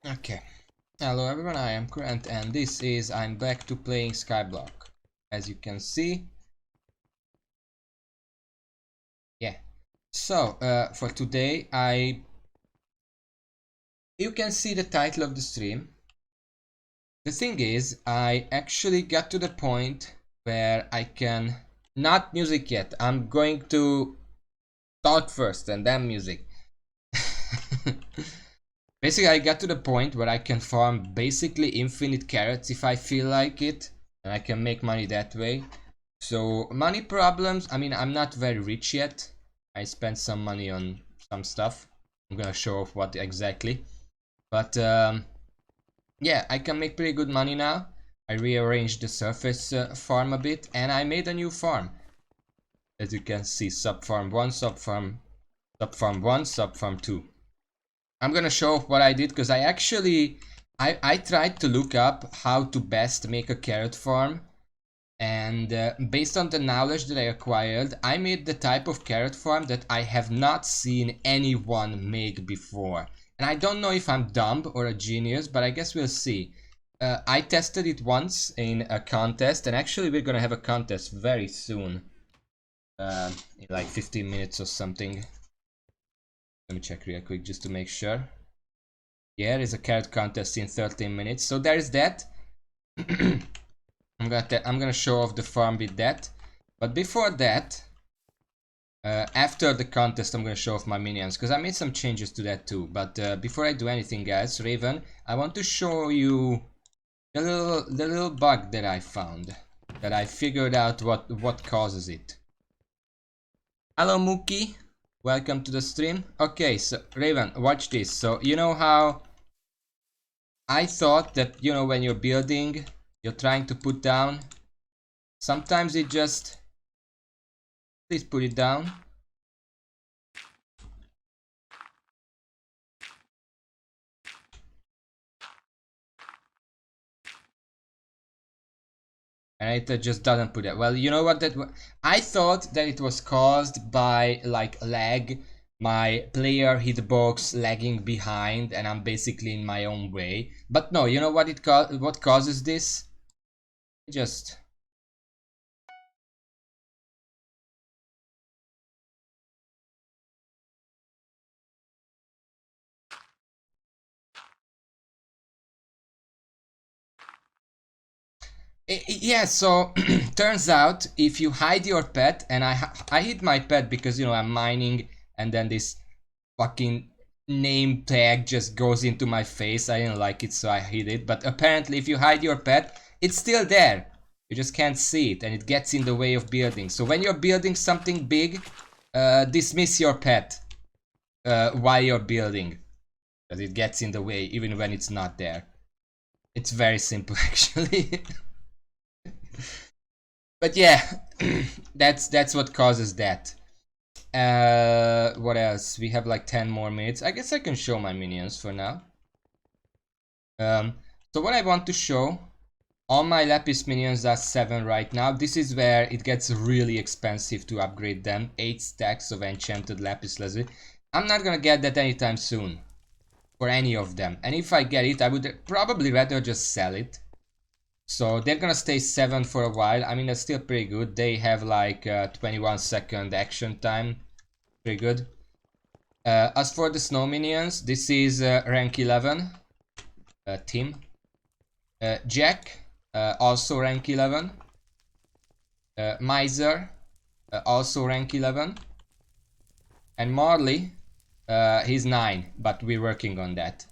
Okay. Hello everyone, I am Grant and this is I'm back to playing Skyblock. As you can see. Yeah. So, for today you can see the title of the stream. The thing is, I actually got to the point where I can not music yet. I'm going to talk first and then music. Basically, I got to the point where I can farm basically infinite carrots if I feel like it, and I can make money that way. So, money problems, I mean, I'm not very rich yet. I spent some money on some stuff. I'm gonna show off what exactly. But, yeah, I can make pretty good money now. I rearranged the surface farm a bit, and I made a new farm. As you can see, sub farm 1, sub farm 1, sub farm 2. I'm gonna show off what I did because I tried to look up how to best make a carrot farm, and based on the knowledge that I acquired, I made the type of carrot farm that I have not seen anyone make before. And I don't know if I'm dumb or a genius, but I guess we'll see. I tested it once in a contest, and actually we're gonna have a contest very soon, in like 15 minutes or something. Let me check real quick just to make sure. Yeah, there's a carrot contest in 13 minutes. So there's that. I'm gonna show off the farm with that. But before that, after the contest, I'm gonna show off my minions because I made some changes to that too. But before I do anything, guys, Raven, I want to show you the little bug that I found. That I figured out what causes it. Hello, Mookie. Welcome to the stream. Okay, so Raven, watch this. So you know how I thought that, you know, when you're building, you're trying to put down, sometimes it just, please put it down. And it just doesn't put it. Well, you know what, I thought that it was caused by like lag, my player hitbox lagging behind and I'm basically in my own way. But no, you know what what causes this? Just yeah, so turns out if you hide your pet, and I hid my pet because, you know, I'm mining and then this fucking name tag just goes into my face. I didn't like it, so I hid it. But apparently if you hide your pet, it's still there. You just can't see it and it gets in the way of building. So when you're building something big, dismiss your pet while you're building, because it gets in the way even when it's not there. It's very simple actually. But yeah, that's what causes that. What else? We have like 10 more minutes. I guess I can show my minions for now. So what I want to show, all my lapis minions are 7 right now. This is where it gets really expensive to upgrade them. 8 stacks of enchanted lapis lazuli. I'm not gonna get that anytime soon for any of them. And if I get it, I would probably rather just sell it. So they're gonna stay 7 for a while. I mean, that's still pretty good. They have like 21-second action time. Pretty good. As for the snow minions, this is rank 11 team. Jack, also rank 11. Miser, also rank 11. And Marley, he's 9, but we're working on that.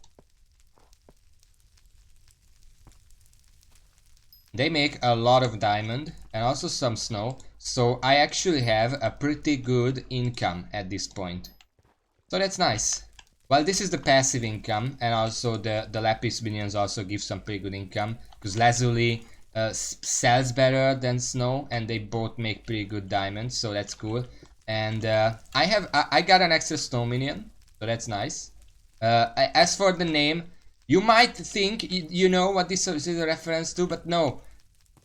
They make a lot of diamond and also some snow, so I actually have a pretty good income at this point. So that's nice. Well, this is the passive income, and also the lapis minions also give some pretty good income, because lazuli sells better than snow, and they both make pretty good diamonds, so that's cool. And I got an extra snow minion, so that's nice. As for the name, you might think you know what this is a reference to, but no.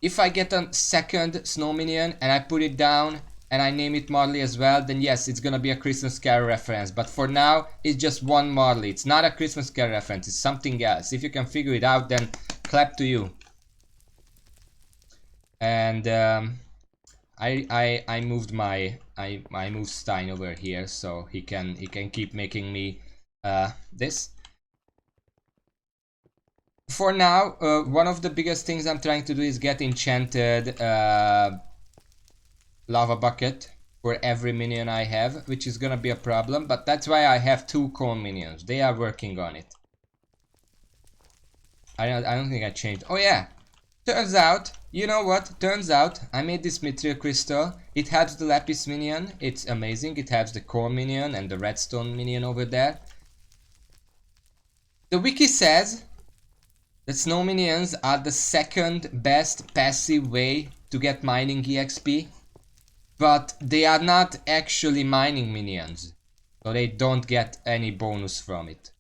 If I get a second snow minion and I put it down, and I name it Marley as well, then yes, it's gonna be a Christmas Carol reference. But for now, it's just one Marley. It's not a Christmas Carol reference, it's something else. If you can figure it out, then clap to you. And I moved I moved Stein over here so he can keep making me this. For now, one of the biggest things I'm trying to do is get enchanted lava bucket for every minion I have, which is gonna be a problem, but that's why I have 2 cone minions. They are working on it. I don't think I changed. Oh yeah, turns out, you know what? Turns out I made this mithril crystal. It helps the lapis minion. It's amazing. It helps the core minion and the redstone minion over there. The wiki says that snow minions are the second best passive way to get mining EXP, but they are not actually mining minions, so they don't get any bonus from it.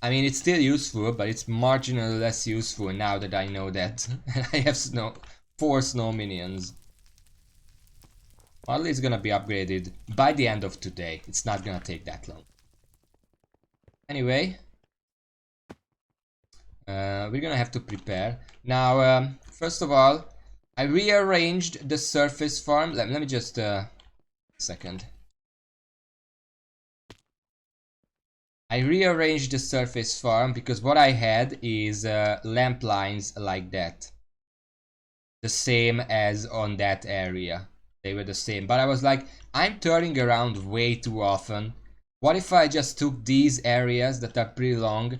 I mean, it's still useful, but it's marginally less useful now that I know that. I have 4 snow minions. Marley is gonna be upgraded by the end of today. It's not gonna take that long. Anyway, we're gonna have to prepare. Now, first of all, I rearranged the surface farm. Let me just second. I rearranged the surface farm because what I had is lamp lines like that. The same as on that area. They were the same. But I was like, I'm turning around way too often. What if I just took these areas that are pretty long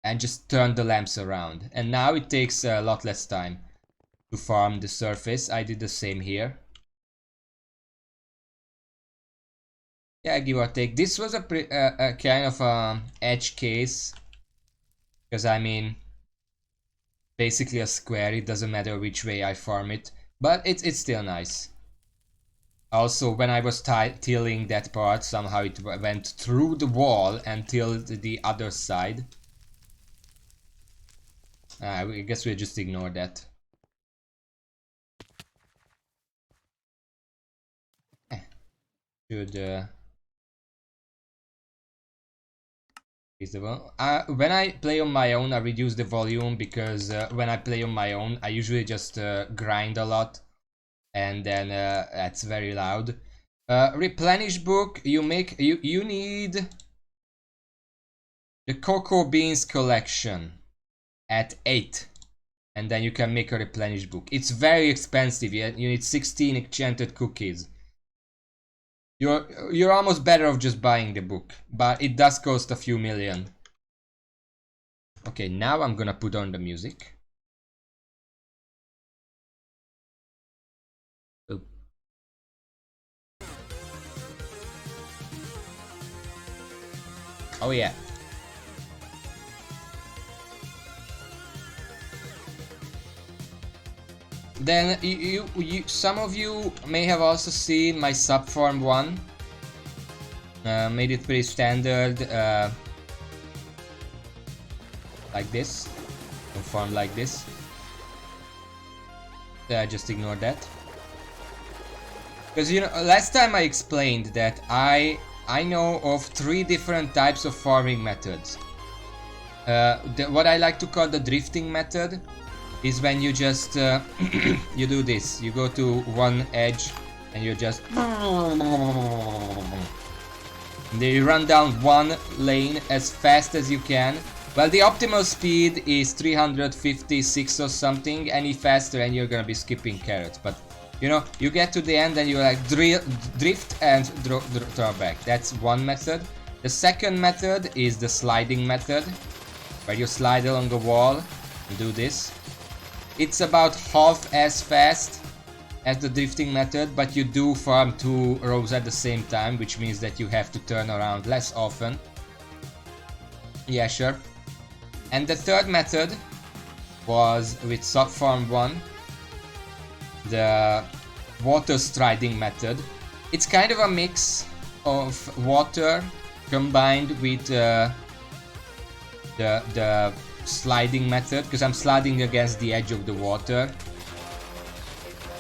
and just turned the lamps around? And now it takes a lot less time to farm the surface. I did the same here. Yeah, give or take. This was a kind of edge case, because I mean, basically a square. It doesn't matter which way I farm it, but it's still nice. Also, when I was tilling that part, somehow it went through the wall and tilled the other side. I guess we'll just ignore that. Should when I play on my own, I reduce the volume because when I play on my own, I usually just grind a lot, and then that's very loud. Replenish book. You need the cocoa beans collection at 8, and then you can make a replenish book. It's very expensive. You need 16 enchanted cookies. You're almost better off just buying the book, but it does cost a few million. Okay, now I'm gonna put on the music. Oh. Oh yeah. Then some of you may have also seen my subfarm one. Made it pretty standard, like this. Farm like this. Just ignore that. Because you know, last time I explained that I know of 3 different types of farming methods. What I like to call the drifting method is when you just you do this. You go to one edge and you just and then you run down one lane as fast as you can. Well, the optimal speed is 356 or something. Any faster and you're gonna be skipping carrots. But you know, you get to the end and you like drift and draw back. That's one method. The second method is the sliding method, where you slide along a wall and do this. It's about half as fast as the drifting method, but you do farm 2 rows at the same time, which means that you have to turn around less often. Yeah, sure. And the third method was with subfarm 1, the water striding method. It's kind of a mix of water combined with the sliding method, because I'm sliding against the edge of the water.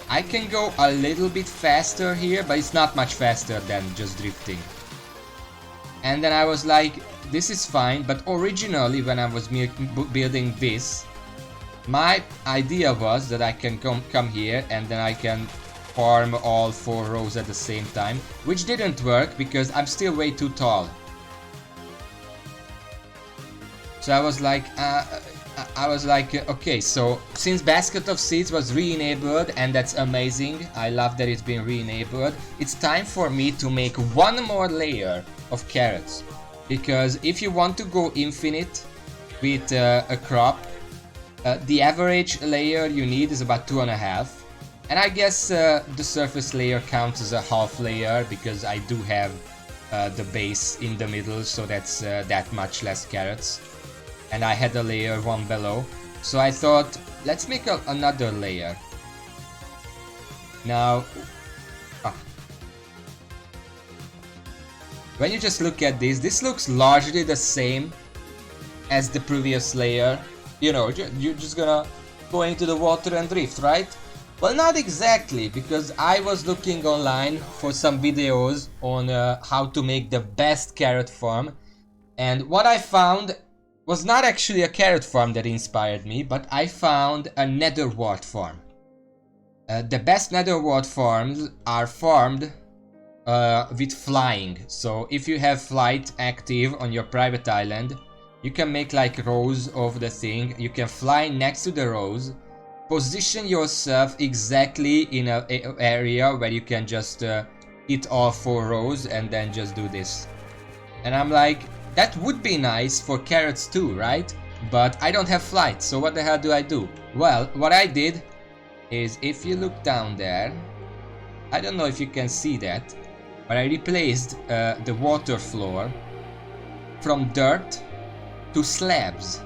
I can go a little bit faster here, but it's not much faster than just drifting. And then I was like, this is fine, but originally when I was building this, my idea was that I can come here and then I can farm all 4 rows at the same time, which didn't work because I'm still way too tall. So I was like, okay, so since Basket of Seeds was re-enabled, and that's amazing, I love that it's been re-enabled, it's time for me to make one more layer of carrots. Because if you want to go infinite with a crop, the average layer you need is about 2.5. And I guess the surface layer counts as a half layer because I do have the base in the middle, so that's that much less carrots. And I had a layer 1 below, so I thought, let's make another layer. Now, when you just look at this looks largely the same as the previous layer. You know, you're just gonna go into the water and drift, right? Well, not exactly, because I was looking online for some videos on how to make the best carrot farm, and what I found was not actually a carrot farm that inspired me, but I found a nether wart farm. The best nether wart farms are farmed with flying. So if you have flight active on your private island, you can make like rows of the thing. You can fly next to the rows, position yourself exactly in an area where you can just hit all 4 rows and then just do this. And I'm like, that would be nice for carrots too, right? But I don't have flight, so what the hell do I do? Well, what I did is, if you look down there, I don't know if you can see that, but I replaced the water floor from dirt to slabs.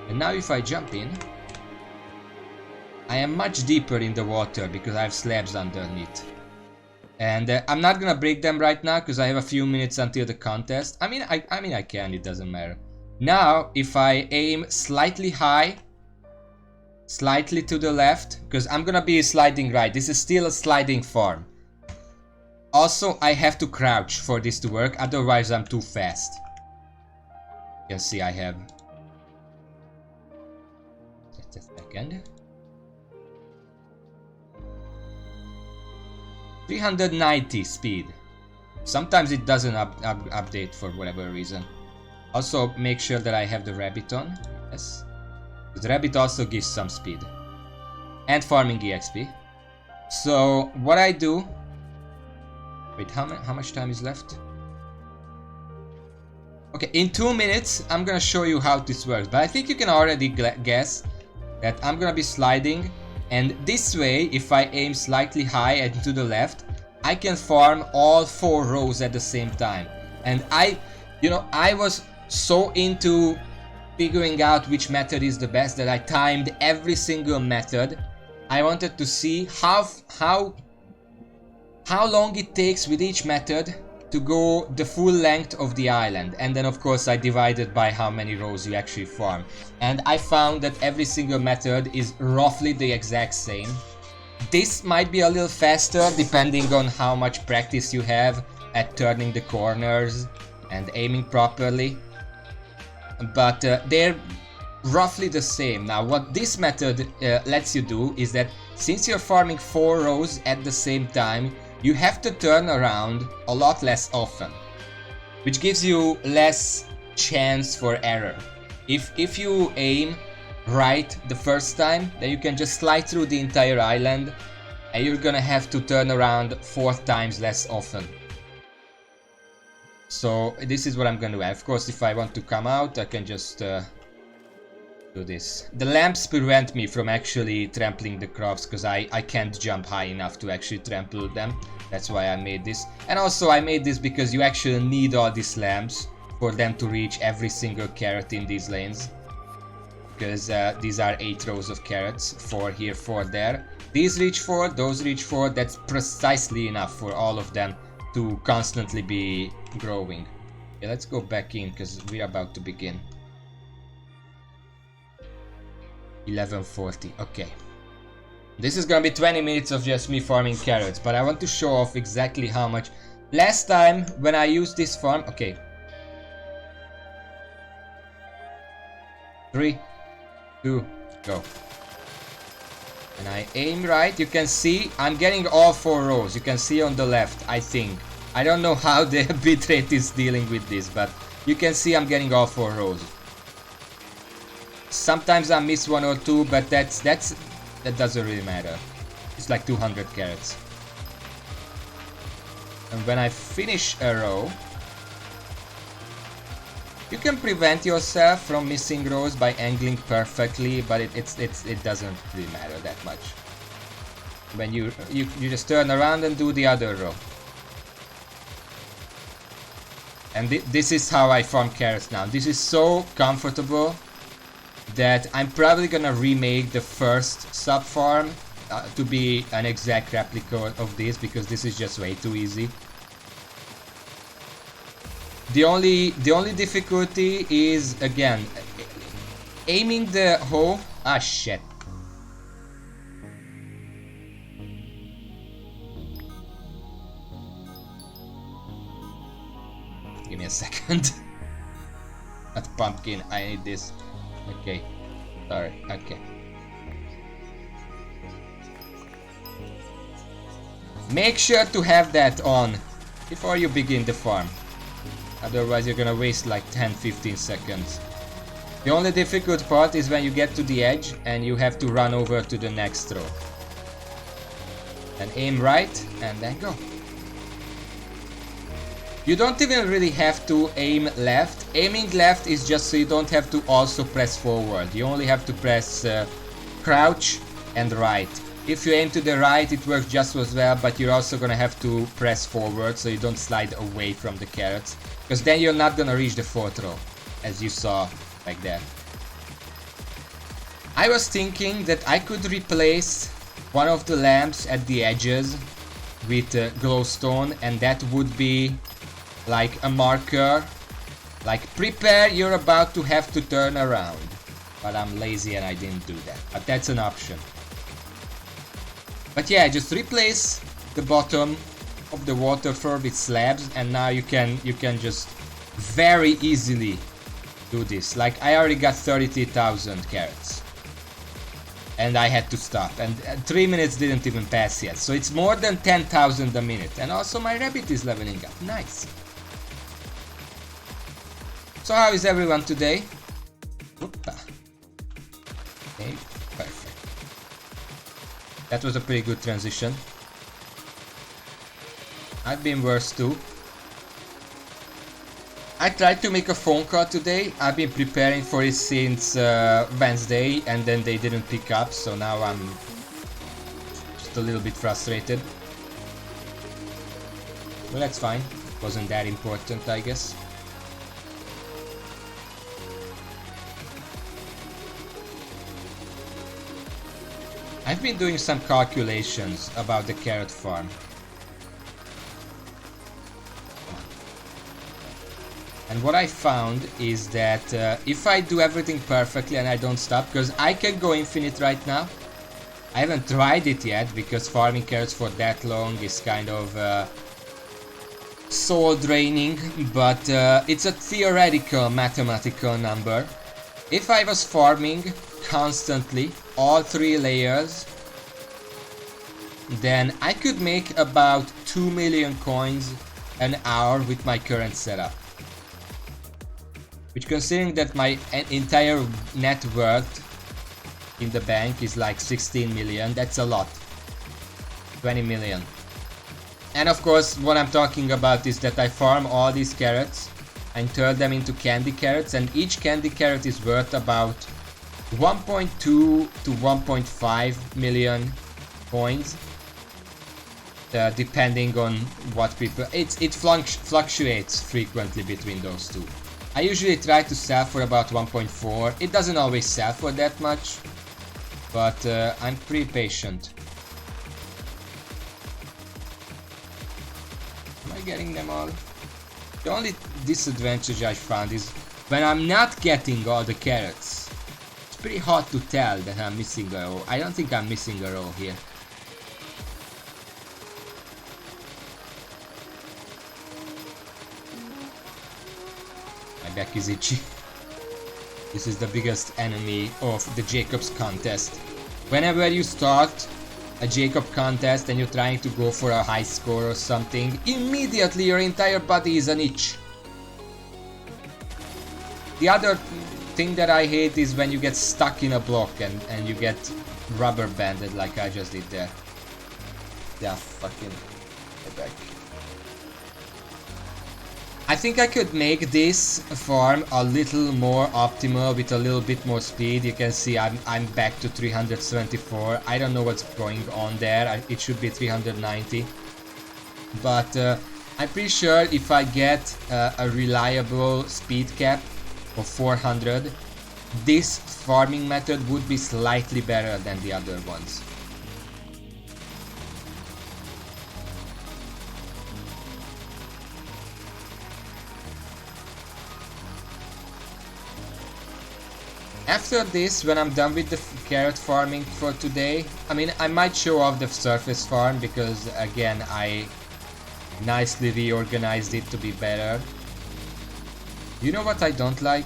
And now if I jump in, I am much deeper in the water because I have slabs underneath. And I'm not gonna break them right now because I have a few minutes until the contest. I mean I can, it doesn't matter. Now if I aim slightly high, slightly to the left, because I'm gonna be sliding right. This is still a sliding farm. Also, I have to crouch for this to work, otherwise I'm too fast. You can see I have... Just a second. 390 speed. Sometimes it doesn't update for whatever reason. Also, make sure that I have the rabbit on. Yes. The rabbit also gives some speed. And farming EXP. So, what I do... Wait, how much time is left? Okay, in 2 minutes, I'm gonna show you how this works. But I think you can already guess that I'm gonna be sliding. And this way, if I aim slightly high and to the left, I can farm all 4 rows at the same time. And I was so into figuring out which method is the best that I timed every single method. I wanted to see how long it takes with each method to go the full length of the island. And then of course I divided by how many rows you actually farm. And I found that every single method is roughly the exact same. This might be a little faster depending on how much practice you have at turning the corners and aiming properly. But they're roughly the same. Now what this method lets you do is that since you're farming 4 rows at the same time, you have to turn around a lot less often, which gives you less chance for error. If you aim right the first time, then you can just slide through the entire island and you're gonna have to turn around 4 times less often. So this is what I'm gonna do. Of course, if I want to come out, I can just do this. The lamps prevent me from actually trampling the crops because I can't jump high enough to actually trample them. That's why I made this. And also I made this because you actually need all these lamps for them to reach every single carrot in these lanes. Because these are 8 rows of carrots, 4 here, 4 there. These reach 4, those reach 4. That's precisely enough for all of them to constantly be growing. Okay, let's go back in because we're about to begin. 11:40, okay. This is gonna be 20 minutes of just me farming carrots, but I want to show off exactly how much. Last time when I used this farm, okay. 3, 2, go. And I aim right, you can see I'm getting all 4 rows. You can see on the left, I think. I don't know how the bitrate is dealing with this, but you can see I'm getting all 4 rows. Sometimes I miss 1 or 2, but that doesn't really matter. It's like 200 carrots. And when I finish a row, you can prevent yourself from missing rows by angling perfectly, but it doesn't really matter that much. When you just turn around and do the other row. And this is how I farm carrots now. This is so comfortable that I'm probably gonna remake the first sub farm to be an exact replica of this, because this is just way too easy. The only difficulty is, again, aiming the hoe. Ah, shit. Give me a second. That pumpkin, I need this. Okay, sorry, okay. Make sure to have that on before you begin the farm. Otherwise you're gonna waste like 10-15 seconds. The only difficult part is when you get to the edge and you have to run over to the next row. And aim right and then go. You don't even really have to aim left. Aiming left is just so you don't have to also press forward. You only have to press crouch and right. If you aim to the right, it works just as well, but you're also gonna have to press forward so you don't slide away from the carrots, because then you're not gonna reach the 4th row, as you saw like that. I was thinking that I could replace one of the lamps at the edges with glowstone, and that would be like a marker, like prepare, you're about to have to turn around. But I'm lazy and I didn't do that, but that's an option. But yeah, just replace the bottom of the waterfall with slabs, and now you can just very easily do this. Like, I already got 33,000 carrots and I had to stop, and 3 minutes didn't even pass yet, so it's more than 10,000 a minute. And also my rabbit is leveling up. Nice. So how is everyone today? Opa. Okay, perfect. That was a pretty good transition. I've been worse too. I tried to make a phone call today. I've been preparing for it since Wednesday, and then they didn't pick up, so now I'm just a little bit frustrated. Well, that's fine. Wasn't that important, I guess. I've been doing some calculations about the carrot farm. And what I found is that if I do everything perfectly and I don't stop, because I can go infinite right now. I haven't tried it yet because farming carrots for that long is kind of soul draining, but it's a theoretical mathematical number. If I was farming constantly all 3 layers, then I could make about 2 million coins an hour with my current setup. Which, considering that my entire net worth in the bank is like 16 million, that's a lot. 20 million. And of course, what I'm talking about is that I farm all these carrots and turn them into candy carrots, and each candy carrot is worth about 1.2 to 1.5 million coins, depending on what people. It fluctuates frequently between those two. I usually try to sell for about 1.4. It doesn't always sell for that much, but I'm pretty patient. Am I getting them all? The only disadvantage I found is when I'm not getting all the carrots, pretty hard to tell that I'm missing a row. I don't think I'm missing a row here. My back is itchy. This is the biggest enemy of the Jacob's contest. Whenever you start a Jacob contest and you're trying to go for a high score or something, immediately your entire body is an itch. The other thing that I hate is when you get stuck in a block and you get rubber banded like I just did there. Yeah, fucking get back. I think I could make this farm a little more optimal with a little bit more speed. You can see I'm back to 374. I don't know what's going on there. It should be 390. But I'm pretty sure if I get a reliable speed cap of 400, this farming method would be slightly better than the other ones. After this, when I'm done with the carrot farming for today, I mean, I might show off the surface farm because, again, I nicely reorganized it to be better. You know what I don't like?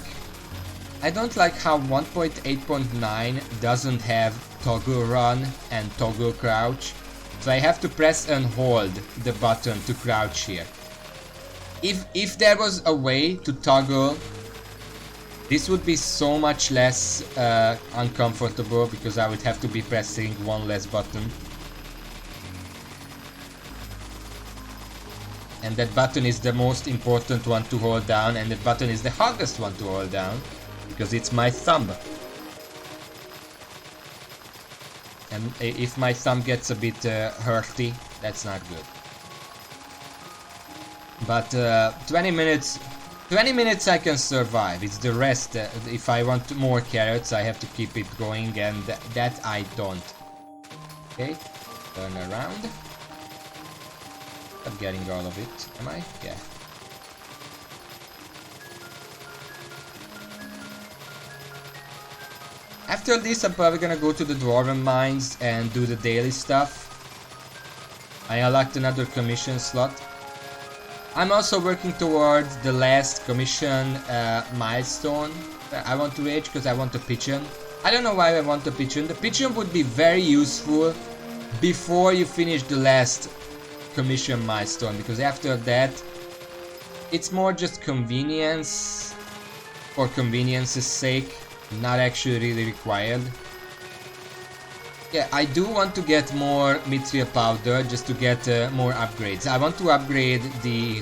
I don't like how 1.8.9 doesn't have toggle run and toggle crouch, so I have to press and hold the button to crouch here. If there was a way to toggle, this would be so much less uncomfortable because I would have to be pressing one less button. And that button is the most important one to hold down, and that button is the hardest one to hold down because it's my thumb. And if my thumb gets a bit hurty, that's not good. But 20 minutes I can survive. It's the rest. If I want more carrots, I have to keep it going, and that I don't. Okay, turn around. I'm getting all of it, am I? Yeah. After this, I'm probably gonna go to the dwarven mines and do the daily stuff. I unlocked another commission slot. I'm also working towards the last commission milestone. I want to reach because I want a pigeon. I don't know why I want a pigeon. The pigeon would be very useful before you finish the last commission milestone, because after that it's more just convenience for convenience's sake, not actually really required. Yeah, I do want to get more mithril powder just to get more upgrades. I want to upgrade the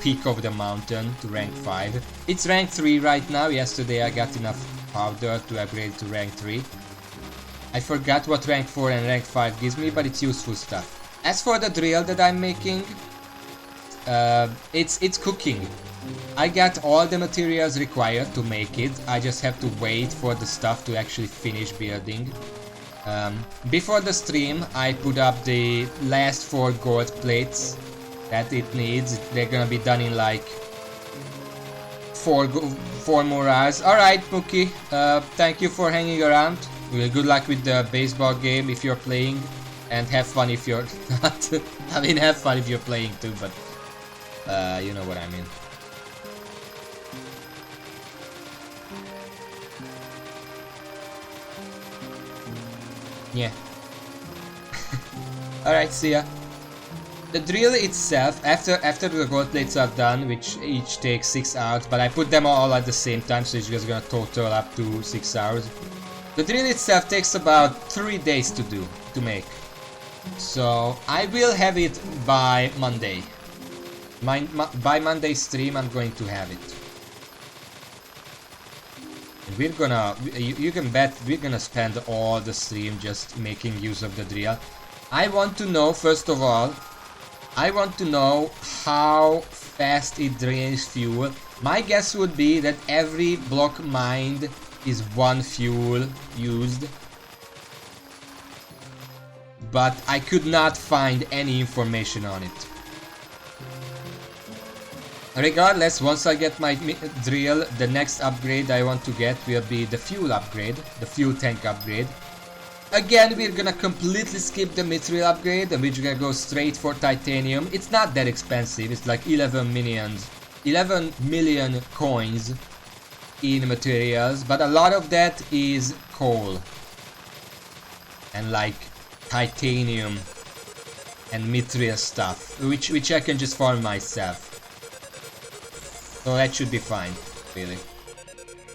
peak of the mountain to rank 5. It's rank 3 right now. Yesterday I got enough powder to upgrade to rank 3. I forgot what rank 4 and rank 5 gives me, but it's useful stuff. As for the drill that I'm making, it's cooking. I got all the materials required to make it. I just have to wait for the stuff to actually finish building. Before the stream, I put up the last 4 gold plates that it needs. They're gonna be done in like 4 more hours. Alright, Mookie, thank you for hanging around. Good luck with the baseball game if you're playing. And have fun if you're not. I mean, have fun if you're playing too, but you know what I mean. Yeah. Alright, see ya. The drill itself, after the gold plates are done, which each takes 6 hours, but I put them all at the same time, so it's just gonna total up to 6 hours. The drill itself takes about 3 days to make. So I will have it by Monday. By Monday's stream, I'm going to have it. And we're gonna, you can bet, we're gonna spend all the stream just making use of the drill. I want to know, first of all, I want to know how fast it drains fuel. My guess would be that every block mined is 1 fuel used. But I could not find any information on it. Regardless, once I get my drill, the next upgrade I want to get will be the fuel upgrade, the fuel tank upgrade. Again, we're gonna completely skip the mithril upgrade and we're gonna go straight for titanium. It's not that expensive, it's like 11 million coins in materials, but a lot of that is coal and like titanium and mithril stuff, which I can just farm myself. So that should be fine, really.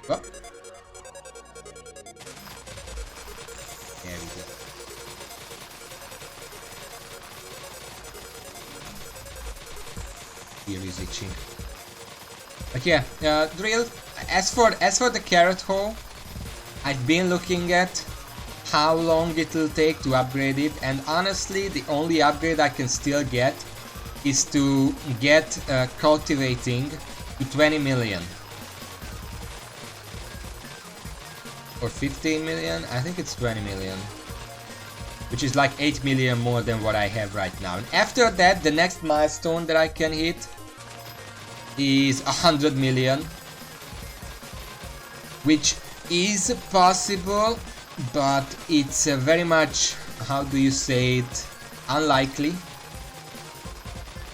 Oh. There we go. Here is itching. But yeah, drill. As for the carrot hole, I've been looking at how long it will take to upgrade it, and honestly, the only upgrade I can still get is to get cultivating to 20 million. Or 15 million? I think it's 20 million. Which is like 8 million more than what I have right now. And after that, the next milestone that I can hit is 100 million. Which is possible, but it's very much, how do you say it, unlikely.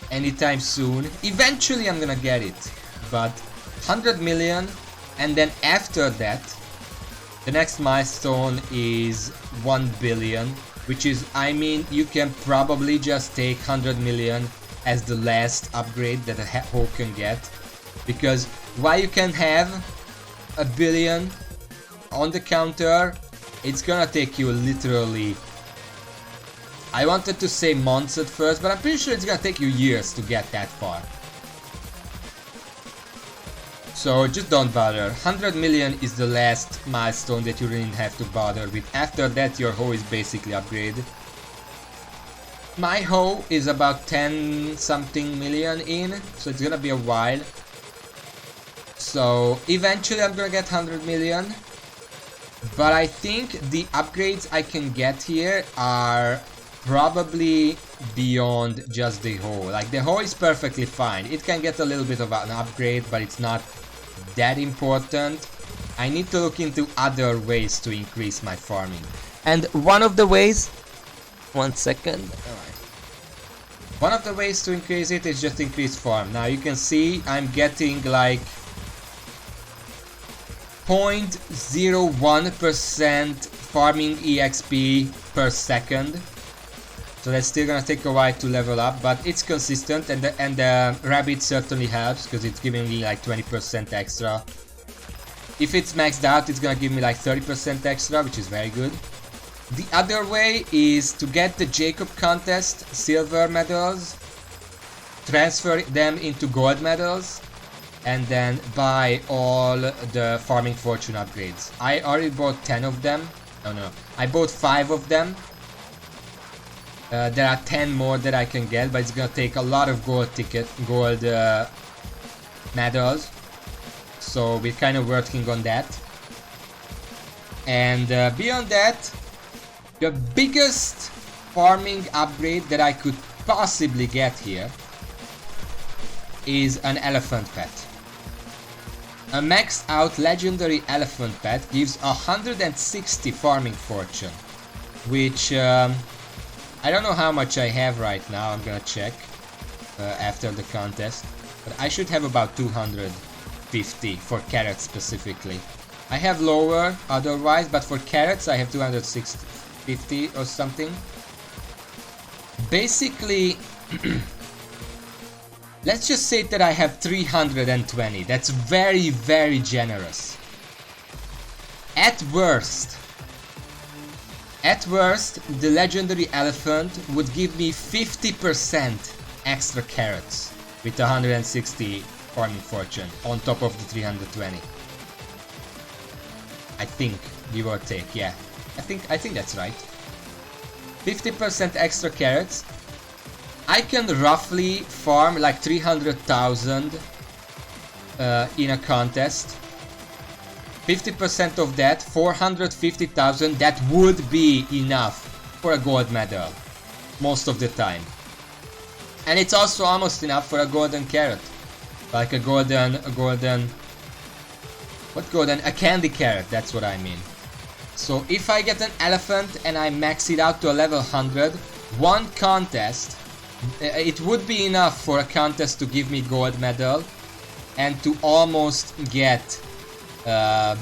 Anytime soon. Eventually I'm gonna get it. But 100 million, and then after that, the next milestone is 1 billion, which is, I mean, you can probably just take 100 million as the last upgrade that a hole can get. Because while you can have a billion on the counter, it's gonna take you literally, I wanted to say months at first, but I'm pretty sure it's gonna take you years to get that far. So just don't bother. 100 million is the last milestone that you really have to bother with. After that, your hoe is basically upgraded. My hoe is about 10 something million in, so it's gonna be a while. So eventually I'm gonna get 100 million. But I think the upgrades I can get here are probably beyond just the hoe. Like, the hoe is perfectly fine. It can get a little bit of an upgrade, but it's not that important. I need to look into other ways to increase my farming. And one of the ways... One second. Alright. One of the ways to increase it is just increase farm. Now you can see I'm getting like 0.01% farming EXP per second. So that's still gonna take a while to level up, but it's consistent, and the rabbit certainly helps because it's giving me like 20% extra. If it's maxed out, it's gonna give me like 30% extra, which is very good. The other way is to get the Jacob contest silver medals, transfer them into gold medals, and then buy all the farming fortune upgrades. I already bought 10 of them. No, I bought 5 of them. There are 10 more that I can get, but it's gonna take a lot of gold medals. So we're kind of working on that. And beyond that, the biggest farming upgrade that I could possibly get here is an elephant pet. A maxed out legendary elephant pet gives 160 farming fortune, which I don't know how much I have right now. I'm gonna check after the contest, but I should have about 250 for carrots specifically. I have lower otherwise, but for carrots I have 250 or something. Basically, let's just say that I have 320. That's very, very generous. At worst, the legendary elephant would give me 50% extra carrots with 160 farming fortune on top of the 320. I think, give or take, yeah. I think that's right. 50% extra carrots. I can roughly farm like 300,000 in a contest. 50% of that, 450,000, that would be enough for a gold medal most of the time. And it's also almost enough for a golden carrot. Like a candy carrot, that's what I mean. So if I get an elephant and I max it out to a level 100, one contest, it would be enough for a contest to give me gold medal and to almost get a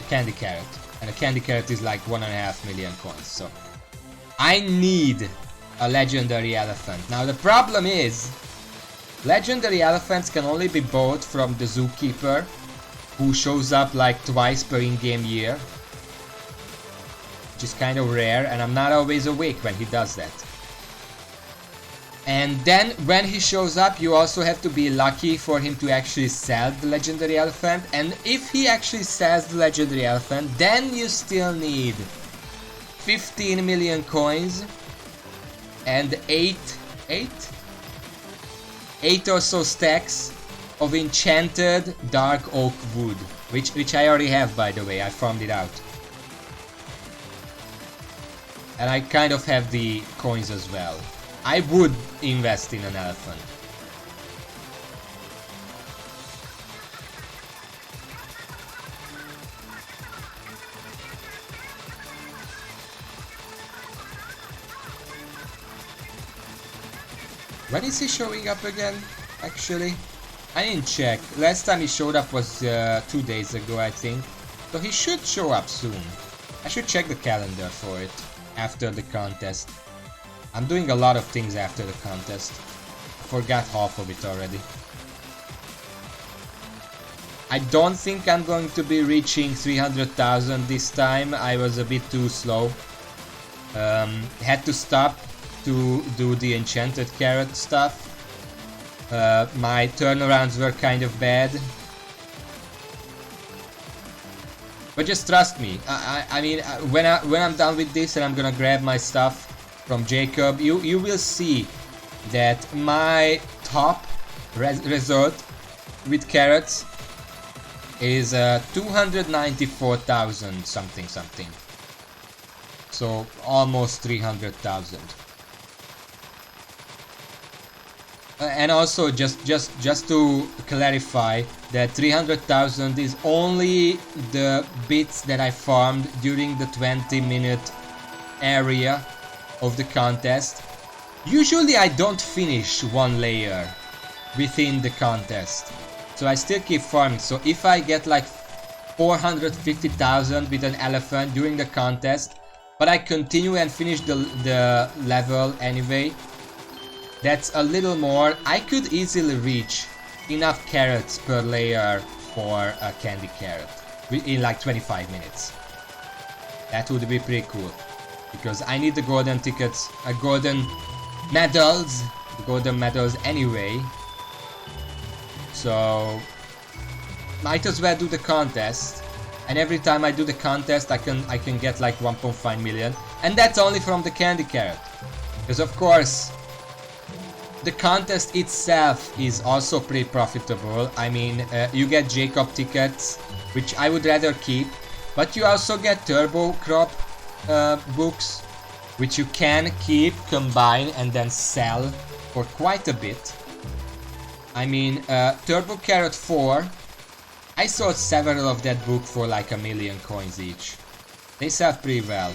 candy carrot. And a candy carrot is like 1.5 million coins. So I need a legendary elephant. Now the problem is, legendary elephants can only be bought from the zookeeper, who shows up like twice per in-game year, which is kind of rare, and I'm not always awake when he does that. And then when he shows up, you also have to be lucky for him to actually sell the legendary elephant, and if he actually sells the legendary elephant, then you still need 15 million coins and 8 or so stacks of enchanted dark oak wood, which I already have, by the way. I farmed it out, and I kind of have the coins as well. I would invest in an elephant. When is he showing up again, actually? I didn't check. Last time he showed up was 2 days ago, I think. So he should show up soon. I should check the calendar for it after the contest. I'm doing a lot of things after the contest. Forgot half of it already. I don't think I'm going to be reaching 300,000 this time. I was a bit too slow. Had to stop to do the enchanted carrot stuff. My turnarounds were kind of bad. But just trust me. I mean, when I'm done with this and I'm gonna grab my stuff from Jacob, you will see that my top result with carrots is 294,000 something. So almost 300,000. And also just to clarify, that 300,000 is only the bits that I farmed during the 20-minute area of the contest. Usually I don't finish one layer within the contest, so I still keep farming. So if I get like 450,000 with an elephant during the contest, but I continue and finish the level anyway, that's a little more. I could easily reach enough carrots per layer for a candy carrot in like 25 minutes. That would be pretty cool, because I need the golden tickets, golden medals anyway. So might as well do the contest, and every time I do the contest I can get like 1.5 million, and that's only from the candy carrot, because of course the contest itself is also pretty profitable. I mean, you get Jacob tickets, which I would rather keep, but you also get Turbo Crop books, which you can keep, combine, and then sell for quite a bit. I mean, Turbo Carrot 4, I sold several of that book for like 1 million coins each. They sell pretty well.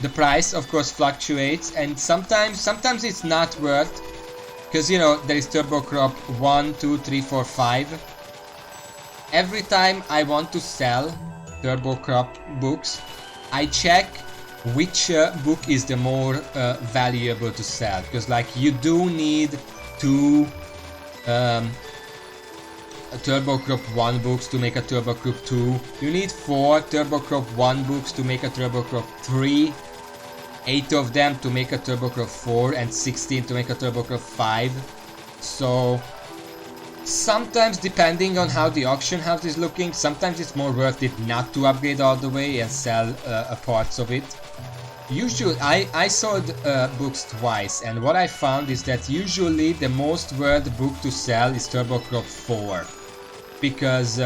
The price, of course, fluctuates, and sometimes it's not worth. Because, you know, there is Turbo Crop 1, 2, 3, 4, 5. Every time I want to sell Turbo Crop books, I check which book is the more valuable to sell. Because, like, you do need 2 Turbo Crop 1 books to make a Turbo Crop 2. You need 4 Turbo Crop 1 books to make a Turbo Crop 3. 8 of them to make a Turbo Crop 4, and 16 to make a Turbo Crop 5. So sometimes, depending on how the auction house is looking, sometimes it's more worth it not to upgrade all the way and sell parts of it. Usually I sold books twice, and what I found is that usually the most worth book to sell is Turbo Crop 4, because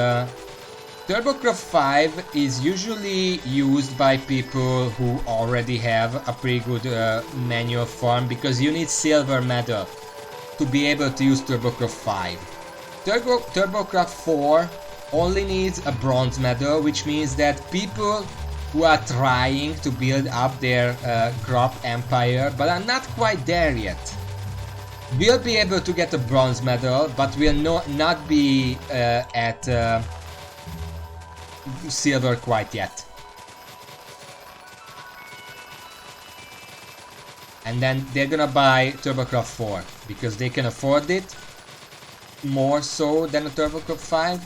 Turbo Crop 5 is usually used by people who already have a pretty good manual farm, because you need silver medal to be able to use TurboCraft 5. TurboCraft 4 only needs a bronze medal, which means that people who are trying to build up their crop empire but are not quite there yet will be able to get a bronze medal, but will not be at silver quite yet. And then they're gonna buy TurboCraft 4 because they can afford it more so than a TurboCraft 5,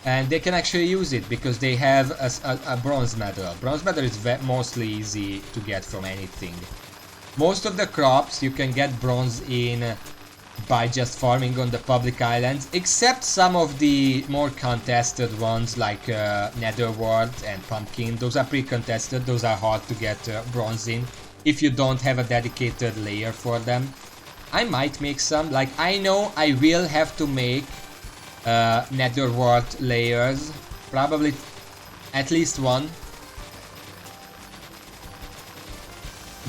and they can actually use it because they have a bronze medal. Bronze medal is mostly easy to get from anything. Most of the crops you can get bronze in by just farming on the public islands, except some of the more contested ones like Netherworld and Pumpkin. Those are pretty contested, those are hard to get bronze in if you don't have a dedicated layer for them. I might make some, like I know I will have to make Netherworld layers, probably at least one.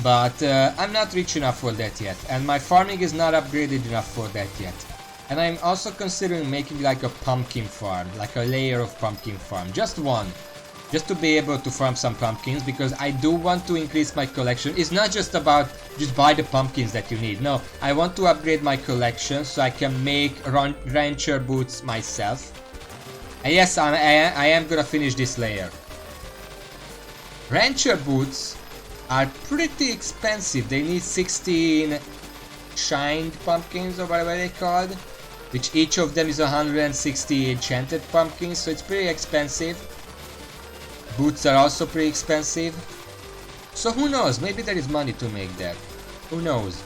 But I'm not rich enough for that yet, and my farming is not upgraded enough for that yet. And I'm also considering making like a pumpkin farm, like a layer of pumpkin farm, just one. Just to be able to farm some pumpkins, because I do want to increase my collection. It's not just about just buy the pumpkins that you need. No, I want to upgrade my collection so I can make rancher boots myself. And yes, I am gonna finish this layer. Rancher boots are pretty expensive. They need 16 shined pumpkins or whatever they're called, which each of them is 160 enchanted pumpkins, so it's pretty expensive. Boots are also pretty expensive. So who knows, maybe there is money to make that. Who knows.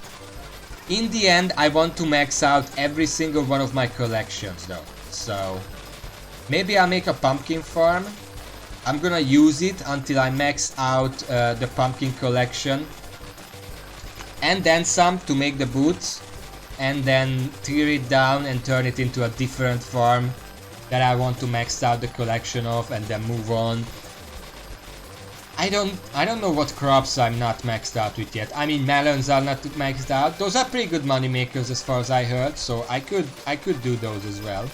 In the end, I want to max out every single one of my collections though. So maybe I'll make a pumpkin farm. I'm gonna use it until I max out the pumpkin collection. And then some to make the boots. And then tear it down and turn it into a different farm that I want to max out the collection of and then move on. I don't know what crops I'm not maxed out with yet. I mean, melons are not maxed out. Those are pretty good money makers as far as I heard, so I could do those as well.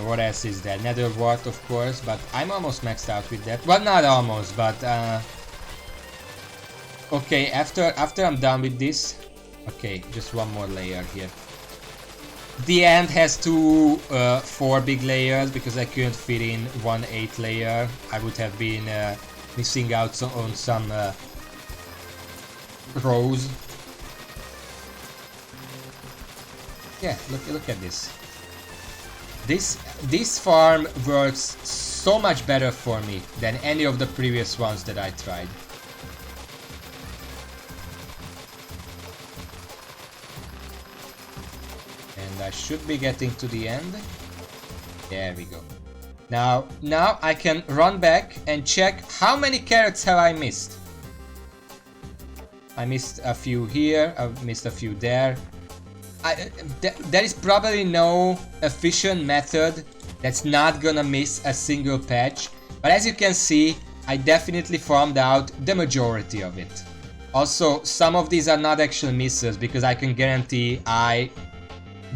What else is there? Netherwort, of course, but I'm almost maxed out with that. Well, not almost, but okay, after I'm done with this, okay, just one more layer here. The end has 4 big layers because I couldn't fit in one 8 layer. I would have been missing out on some rows. Yeah, look at this. This farm works so much better for me than any of the previous ones that I tried. And I should be getting to the end. There we go. Now I can run back and check how many carrots have I missed. I missed a few here, I've missed a few there. There is probably no efficient method that's not gonna miss a single patch, but as you can see, I definitely farmed out the majority of it. Also, some of these are not actual misses because I can guarantee I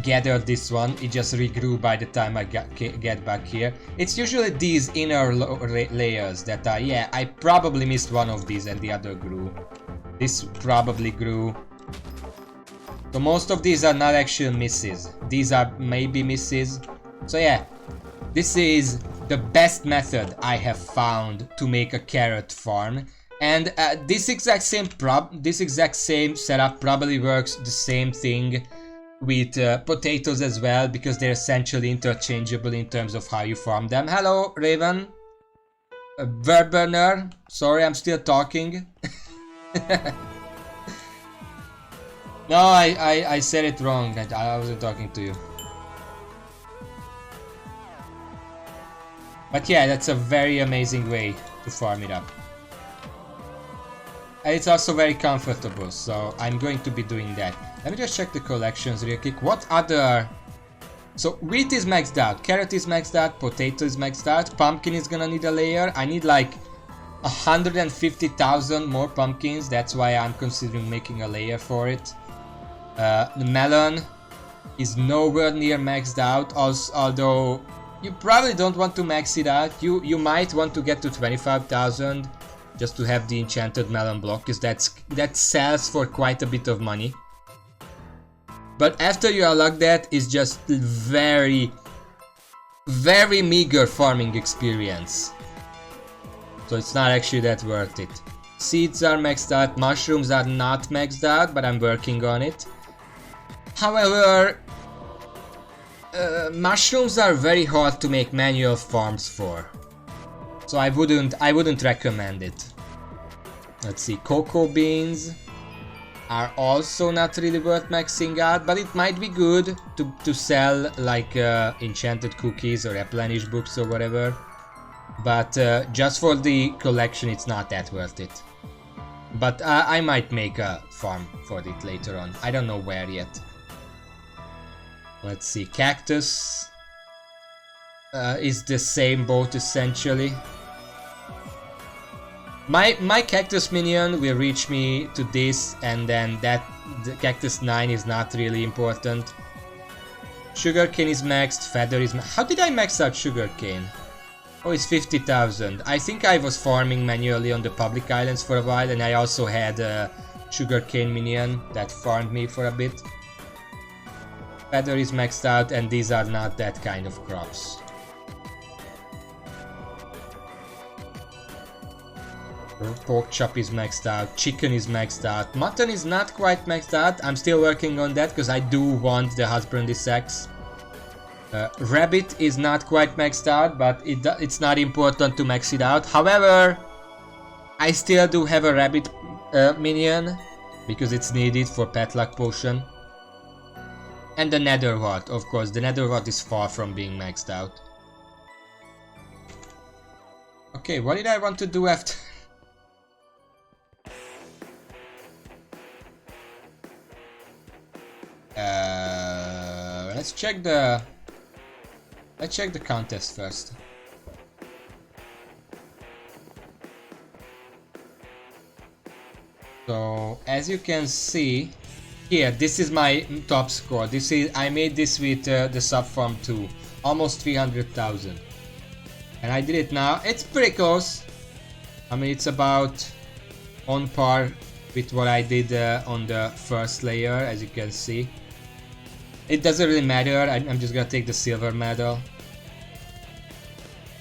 gathered this one, it just regrew by the time I get back here. It's usually these inner layers that are, yeah, I probably missed one of these and the other grew. This probably grew. So most of these are not actual misses. These are maybe misses. So yeah, this is the best method I have found to make a carrot farm. And this exact same setup probably works the same thing with potatoes as well, because they're essentially interchangeable in terms of how you farm them. Hello, Raven. Verburner. Sorry, I'm still talking. No, I said it wrong. I wasn't talking to you. But yeah, that's a very amazing way to farm it up. And it's also very comfortable, so I'm going to be doing that. Let me just check the collections real quick. What other... So wheat is maxed out, carrot is maxed out, potato is maxed out, pumpkin is gonna need a layer. I need like 150,000 more pumpkins, that's why I'm considering making a layer for it. The melon is nowhere near maxed out, although you probably don't want to max it out. You might want to get to 25,000 just to have the enchanted melon block, because that sells for quite a bit of money. But after you unlock that, it's just very meager farming experience. So it's not actually that worth it. Seeds are maxed out, mushrooms are not maxed out, but I'm working on it. However, mushrooms are very hard to make manual farms for. So I wouldn't recommend it. Let's see, cocoa beans are also not really worth maxing out, but it might be good to sell like enchanted cookies or replenish books or whatever. But just for the collection, it's not that worth it. But I might make a farm for it later on. I don't know where yet. Let's see, cactus is the same boat essentially. My cactus minion will reach me to this, and then the cactus 9 is not really important. Sugarcane is maxed, feather is maxed. How did I max out sugarcane? Oh, it's 50,000. I think I was farming manually on the public islands for a while, and I also had a sugarcane minion that farmed me for a bit. Feather is maxed out, and these are not that kind of crops. Pork chop is maxed out, chicken is maxed out, mutton is not quite maxed out. I'm still working on that because I do want the husbandry sex. Rabbit is not quite maxed out, but it's not important to max it out. However, I still do have a rabbit minion because it's needed for pet luck potion. And the nether wart, of course. The nether wart is far from being maxed out. Okay, what did I want to do after? Let's check the contest first. So as you can see here, this is my top score. I made this with the sub farm 2, almost 300,000, and I did it now. It's pretty close. I mean, it's about on par with what I did on the first layer, as you can see. It doesn't really matter, I'm just gonna take the silver medal.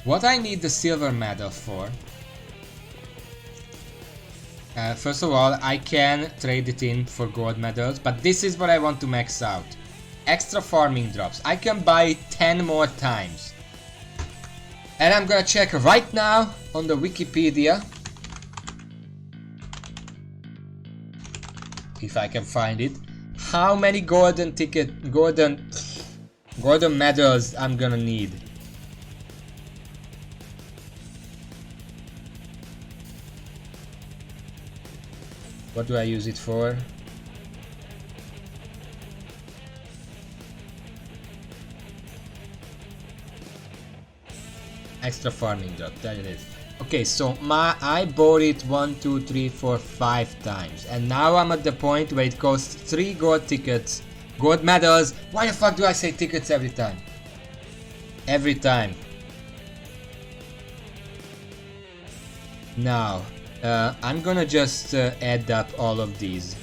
What I need the silver medal for? First of all, I can trade it in for gold medals, but this is what I want to max out. Extra farming drops. I can buy 10 more times. And I'm gonna check right now on the Wikipedia if I can find it, how many golden medals I'm gonna need. What do I use it for? Extra farming drop, there it is. Okay, so I bought it 1, 2, 3, 4, 5 times, and now I'm at the point where it costs 3 gold tickets, gold medals. Why the fuck do I say tickets every time? Every time. Now, I'm gonna just add up all of these.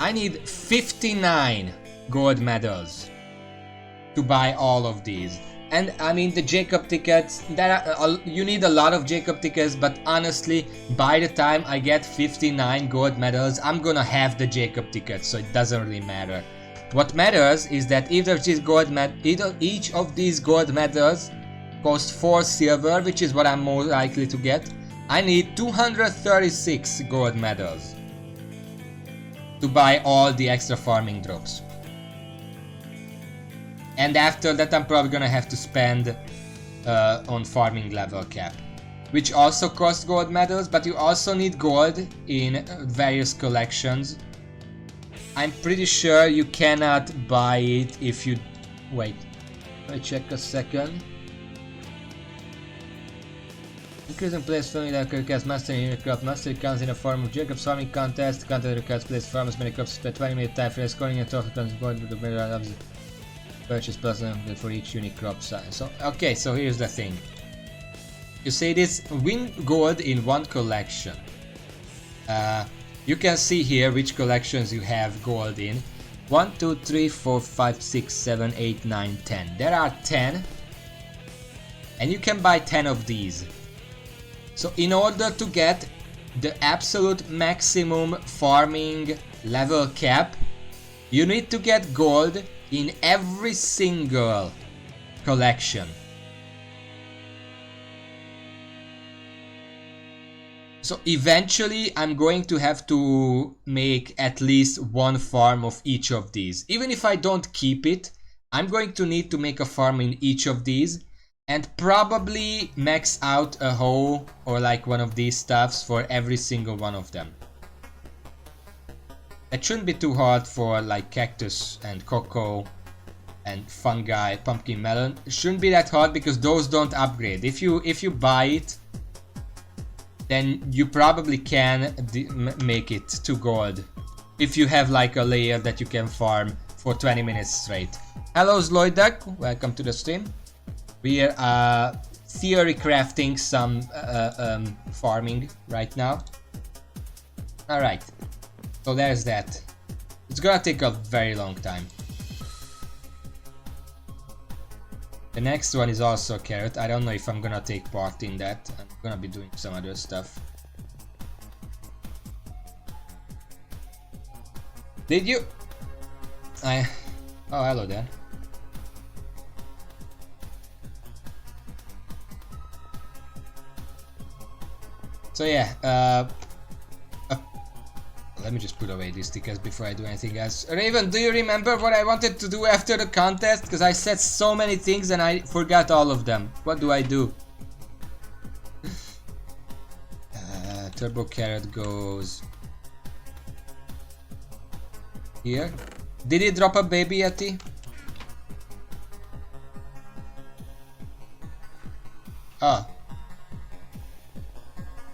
I need 59 gold medals to buy all of these. And I mean the Jacob tickets, you need a lot of Jacob tickets, but honestly, by the time I get 59 gold medals, I'm gonna have the Jacob tickets, so it doesn't really matter. What matters is that each of these gold medals cost 4 silver, which is what I'm more likely to get. I need 236 gold medals to buy all the extra farming drops. And after that I'm probably gonna have to spend on farming level cap. which also cost gold medals, but you also need gold in various collections. I'm pretty sure you cannot buy it if you... Wait, let me check a second. Increasing place farming that requires mastering your crop. Mastery comes in the form of Jacob's farming contest. Contest requires place farm as many crops per 20-minute time frame, scoring a trophy going to the middle of the purchase plus for each unique crop size. So okay, so here's the thing. You say this: win gold in one collection. You can see here which collections you have gold in. 1, 2, 3, 4, 5, 6, 7, 8, 9, 10. There are 10. And you can buy 10 of these. So in order to get the absolute maximum farming level cap, you need to get gold in every single collection. So eventually I'm going to have to make at least one farm of each of these. Even if I don't keep it, I'm going to need to make a farm in each of these and probably max out a hoe or like one of these stuffs for every single one of them. It shouldn't be too hard for like cactus and cocoa and fungi, pumpkin, melon. It shouldn't be that hard because those don't upgrade. If you buy it, then you probably can make it to gold if you have like a layer that you can farm for 20 minutes straight. Hello Lloyd Duck, welcome to the stream. We are theory crafting some farming right now. Alright, so there's that. It's gonna take a very long time. The next one is also a carrot. I don't know if I'm gonna take part in that. I'm gonna be doing some other stuff. Did you? Oh, hello there. So yeah, let me just put away these stickers before I do anything else. Raven, do you remember what I wanted to do after the contest? Because I said so many things and I forgot all of them. What do I do? Turbo carrot goes here. Did he drop a baby yeti? Ah.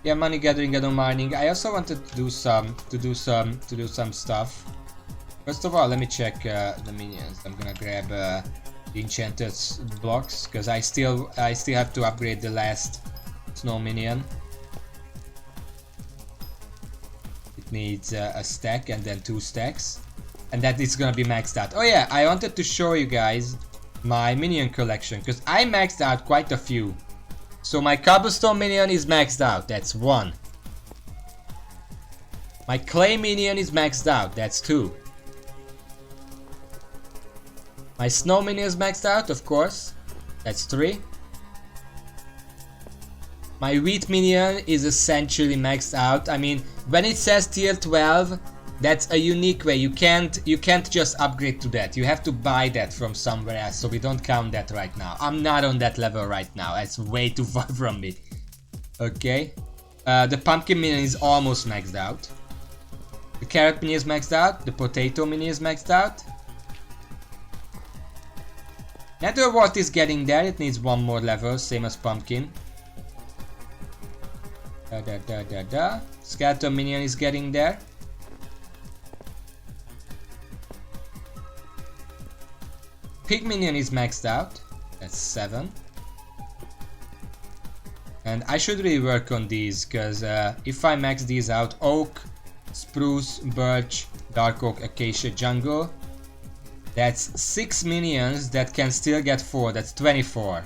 Yeah, money gathering and mining. I also wanted to do some stuff. First of all, let me check the minions. I'm gonna grab the enchanted blocks because I still have to upgrade the last snow minion. It needs a stack and then 2 stacks, and that is gonna be maxed out. Oh yeah, I wanted to show you guys my minion collection because I maxed out quite a few. So my cobblestone minion is maxed out, that's 1. My clay minion is maxed out, that's 2. My snow minion is maxed out, of course, that's 3. My wheat minion is essentially maxed out. I mean, when it says tier 12, that's a unique way. You can't just upgrade to that. You have to buy that from somewhere else, so we don't count that right now. I'm not on that level right now. That's way too far from me. Okay. The pumpkin minion is almost maxed out. The carrot minion is maxed out. The potato minion is maxed out. Netherwort is getting there. It needs 1 more level, same as pumpkin. Skeleton minion is getting there. Pig minion is maxed out, that's 7. And I should really work on these, because if I max these out, oak, spruce, birch, dark oak, acacia, jungle, that's 6 minions that can still get 4, that's 24.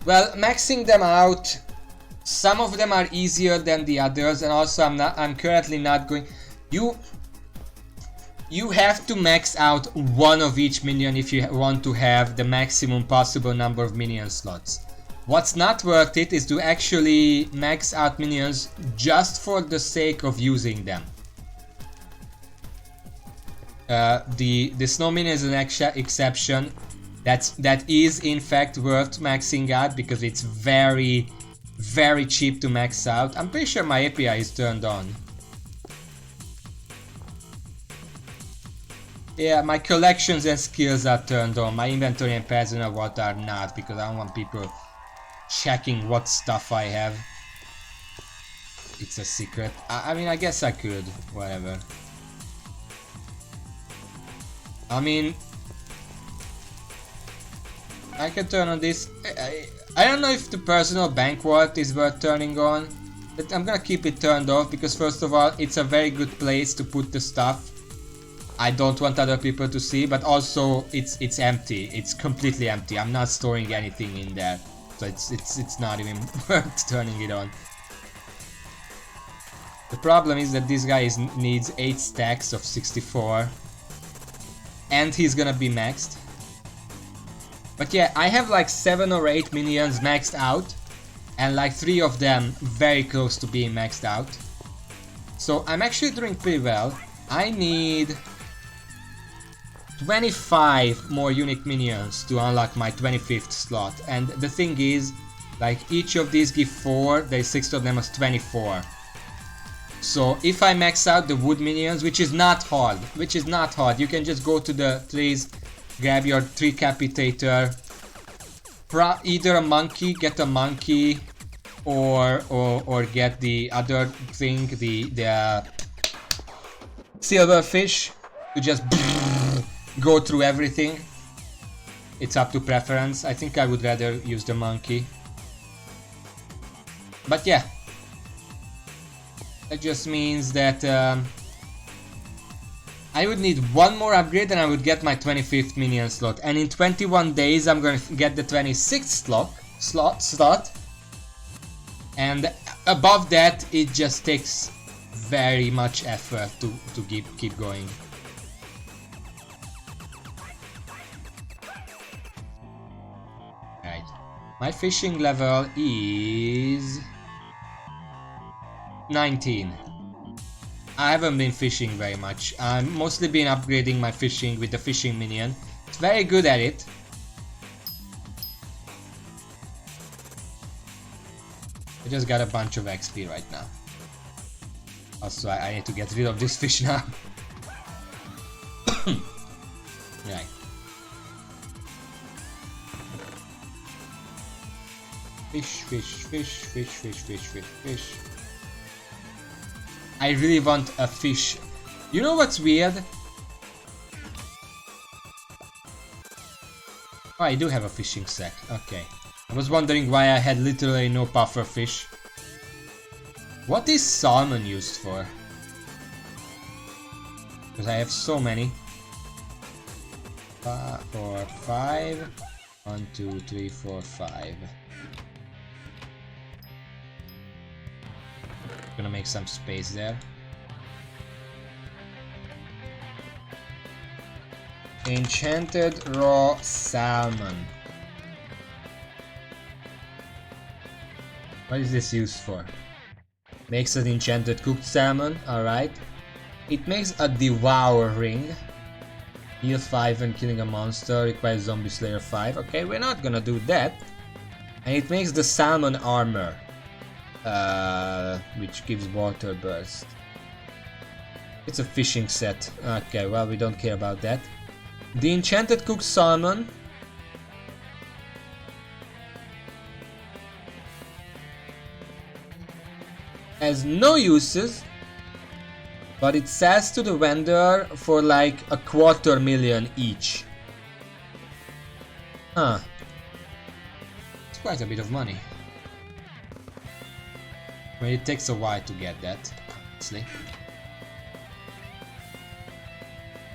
Well, maxing them out, some of them are easier than the others, and also I'm currently not going... You have to max out 1 of each minion if you want to have the maximum possible number of minion slots. What's not worth it is to actually max out minions just for the sake of using them. The snow minion is an exception. That is in fact worth maxing out because it's very cheap to max out. I'm pretty sure my API is turned on. Yeah, my collections and skills are turned on. My inventory and personal what are not, because I don't want people checking what stuff I have. It's a secret. I mean, I guess I could. Whatever. I mean, I can turn on this. I don't know if the personal bank vault is worth turning on, but I'm gonna keep it turned off because first of all, it's a very good place to put the stuff I don't want other people to see, but also it's empty. It's completely empty. I'm not storing anything in there, so it's not even worth turning it on. The problem is that this guy needs 8 stacks of 64, and he's gonna be maxed. But yeah, I have like 7 or 8 minions maxed out, and like 3 of them very close to being maxed out. So I'm actually doing pretty well. I need 25 more unique minions to unlock my 25th slot, and the thing is, like each of these give 4, there's 6 of them as 24. So if I max out the wood minions, which is not hard, you can just go to the trees, grab your tree capitator, either a monkey, get a monkey, or get the other thing, the silverfish, to just go through everything. It's up to preference. I think I would rather use the monkey. But yeah, that just means that I would need one more upgrade and I would get my 25th minion slot. And in 21 days I'm gonna get the 26th slot. And above that it just takes very much effort to keep going. Right. My fishing level is 19. I haven't been fishing very much. I'm mostly been upgrading my fishing with the fishing minion. It's very good at it. I just got a bunch of XP right now. Also, I need to get rid of this fish now. Right. Fish. I really want a fish. You know what's weird? Oh, I do have a fishing sack. Okay. I was wondering why I had literally no puffer fish. What is salmon used for? Because I have so many. 4, 5. 1, 2, 3, 4, 5. Gonna make some space there. Enchanted raw salmon. What is this used for? Makes an enchanted cooked salmon, alright. It makes a devour ring. Heal 5 when killing a monster, requires zombie slayer 5. Okay, we're not gonna do that. And it makes the salmon armor. Which gives water burst. It's a fishing set. Okay, well, we don't care about that. The enchanted cooked salmon has no uses, but it sells to the vendor for like 250,000 each. Huh. It's quite a bit of money. I mean, it takes a while to get that, honestly.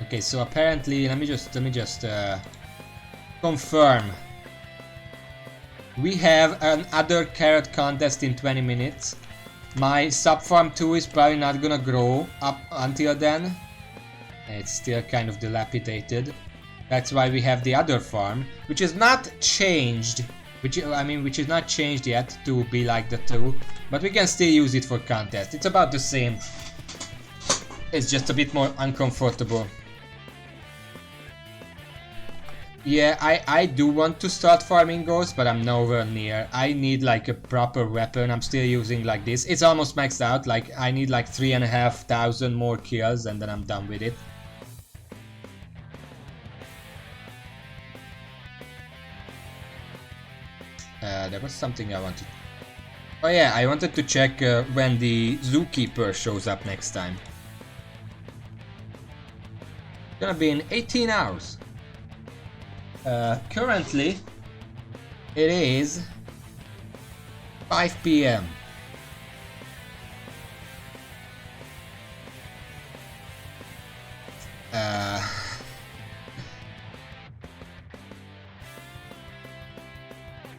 Okay, so apparently, let me just confirm. We have another carrot contest in 20 minutes. My sub farm 2 is probably not gonna grow up until then. It's still kind of dilapidated. That's why we have the other farm, which is not changed. Which is not changed yet to be like the 2, but we can still use it for contest. It's about the same. It's just a bit more uncomfortable. Yeah, I do want to start farming ghosts, but I'm nowhere near. I need like a proper weapon. I'm still using like this. It's almost maxed out. Like I need like 3,500 more kills and then I'm done with it. There was something I wanted. Oh yeah, I wanted to check when the zookeeper shows up next time. Gonna be in 18 hours. Currently, it is 5 p.m.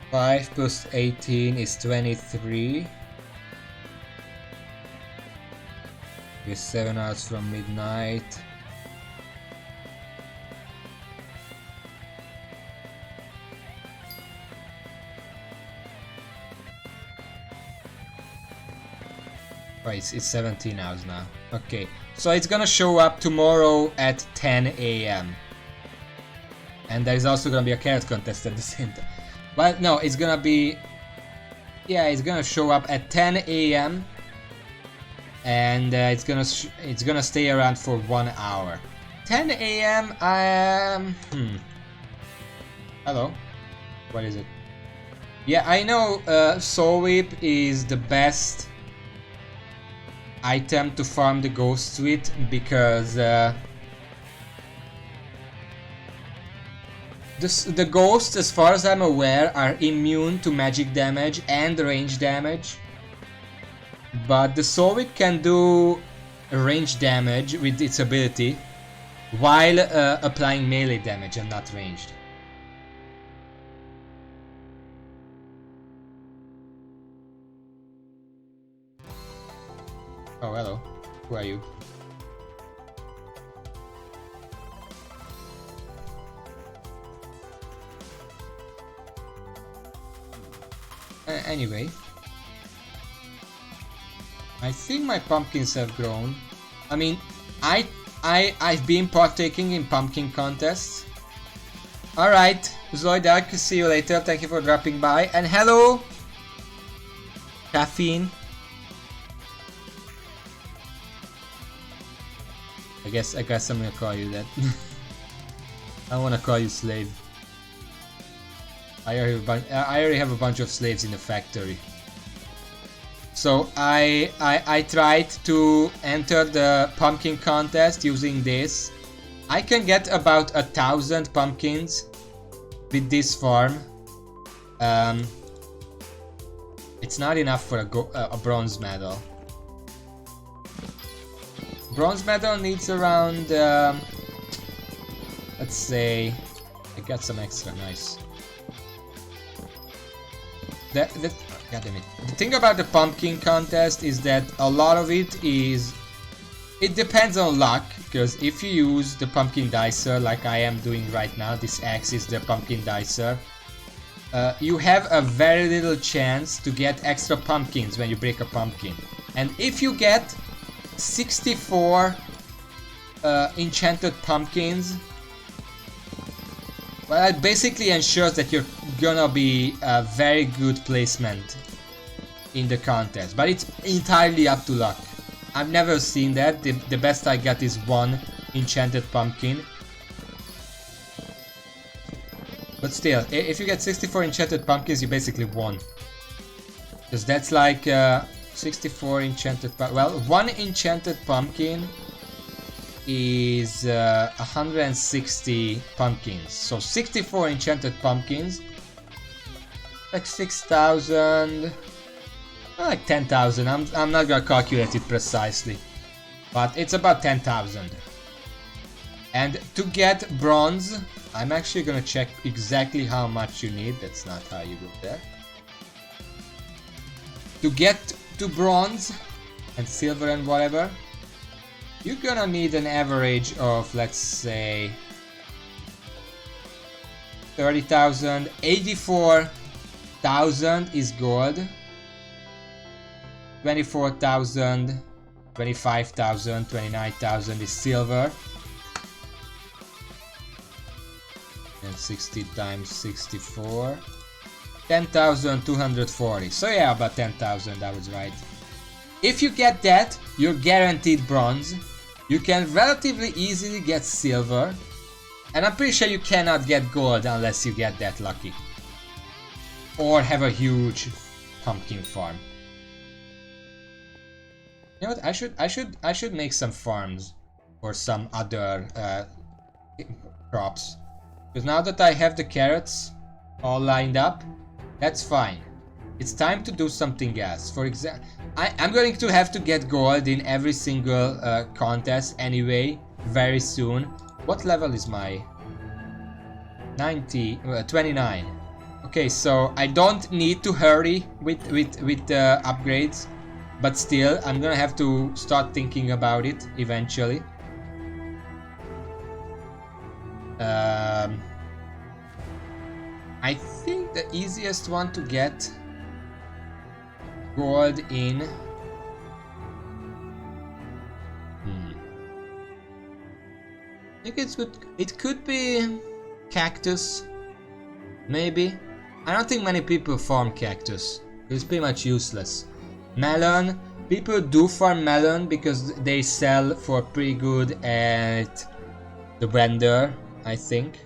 Five plus 18 is 23. We're 7 hours from midnight. Oh, it's 17 hours now. Okay, so it's gonna show up tomorrow at 10 a.m. And there's also gonna be a carrot contest at the same time. Well, no, it's gonna be... Yeah, it's gonna show up at 10 a.m. And it's gonna stay around for 1 hour. 10 a.m. Hello. What is it? Yeah, I know Soul Whip is the best item to farm the ghosts with because the ghosts, as far as I'm aware, are immune to magic damage and range damage. But the Soul Whip can do range damage with its ability while applying melee damage and not ranged. Oh, hello. Who are you? Anyway, I think my pumpkins have grown. I mean, I've been partaking in pumpkin contests. Alright, Zoidak, see you later. Thank you for dropping by. And hello, Caffeine. I guess I'm gonna call you that. I wanna call you slave. I already have a bunch of slaves in the factory. So I tried to enter the pumpkin contest using this. I can get about 1,000 pumpkins with this farm. It's not enough for a bronze medal. Bronze medal needs around, let's say, I got some extra, nice. God damn it. The thing about the pumpkin contest is that a lot of it depends on luck, because if you use the pumpkin dicer like I am doing right now, this axe is the pumpkin dicer, you have a very little chance to get extra pumpkins when you break a pumpkin. And if you get 64 enchanted pumpkins, well, it basically ensures that you're gonna be a very good placement in the contest, but it's entirely up to luck. I've never seen that. The best I got is 1 enchanted pumpkin. But still, if you get 64 enchanted pumpkins, you basically won. Because that's like 64 enchanted well, 1 enchanted pumpkin is 160 pumpkins. So 64 enchanted pumpkins, like 6,000, like 10,000. I'm not gonna calculate it precisely, but it's about 10,000. And to get bronze, I'm actually gonna check exactly how much you need. That's not how you go there. To get to bronze and silver and whatever, you're gonna need an average of, let's say, 30,000. 84,000 is gold, 24,000, 25,000, 29,000 is silver, And 60 times 64. 10,240. So yeah, about 10,000, I was right. If you get that, you're guaranteed bronze. You can relatively easily get silver. And I'm pretty sure you cannot get gold unless you get that lucky. Or have a huge pumpkin farm. You know what? I should make some farms for some other crops. Because now that I have the carrots all lined up, that's fine. It's time to do something else. For example, I'm going to have to get gold in every single contest anyway, very soon. What level is my 29? Okay, so I don't need to hurry with upgrades, but still, I'm gonna have to start thinking about it eventually. I think the easiest one to get gold in. I think it could be cactus, maybe. I don't think many people farm cactus. It's pretty much useless. Melon, people do farm melon because they sell for pretty good at the vendor, I think.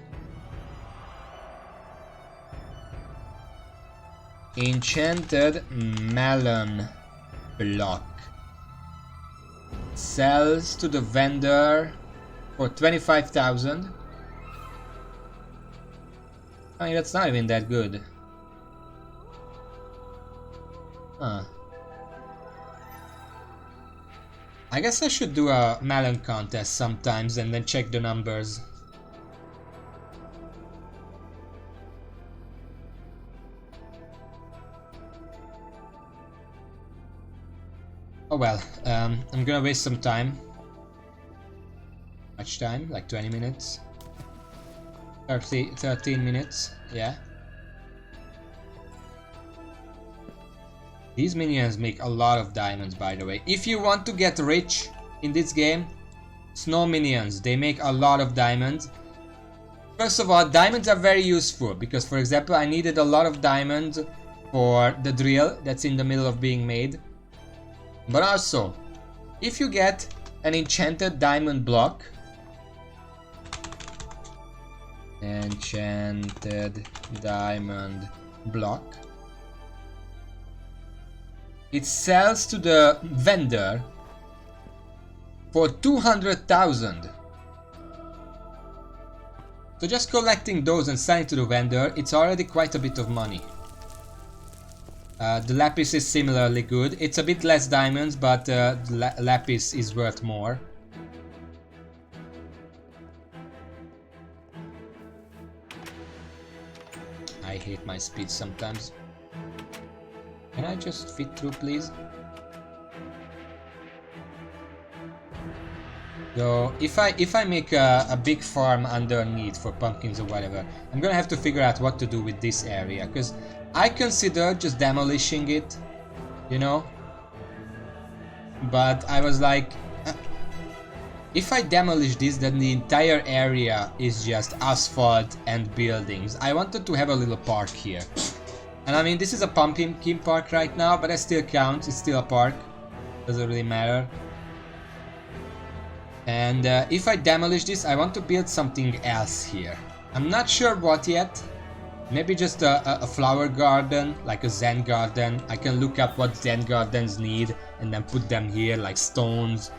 Enchanted melon block sells to the vendor for 25,000. I mean, that's not even that good. Huh. I guess I should do a melon contest sometimes and then check the numbers. Oh well, I'm gonna waste some time. Much time? Like 20 minutes? 13 minutes, yeah. These minions make a lot of diamonds, by the way. If you want to get rich in this game, snow minions, they make a lot of diamonds. First of all, diamonds are very useful because, for example, I needed a lot of diamonds for the drill that's in the middle of being made. But also, if you get an enchanted diamond block, enchanted diamond block, it sells to the vendor for 200,000. So just collecting those and selling to the vendor, it's already quite a bit of money. The lapis is similarly good. It's a bit less diamonds, but lapis is worth more. I hate my speed sometimes. Can I just fit through, please? So if I make a big farm underneath for pumpkins or whatever, I'm gonna have to figure out what to do with this area, because I considered just demolishing it, you know, but I was like, if I demolish this, then the entire area is just asphalt and buildings. I wanted to have a little park here. And I mean, this is a pumpkin park right now, but that still counts, it's still a park. Doesn't really matter. And if I demolish this, I want to build something else here. I'm not sure what yet. Maybe just a flower garden, like a Zen garden. I can look up what Zen gardens need and then put them here, like stones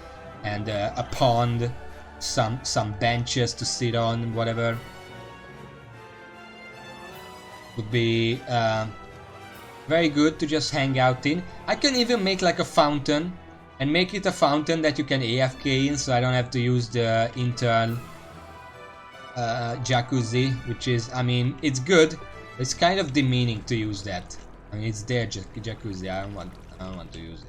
and a pond, some benches to sit on, whatever. Would be very good to just hang out in. I can even make like a fountain and make it a fountain that you can AFK in, so I don't have to use the intern jacuzzi, which is, I mean, it's good. It's kind of demeaning to use that. I mean, it's their jacuzzi. I don't want to use it.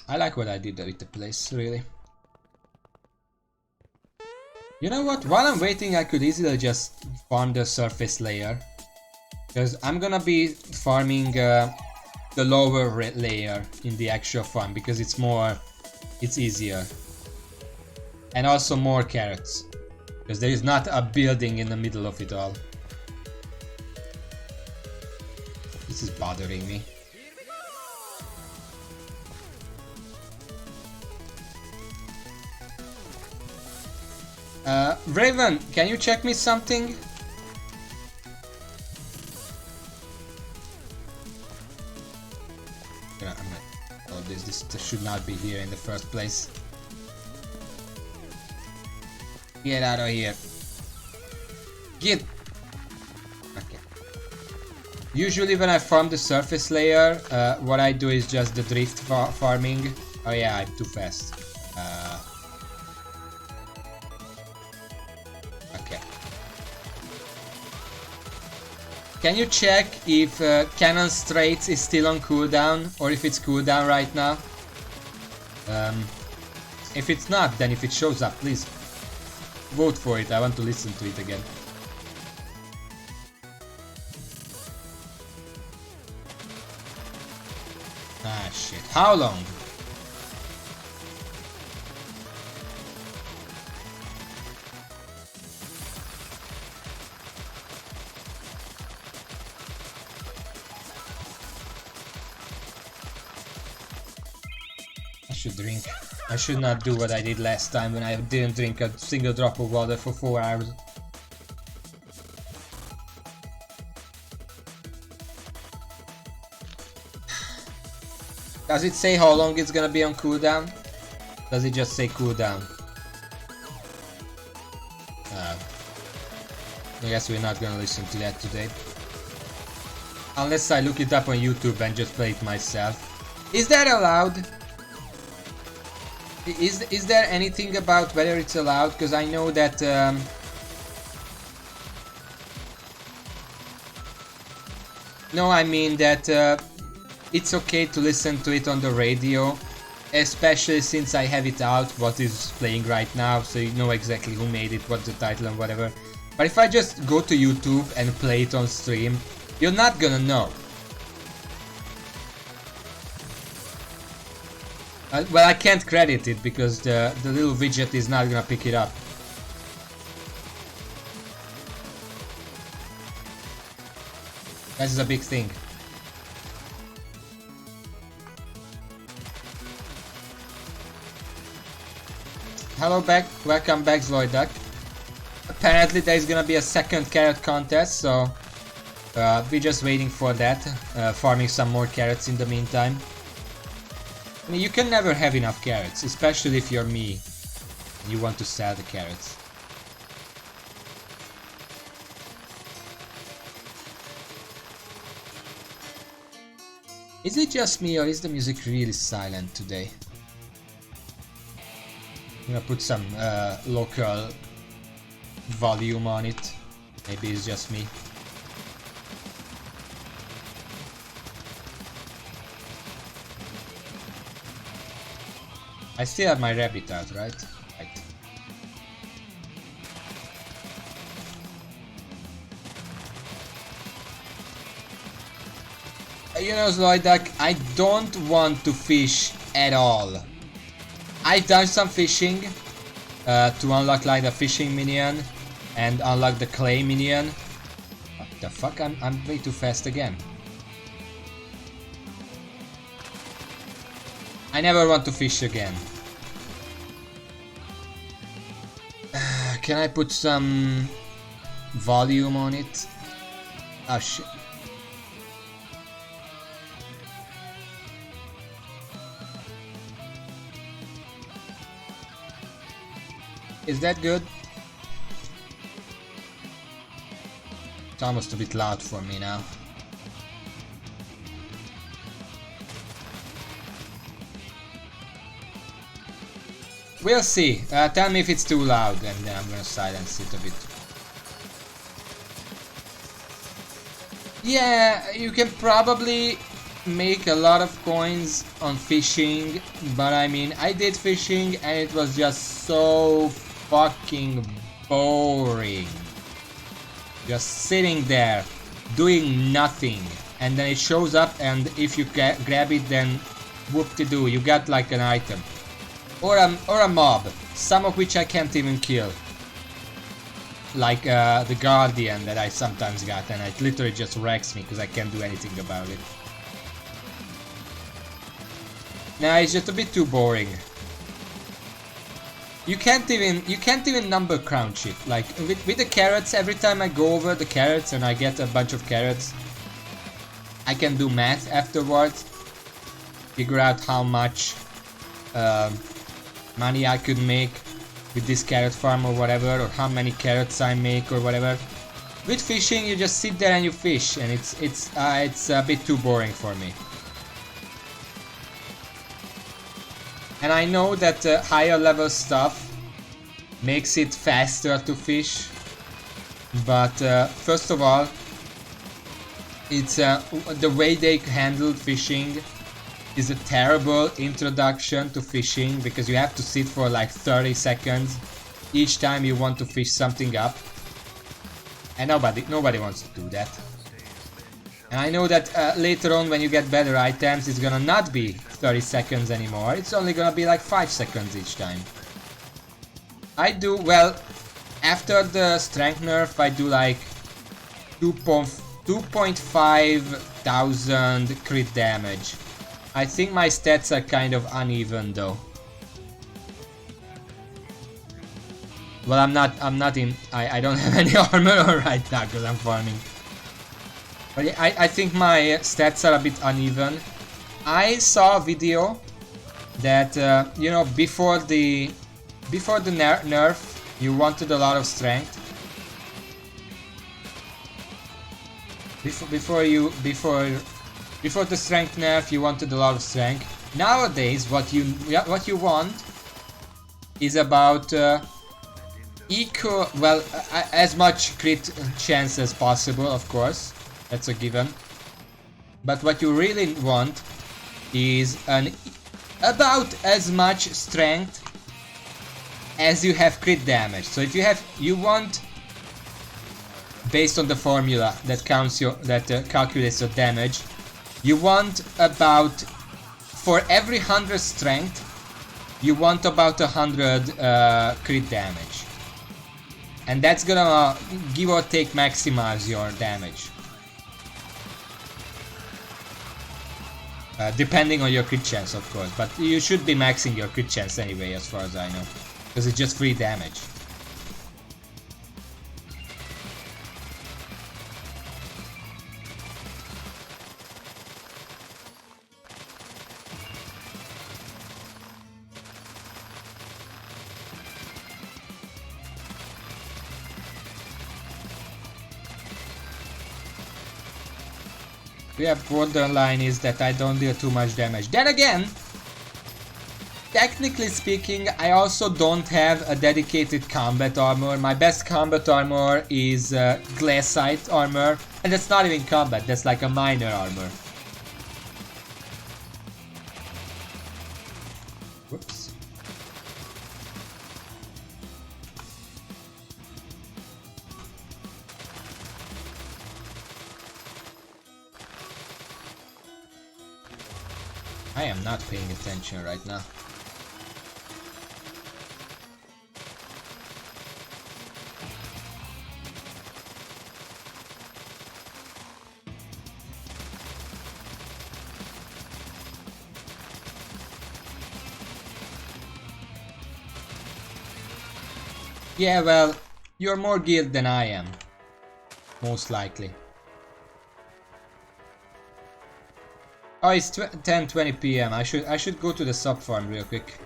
I like what I did with the place, really. You know what? While I'm waiting, I could easily just farm the surface layer, because I'm gonna be farming the lower layer in the actual farm because it's easier. And also more carrots. Because there is not a building in the middle of it all. This is bothering me. Raven, can you check me something? Oh, this should not be here in the first place. Get out of here. Get. Okay. Usually when I farm the surface layer, what I do is just the drift farming. Oh yeah, I'm too fast. Okay. Can you check if Cannon Straits is still on cooldown or if it's cooldown right now? If it's not, then if it shows up, please vote for it. I want to listen to it again. Ah shit. How long? I should drink. I should not do what I did last time when I didn't drink a single drop of water for 4 hours. Does it say how long it's gonna be on cooldown? Does it just say cooldown? I guess we're not gonna listen to that today. Unless I look it up on YouTube and just play it myself. Is that allowed? Is there anything about whether it's allowed? Because I know that no, I mean that it's okay to listen to it on the radio, especially since I have it out, what is playing right now, so you know exactly who made it, what's the title and whatever. But if I just go to YouTube and play it on stream, you're not gonna know. Well, I can't credit it because the little widget is not gonna pick it up. That is a big thing. Hello back, welcome back Zloidak. Apparently there is gonna be a second carrot contest, so we're just waiting for that, farming some more carrots in the meantime. I mean, you can never have enough carrots, especially if you're me and you want to sell the carrots. Is it just me or is the music really silent today? I'm gonna put some local volume on it. Maybe it's just me. I still have my rabbit out, right? Right. You know, Zloidak, I don't want to fish at all. I've done some fishing to unlock like the fishing minion and unlock the clay minion. What the fuck? I'm way too fast again. I never want to fish again. Can I put some volume on it? Oh shit. Is that good? It's almost a bit loud for me now. We'll see. Tell me if it's too loud and then I'm gonna silence it a bit. Yeah, you can probably make a lot of coins on fishing, but I mean, I did fishing and it was just so fucking boring. Just sitting there, doing nothing and then it shows up, and if you grab it, then whoop-de-doo, you got like an item. Or a mob, some of which I can't even kill. Like the Guardian that I sometimes got, and it literally just wrecks me because I can't do anything about it. Nah, it's just a bit too boring. You can't even number crouch it. Like with the carrots, every time I go over the carrots and I get a bunch of carrots, I can do math afterwards. Figure out how much money I could make with this carrot farm or whatever, or how many carrots I make or whatever. With fishing, you just sit there and you fish, and it's a bit too boring for me. And I know that higher level stuff makes it faster to fish, but first of all, it's the way they handle fishing is a terrible introduction to fishing, because you have to sit for like 30 seconds each time you want to fish something up, and nobody wants to do that. And I know that later on, when you get better items, it's gonna not be 30 seconds anymore. It's only gonna be like 5 seconds each time. I do, well, after the strength nerf, I do like 2.5 thousand crit damage. I think my stats are kind of uneven though. Well, I don't have any armor right now because I'm farming. But yeah, I think my stats are a bit uneven. I saw a video that you know, before the nerf, you wanted a lot of strength. Before the strength nerf, you wanted a lot of strength. Nowadays, what you want is about equal, well, as much crit chance as possible, of course. That's a given. But what you really want is about as much strength as you have crit damage. So if you want, based on the formula that calculates your damage, you want about, for every 100 strength, you want about 100 crit damage. And that's gonna give or take maximize your damage. Depending on your crit chance, of course, but you should be maxing your crit chance anyway, as far as I know, because it's just free damage. Yeah, borderline is that I don't deal too much damage. Then again, technically speaking, I also don't have a dedicated combat armor. My best combat armor is glassite armor, and that's not even combat, that's like a minor armor. Whoops. I am not paying attention right now. Yeah, well, you're more geared than I am. Most likely. Oh, it's 10:20 PM. I should go to the sub farm real quick.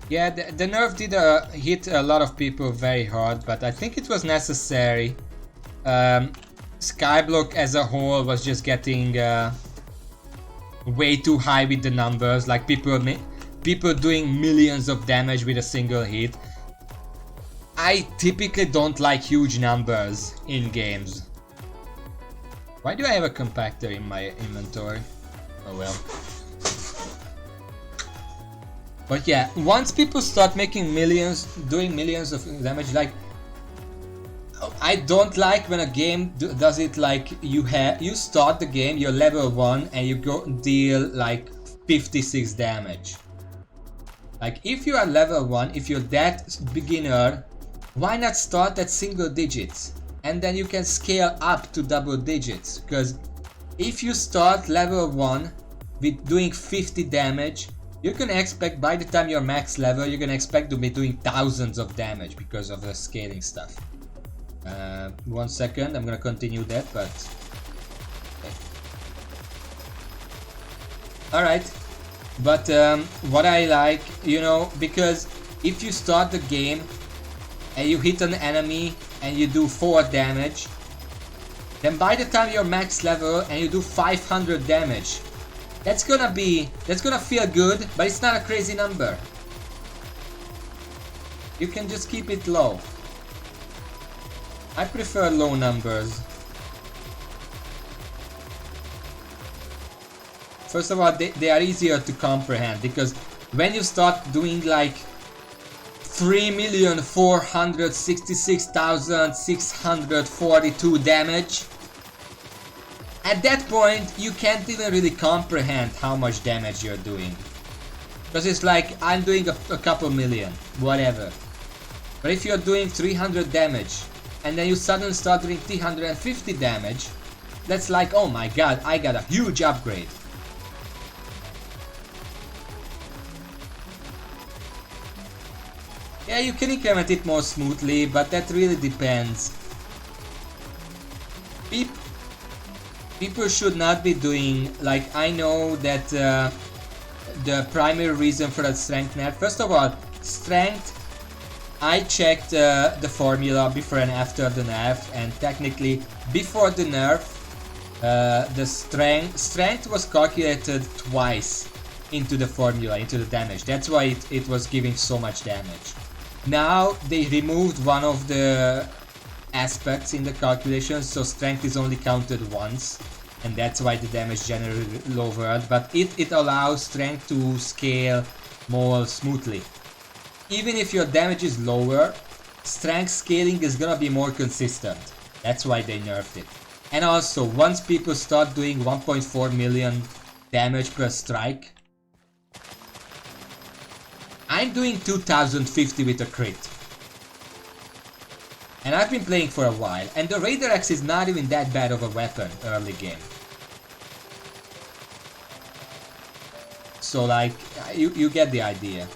Yeah, the nerf did hit a lot of people very hard, but I think it was necessary. Skyblock as a whole was just getting way too high with the numbers, like people doing millions of damage with a single hit. I typically don't like huge numbers in games. Why do I have a compactor in my inventory? Oh well. But yeah, once people start making millions, doing millions of damage, like I don't like when a game does it like you start the game, you're level 1 and you go deal like 56 damage. Like if you are level 1, if you're that beginner, why not start at single digits? And then you can scale up to double digits. Because if you start level 1 with doing 50 damage, you can expect by the time you're max level, you can expect to be doing thousands of damage because of the scaling stuff. 1 second, I'm gonna continue that, but... Okay. Alright. But what I like, you know, because if you start the game and you hit an enemy and you do 4 damage, then by the time you're max level and you do 500 damage, that's gonna feel good, but it's not a crazy number. You can just keep it low. I prefer low numbers. First of all, they are easier to comprehend, because when you start doing like 3,466,642 damage, at that point you can't even really comprehend how much damage you're doing. Because it's like, I'm doing a couple million, whatever. But if you're doing 300 damage, and then you suddenly start doing 350 damage, that's like, oh my god, I got a huge upgrade. Yeah, you can increment it more smoothly, but that really depends. People should not be doing, like, I know that the primary reason for that strength nerf, first of all, strength, I checked the formula before and after the nerf, and technically before the nerf, the strength was calculated twice into the formula, into the damage. That's why it was giving so much damage. Now they removed one of the aspects in the calculation, so strength is only counted once, and that's why the damage generally lowered, but it allows strength to scale more smoothly. Even if your damage is lower, strength scaling is gonna be more consistent. That's why they nerfed it. And also, once people start doing 1.4 million damage per strike, I'm doing 2050 with a crit. And I've been playing for a while, and the Raider Axe is not even that bad of a weapon early game. So like, you get the idea.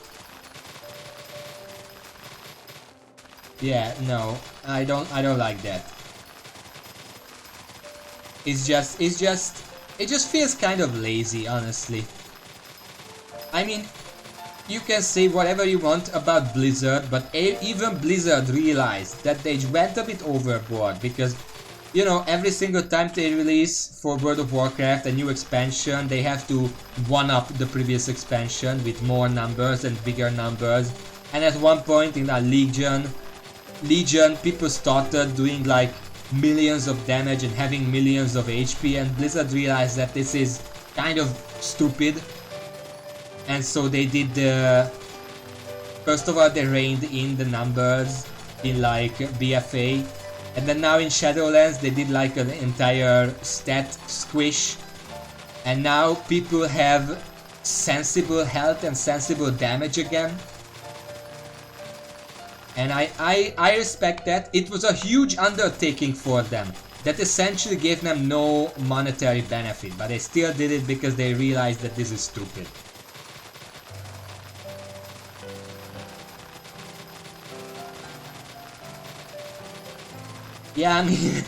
Yeah, no, I don't like that. It just feels kind of lazy, honestly. I mean, you can say whatever you want about Blizzard, but even Blizzard realized that they went a bit overboard, because, you know, every single time they release for World of Warcraft a new expansion, they have to one-up the previous expansion with more numbers and bigger numbers. And at one point in a Legion, people started doing like millions of damage and having millions of HP, and Blizzard realized that this is kind of stupid. And so they did first of all they reined in the numbers in like BFA, and then now in Shadowlands they did like an entire stat squish, and now people have sensible health and sensible damage again. And I respect that. It was a huge undertaking for them that essentially gave them no monetary benefit, but they still did it because they realized that this is stupid. Yeah, I mean,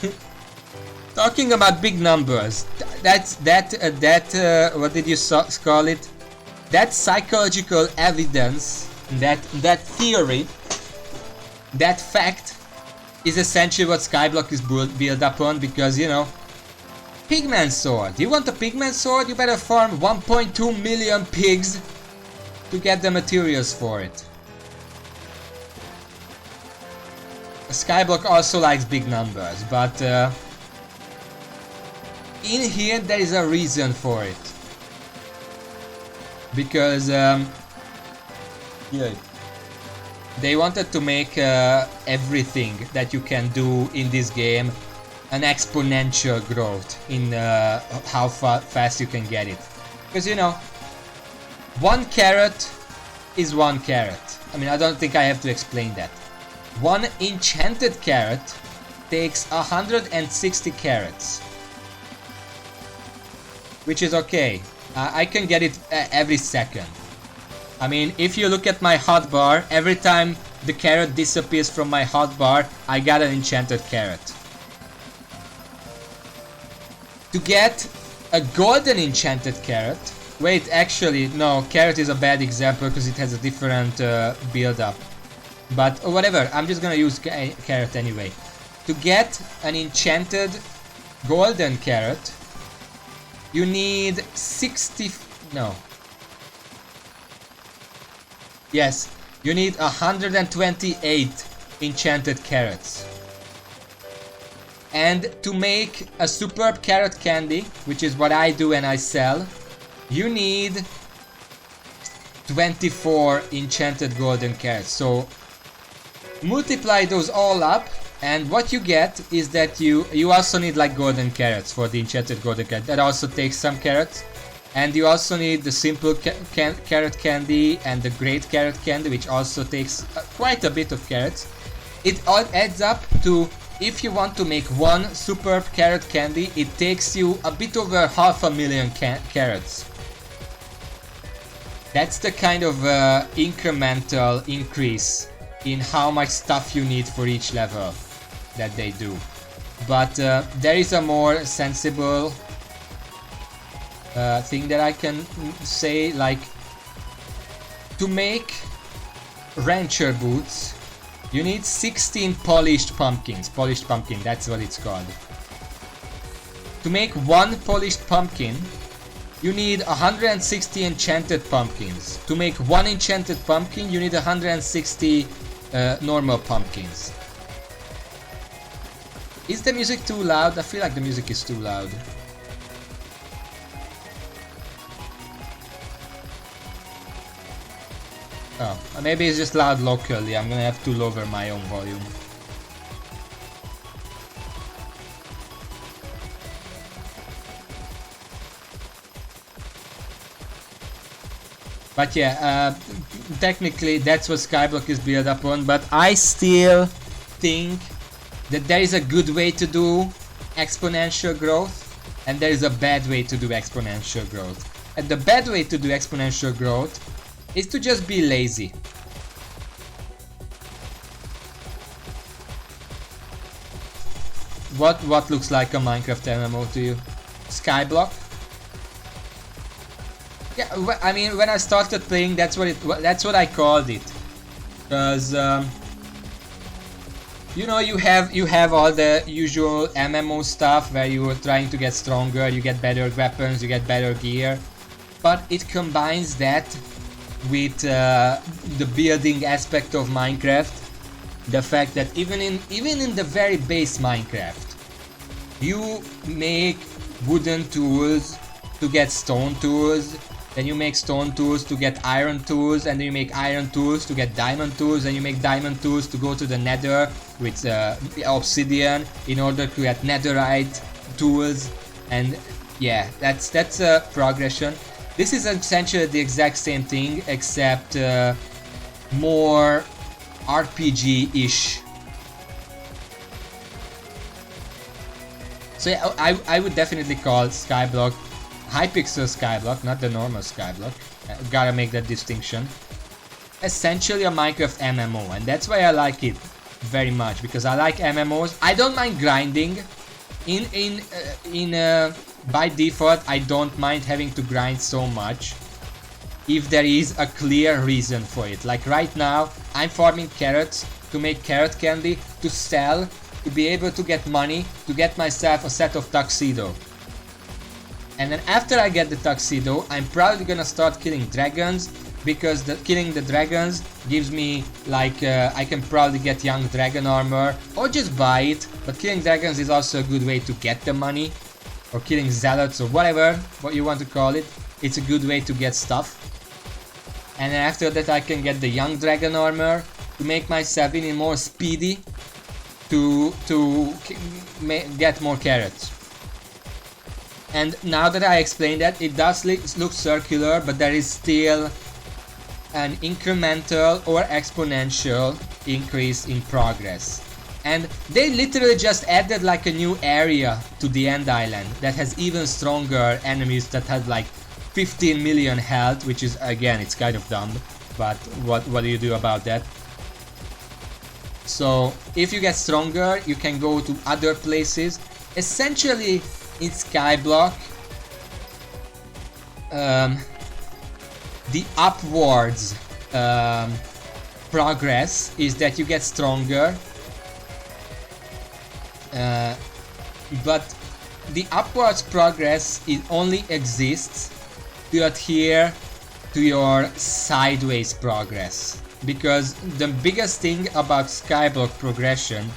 talking about big numbers, what did you call it? That psychological evidence, that theory, that fact is essentially what Skyblock is built upon, because, you know, pigman sword. You want a pigman sword? You better farm 1.2 million pigs to get the materials for it. Skyblock also likes big numbers, but in here there is a reason for it. Because Yeah. They wanted to make everything that you can do in this game an exponential growth in how fast you can get it. Because you know, one carrot is one carrot. I mean, I don't think I have to explain that. One enchanted carrot takes 160 carrots. Which is okay. I can get it every second. I mean, if you look at my hotbar, every time the carrot disappears from my hotbar, I got an enchanted carrot. To get a golden enchanted carrot... Wait, actually, no, carrot is a bad example because it has a different build-up. But whatever, I'm just gonna use carrot anyway. To get an enchanted golden carrot, you need 60... no. Yes, you need 128 enchanted carrots. And to make a superb carrot candy, which is what I do and I sell, you need 24 enchanted golden carrots. So multiply those all up, and what you get is that you also need like golden carrots for the enchanted golden carrot. That also takes some carrots. And you also need the simple carrot candy and the great carrot candy, which also takes quite a bit of carrots. It all adds up to, if you want to make one superb carrot candy, it takes you a bit over 500,000 carrots. That's the kind of incremental increase in how much stuff you need for each level that they do. But there is a more sensible thing that I can say, like, to make rancher boots, you need 16 polished pumpkins. Polished pumpkin, that's what it's called. To make one polished pumpkin, you need 160 enchanted pumpkins. To make one enchanted pumpkin, you need 160 normal pumpkins. Is the music too loud? I feel like the music is too loud. Oh, maybe it's just loud locally. I'm gonna have to lower my own volume. But yeah, technically that's what Skyblock is built upon, but I still think that there is a good way to do exponential growth, and there is a bad way to do exponential growth. And the bad way to do exponential growth is to just be lazy. What looks like a Minecraft MMO to you? Skyblock? Yeah, I mean, when I started playing, that's what I called it, because you know, you have all the usual MMO stuff where you are trying to get stronger, you get better weapons, you get better gear, but it combines that with the building aspect of Minecraft, the fact that even in the very base Minecraft, you make wooden tools to get stone tools. Then you make stone tools to get iron tools, and then you make iron tools to get diamond tools, and you make diamond tools to go to the nether with obsidian in order to get netherite tools. And yeah, that's a progression. This is essentially the exact same thing, except more RPG-ish. So yeah, I would definitely call Skyblock Hypixel Skyblock, not the normal Skyblock. Gotta make that distinction. Essentially a Minecraft MMO, and that's why I like it very much, because I like MMOs. I don't mind grinding. By default, I don't mind having to grind so much if there is a clear reason for it. Like right now, I'm farming carrots to make carrot candy to sell, to be able to get money, to get myself a set of tuxedo. And then after I get the tuxedo, I'm probably gonna start killing dragons, because killing the dragons gives me, like, I can probably get young dragon armor, or just buy it. But killing dragons is also a good way to get the money, or killing zealots, or whatever, what you want to call it. It's a good way to get stuff. And then after that I can get the young dragon armor to make myself even more speedy to get more carrots. And now that I explained that, it does look circular, but there is still an incremental or exponential increase in progress. And they literally just added like a new area to the end island that has even stronger enemies that have like 15 million health, which is, again, it's kind of dumb, but what do you do about that? So if you get stronger, you can go to other places. Essentially, in Skyblock, the upwards progress is that you get stronger, but the upwards progress only exists to adhere to your sideways progress, because the biggest thing about Skyblock progression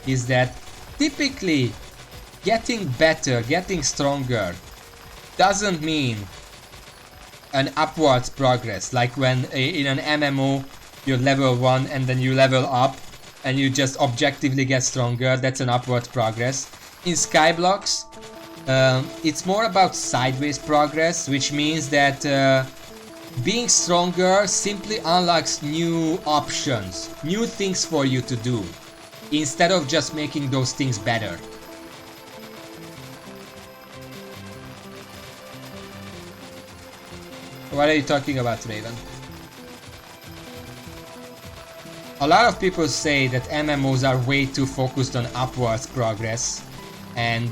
is that typically getting better, getting stronger doesn't mean an upwards progress, like when in an MMO you're level 1 and then you level up and you just objectively get stronger. That's an upwards progress. In Skyblocks, it's more about sideways progress, which means that being stronger simply unlocks new options, new things for you to do, instead of just making those things better. What are you talking about, Raven? A lot of people say that MMOs are way too focused on upwards progress and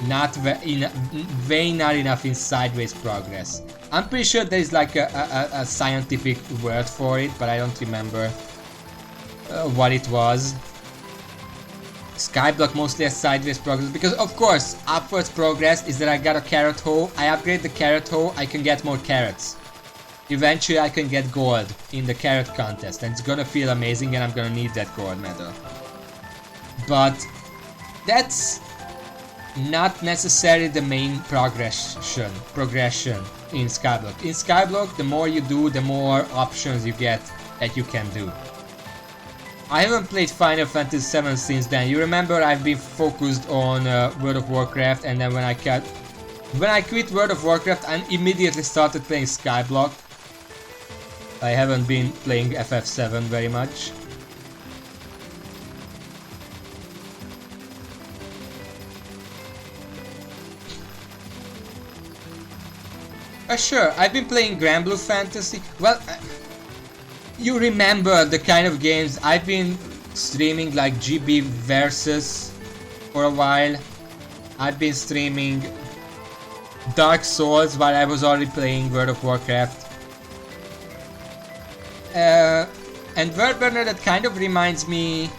not enough in sideways progress. I'm pretty sure there is like a scientific word for it, but I don't remember what it was. Skyblock mostly has sideways progress because, of course, upwards progress is that I got a carrot hoe, I upgrade the carrot hoe, I can get more carrots. Eventually I can get gold in the carrot contest and it's gonna feel amazing and I'm gonna need that gold medal. But that's not necessarily the main progression in Skyblock. In Skyblock, the more you do, the more options you get that you can do. I haven't played Final Fantasy VII since then. You remember I've been focused on World of Warcraft, and then when I quit World of Warcraft, I immediately started playing Skyblock. I haven't been playing FF7 very much. Sure, I've been playing Granblue Fantasy. Well, you remember the kind of games I've been streaming, like GB Versus for a while. I've been streaming Dark Souls while I was already playing World of Warcraft. And Wordburner, that kind of reminds me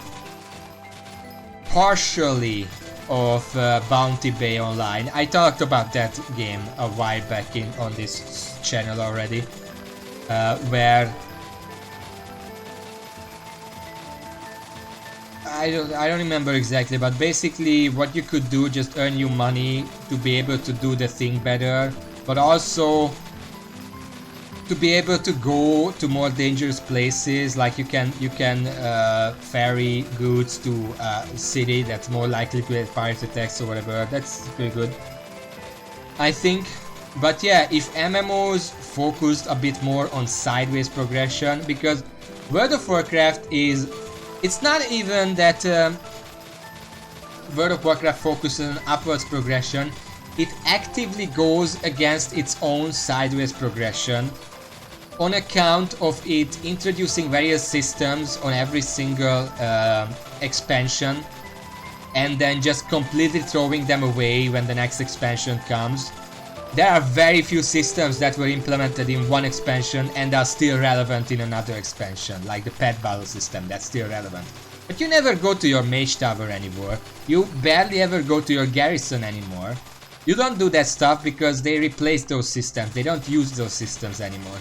partially of Bounty Bay Online. I talked about that game a while back on this channel already, where I don't remember exactly, but basically what you could do, just earn you money to be able to do the thing better, but also to be able to go to more dangerous places. Like you can ferry goods to a city that's more likely to get pirate attacks or whatever. That's pretty good, I think. But yeah, if MMOs focused a bit more on sideways progression, because World of Warcraft it's not even that World of Warcraft focuses on upwards progression, it actively goes against its own sideways progression on account of it introducing various systems on every single expansion and then just completely throwing them away when the next expansion comes. There are very few systems that were implemented in one expansion and are still relevant in another expansion, like the pet battle system, that's still relevant. But you never go to your mage tower anymore, you barely ever go to your garrison anymore. You don't do that stuff because they replaced those systems, they don't use those systems anymore.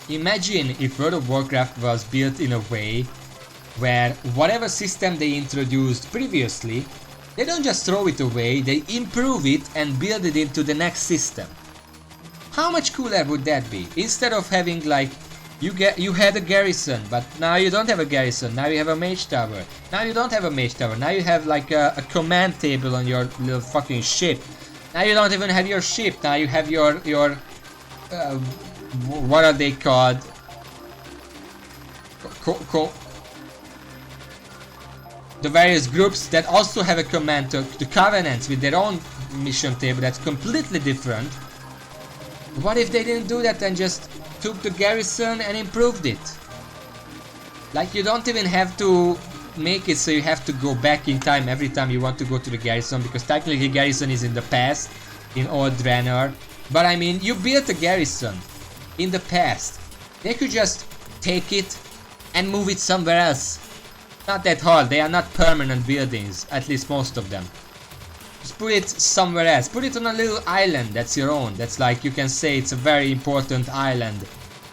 Imagine if World of Warcraft was built in a way where whatever system they introduced previously, they don't just throw it away, they improve it and build it into the next system. How much cooler would that be? Instead of having like you had a garrison, but now you don't have a garrison. Now you have a mage tower. Now you don't have a mage tower. Now you have like a command table on your little fucking ship. Now you don't even have your ship. Now you have your what are they called? The various groups that also have a command to covenants with their own mission table that's completely different. What if they didn't do that and just took the garrison and improved it? Like, you don't even have to make it so you have to go back in time every time you want to go to the garrison, because technically garrison is in the past in old Draenor. But I mean, you built a garrison in the past. They could just take it and move it somewhere else. Not that hard, they are not permanent buildings, at least most of them. Just put it somewhere else, put it on a little island that's your own, that's like, you can say it's a very important island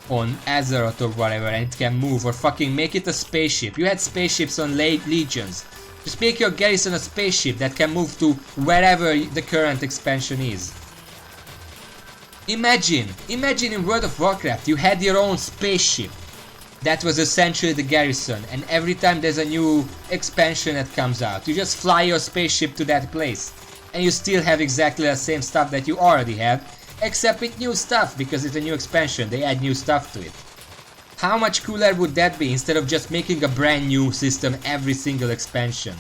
on Azeroth or whatever, and it can move, or fucking make it a spaceship. You had spaceships on late Legions. Just make your garrison a spaceship that can move to wherever the current expansion is. Imagine in World of Warcraft you had your own spaceship. That was essentially the garrison, and every time there's a new expansion that comes out, you just fly your spaceship to that place. And you still have exactly the same stuff that you already have, except with new stuff, because it's a new expansion, they add new stuff to it. How much cooler would that be, instead of just making a brand new system every single expansion?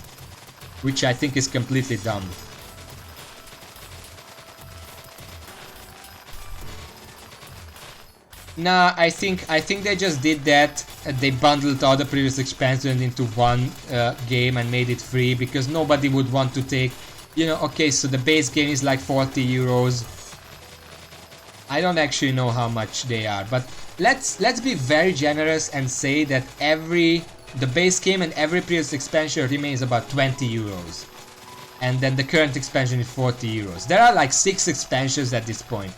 Which I think is completely dumb. Nah, I think they just did that. They bundled all the previous expansions into one game and made it free, because nobody would want to take, you know, okay, so the base game is like 40 euros. I don't actually know how much they are, but let's be very generous and say that the base game and every previous expansion remains about 20 euros. And then the current expansion is 40 euros. There are like 6 expansions at this point.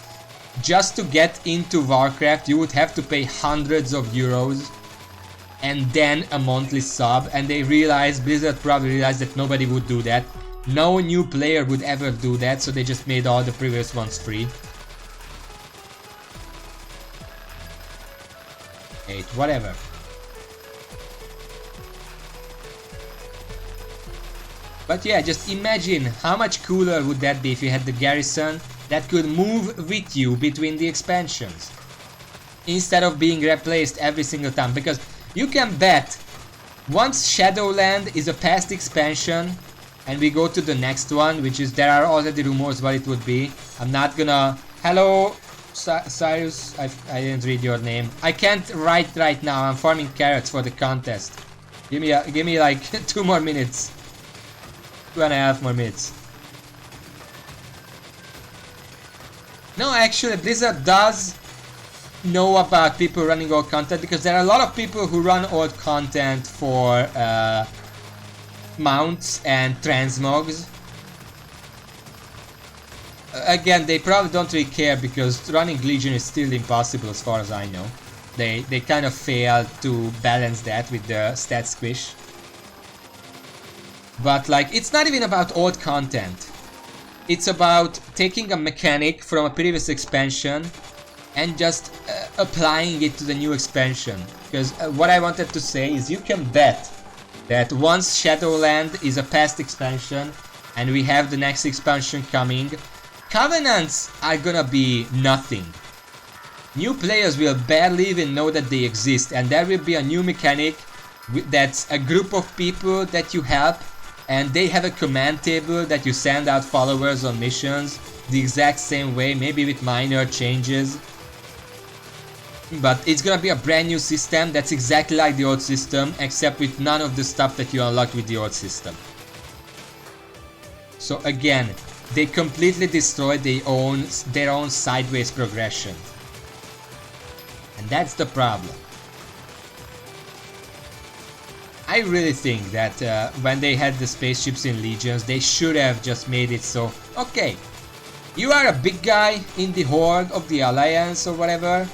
Just to get into Warcraft, you would have to pay hundreds of euros and then a monthly sub, and Blizzard probably realized that nobody would do that. No new player would ever do that, so they just made all the previous ones free. 8, whatever. But yeah, just imagine how much cooler would that be if you had the garrison that could move with you between the expansions, instead of being replaced every single time. Because you can bet, once Shadowland is a past expansion and we go to the next one, which is, there are already rumors what it would be. I'm not gonna... Hello, Cyrus, I didn't read your name. I can't write right now, I'm farming carrots for the contest. Give me like 2 more minutes. 2.5 more minutes. No, actually, Blizzard does know about people running old content, because there are a lot of people who run old content for mounts and transmogs. Again, they probably don't really care, because running Legion is still impossible as far as I know. They kind of failed to balance that with the stat squish. But like, it's not even about old content. It's about taking a mechanic from a previous expansion and just applying it to the new expansion. Because what I wanted to say is, you can bet that once Shadowland is a past expansion and we have the next expansion coming, Covenants are gonna be nothing. New players will barely even know that they exist, and there will be a new mechanic that's a group of people that you help, and they have a command table that you send out followers on missions the exact same way, maybe with minor changes. But it's gonna be a brand new system that's exactly like the old system, except with none of the stuff that you unlocked with the old system. So again, they completely destroyed their own sideways progression. And that's the problem. I really think that when they had the spaceships in Legions, they should have just made it so, okay, you are a big guy in the Horde of the Alliance or whatever,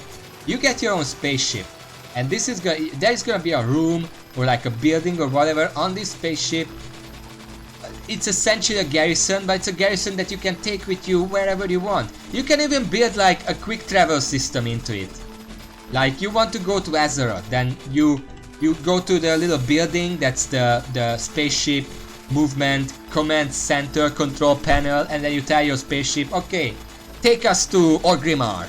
you get your own spaceship. And this is there's gonna be a room or like a building or whatever on this spaceship it's essentially a garrison, but it's a garrison that you can take with you wherever you want. You can even build like a quick travel system into it. Like you want to go to Azeroth, then you go to the little building that's the spaceship movement command center control panel, and then you tell your spaceship, okay, take us to Orgrimmar.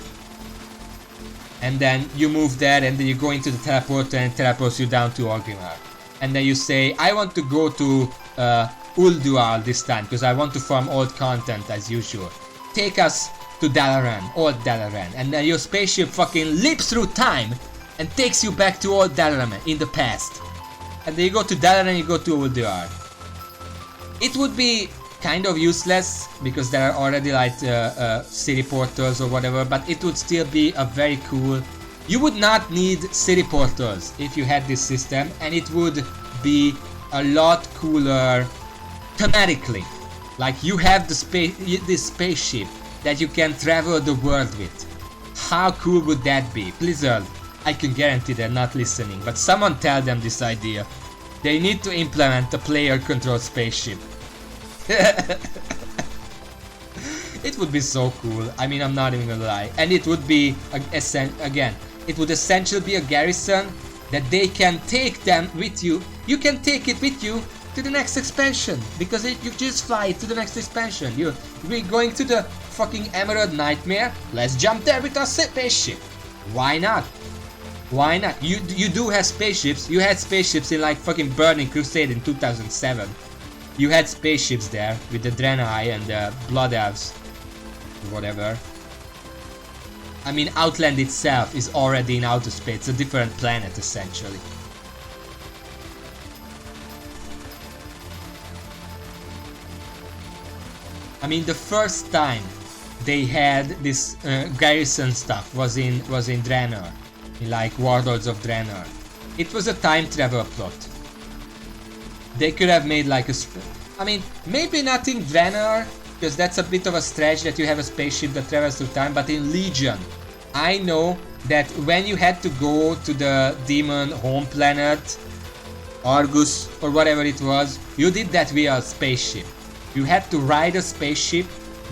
And then you move there, and then you go into the teleporter and it teleports you down to Orgrimmar. And then you say, I want to go to Ulduar this time because I want to farm old content as usual. Take us to Dalaran, old Dalaran. And then your spaceship fucking leaps through time and takes you back to old Dalaran in the past. And then you go to Dalaran and you go to Ulduar. It would be kind of useless because there are already like city portals or whatever, but it would still be a very cool. You would not need city portals if you had this system, and it would be a lot cooler thematically. Like you have this spaceship that you can travel the world with. How cool would that be? Blizzard, I can guarantee they're not listening, but someone tell them this idea. They need to implement a player controlled spaceship. It would be so cool. I mean, I'm not even gonna lie. And it would be, again, it would essentially be a garrison that they can take them with you. You can take it with you to the next expansion, because you just fly to the next expansion. We're going to the fucking Emerald Nightmare. Let's jump there with our spaceship. Why not? Why not? You do have spaceships. You had spaceships in like fucking Burning Crusade in 2007. You had spaceships there with the Draenei and the Blood Elves, whatever. I mean, Outland itself is already in outer space. It's a different planet essentially. I mean, the first time they had this garrison stuff was in Draenor, in like Warlords of Draenor. It was a time travel plot. They could have made like I mean, maybe not in Draenor, because that's a bit of a stretch that you have a spaceship that travels through time, but in Legion, I know that when you had to go to the demon home planet, Argus or whatever it was, you did that via a spaceship. You had to ride a spaceship,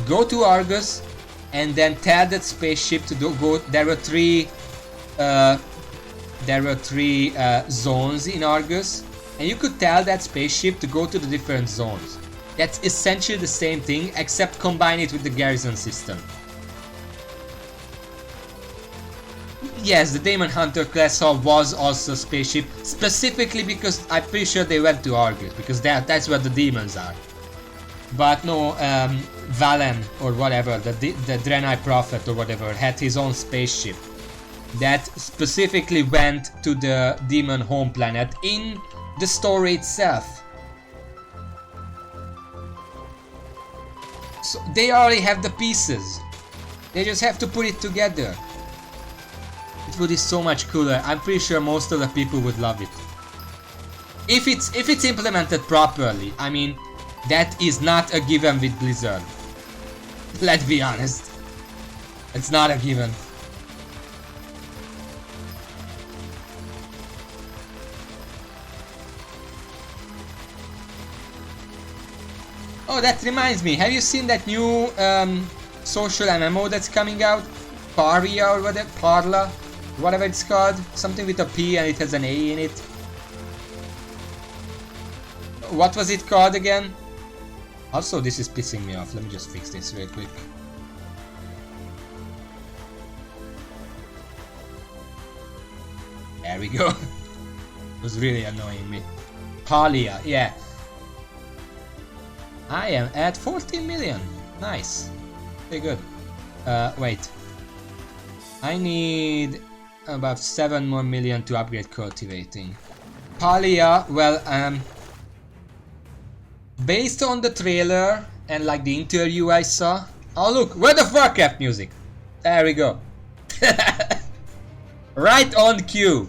go to Argus, and then tell that spaceship to go. There were three zones in Argus, and you could tell that spaceship to go to the different zones. That's essentially the same thing, except combine it with the garrison system. Yes, the Demon Hunter class hall was also a spaceship, specifically because I'm pretty sure they went to Argus, because that's where the demons are. But no, Valen or whatever, the Draenei Prophet or whatever, had his own spaceship that specifically went to the demon home planet in the story itself. So they already have the pieces. They just have to put it together. It would be so much cooler. I'm pretty sure most of the people would love it. If it's implemented properly. I mean, that is not a given with Blizzard. Let's be honest. It's not a given. Oh, that reminds me. Have you seen that new social MMO that's coming out? Paria or whatever? Parla? Whatever it's called. Something with a P and it has an A in it. What was it called again? Also, this is pissing me off. Let me just fix this real quick. There we go. It was really annoying me. Palia, yeah. I am at 14 million. Nice. Okay, good. Wait. I need about 7 more million to upgrade cultivating. Palia, well, based on the trailer and like the interview I saw. Oh look, World of Warcraft music. There we go. Right on cue.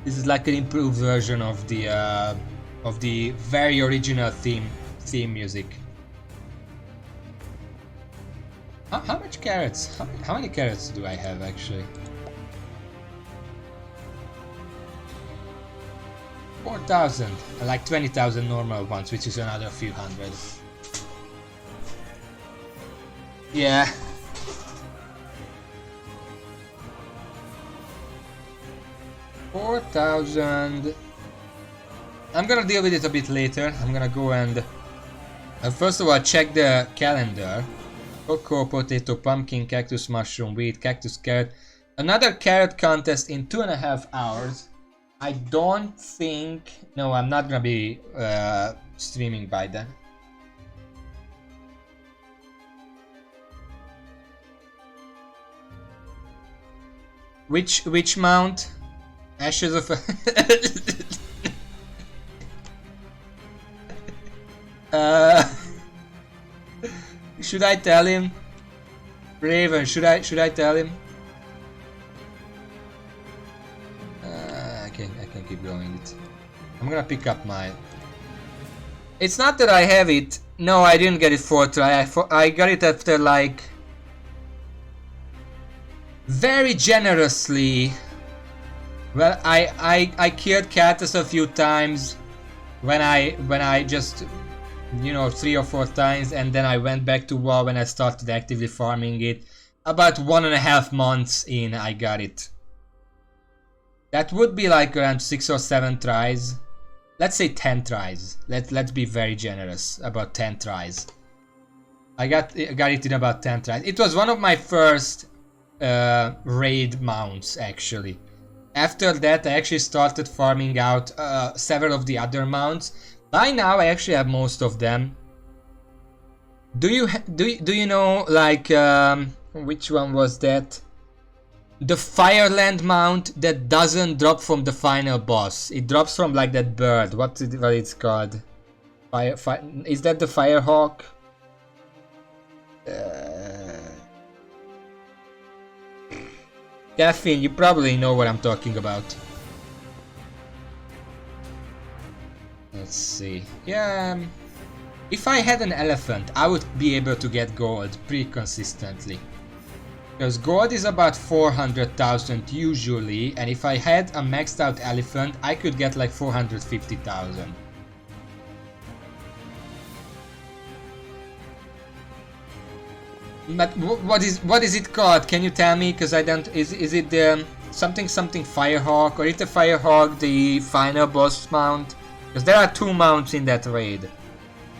This is like an improved version of the very original theme music. How much carrots? How many carrots do I have actually? 4,000. Like 20,000 normal ones, which is another few hundred. Yeah. $4,000. I'm gonna deal with it a bit later. I'm gonna go and first of all check the calendar. Cocoa, potato, pumpkin, cactus, mushroom, wheat, cactus, carrot. Another carrot contest in 2.5 hours. I don't think... No, I'm not gonna be streaming by then. Which mount? Ashes of... should I tell him? Raven, should I tell him? I can keep going. I'm gonna pick up my... It's not that I have it. No, I didn't get it for try. I got it after like... Very generously. Well, I killed Catus a few times when I just, you know, 3 or 4 times, and then I went back to WoW when I started actively farming it. About 1.5 months in, I got it. That would be like around 6 or 7 tries. Let's say 10 tries. Let's be very generous. About 10 tries. I got it in about 10 tries. It was one of my first raid mounts actually. After that, I actually started farming out several of the other mounts. By now, I actually have most of them. Do you know like which one was that? The Fireland mount that doesn't drop from the final boss. It drops from like that bird. What it's called? Is that the Firehawk? Caffeine, you probably know what I'm talking about. Let's see. Yeah, if I had an elephant, I would be able to get gold pretty consistently. Because gold is about 400,000 usually, and if I had a maxed out elephant, I could get like 450,000. But what is it called? Can you tell me? Because I don't. Is it the something Firehawk, or is the Firehawk the final boss mount? Because there are 2 mounts in that raid.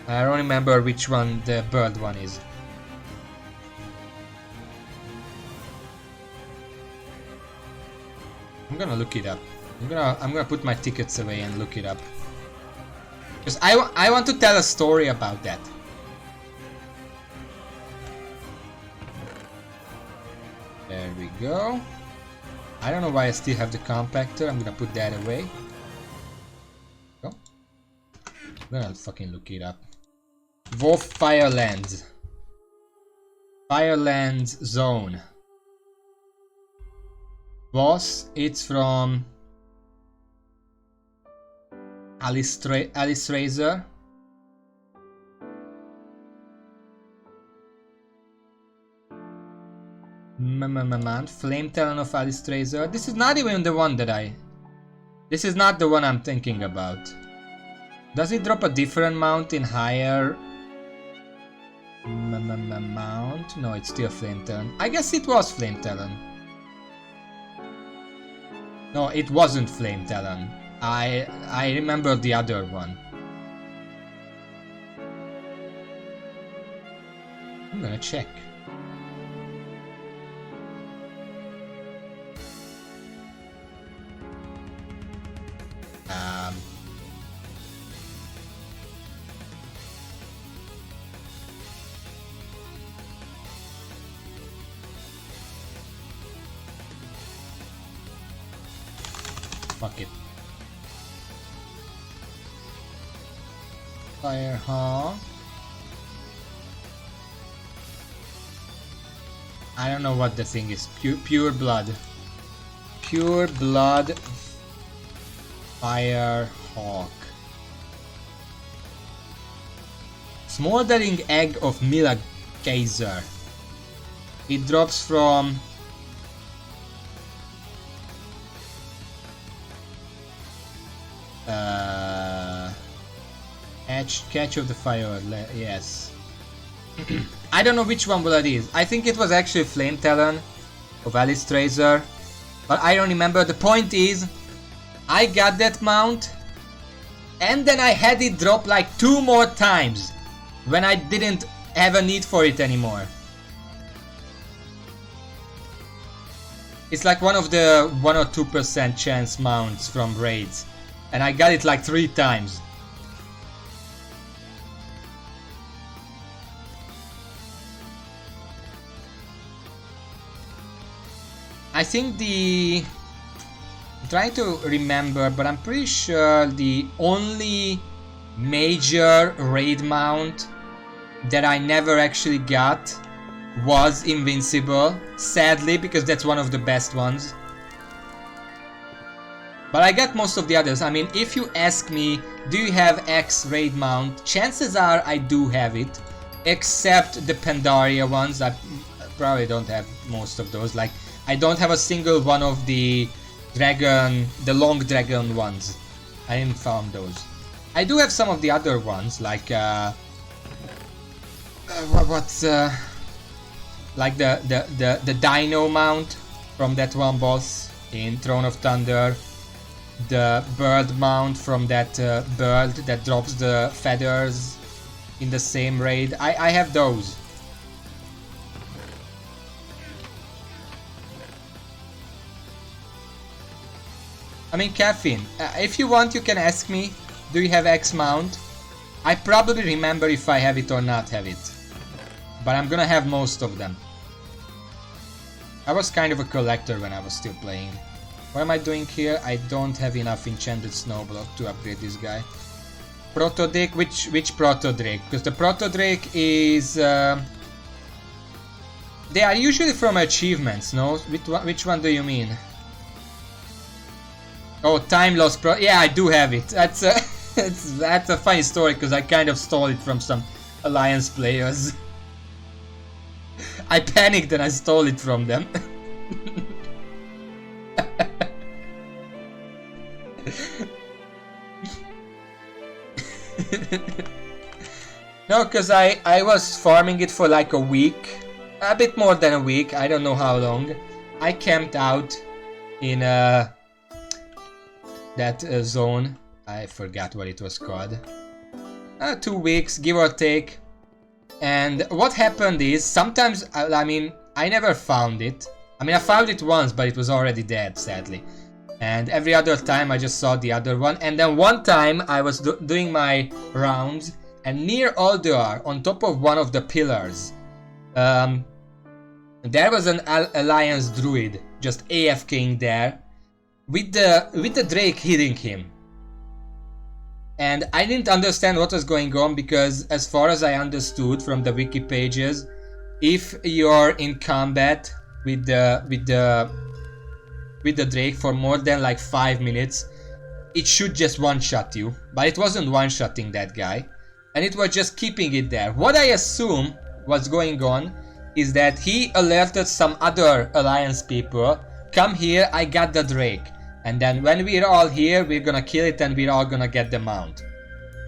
I don't remember which one the bird one is. I'm gonna look it up. I'm gonna put my tickets away and look it up. Because I want to tell a story about that. There we go. I don't know why I still have the compactor. I'm gonna put that away. Go. I'm gonna fucking look it up. Wolf Firelands. Firelands Zone. Boss, it's from Alice Razor. Flame Talon of Alice Razor. This is not even the one that This is not the one I'm thinking about. Does it drop a different mount in higher mount? No, it's still Flame Talon. I guess it was Flame Talon. No, it wasn't Flame Talon. I remember the other one. I'm gonna check. Fuck it. Firehawk. I don't know what the thing is. Pure blood. Pure blood. Firehawk. Smoldering egg of Mila Kaiser. It drops from... Catch of the Fire, yes. I don't know which one it is. I think it was actually Flame Talon of Alice Tracer, but I don't remember. The point is, I got that mount, and then I had it drop like 2 more times when I didn't have a need for it anymore. It's like one of the 1 or 2% chance mounts from raids, and I got it like 3 times. I think I'm trying to remember, but I'm pretty sure the only major raid mount that I never actually got was Invincible, sadly, because that's one of the best ones. But I got most of the others. I mean, if you ask me, do you have X raid mount? Chances are I do have it, except the Pandaria ones. I probably don't have most of those. Like, I don't have a single one of the long dragon ones. I didn't found those. I do have some of the other ones, like like the Dino mount from that one boss in Throne of Thunder, the bird mount from that bird that drops the feathers in the same raid. I have those. I mean, Caffeine, if you want, you can ask me, do you have X mount? I probably remember if I have it or not have it. But I'm gonna have most of them. I was kind of a collector when I was still playing. What am I doing here? I don't have enough enchanted snow block to upgrade this guy. Proto Drake, which Proto Drake? Because the Proto Drake is... they are usually from achievements, no? Which one do you mean? Oh, Time Lost Pro... Yeah, I do have it. That's a, that's a funny story, because I kind of stole it from some Alliance players. I panicked and I stole it from them. No, because I was farming it for like a week. A bit more than a week, I don't know how long. I camped out in that zone. I forgot what it was called. 2 weeks, give or take. And what happened is, sometimes, I mean, I never found it. I mean, I found it once, but it was already dead, sadly. And every other time I just saw the other one. And then one time I was doing my rounds, and near Alduar, on top of one of the pillars, there was an Alliance druid just AFKing there, with the Drake hitting him. And I didn't understand what was going on, because as far as I understood from the wiki pages, if you're in combat with the Drake for more than like 5 minutes, it should just one-shot you. But it wasn't one-shotting that guy, and it was just keeping it there. What I assume was going on is that he alerted some other Alliance people, come here, I got the Drake. And then when we're all here, we're gonna kill it and we're all gonna get the mount.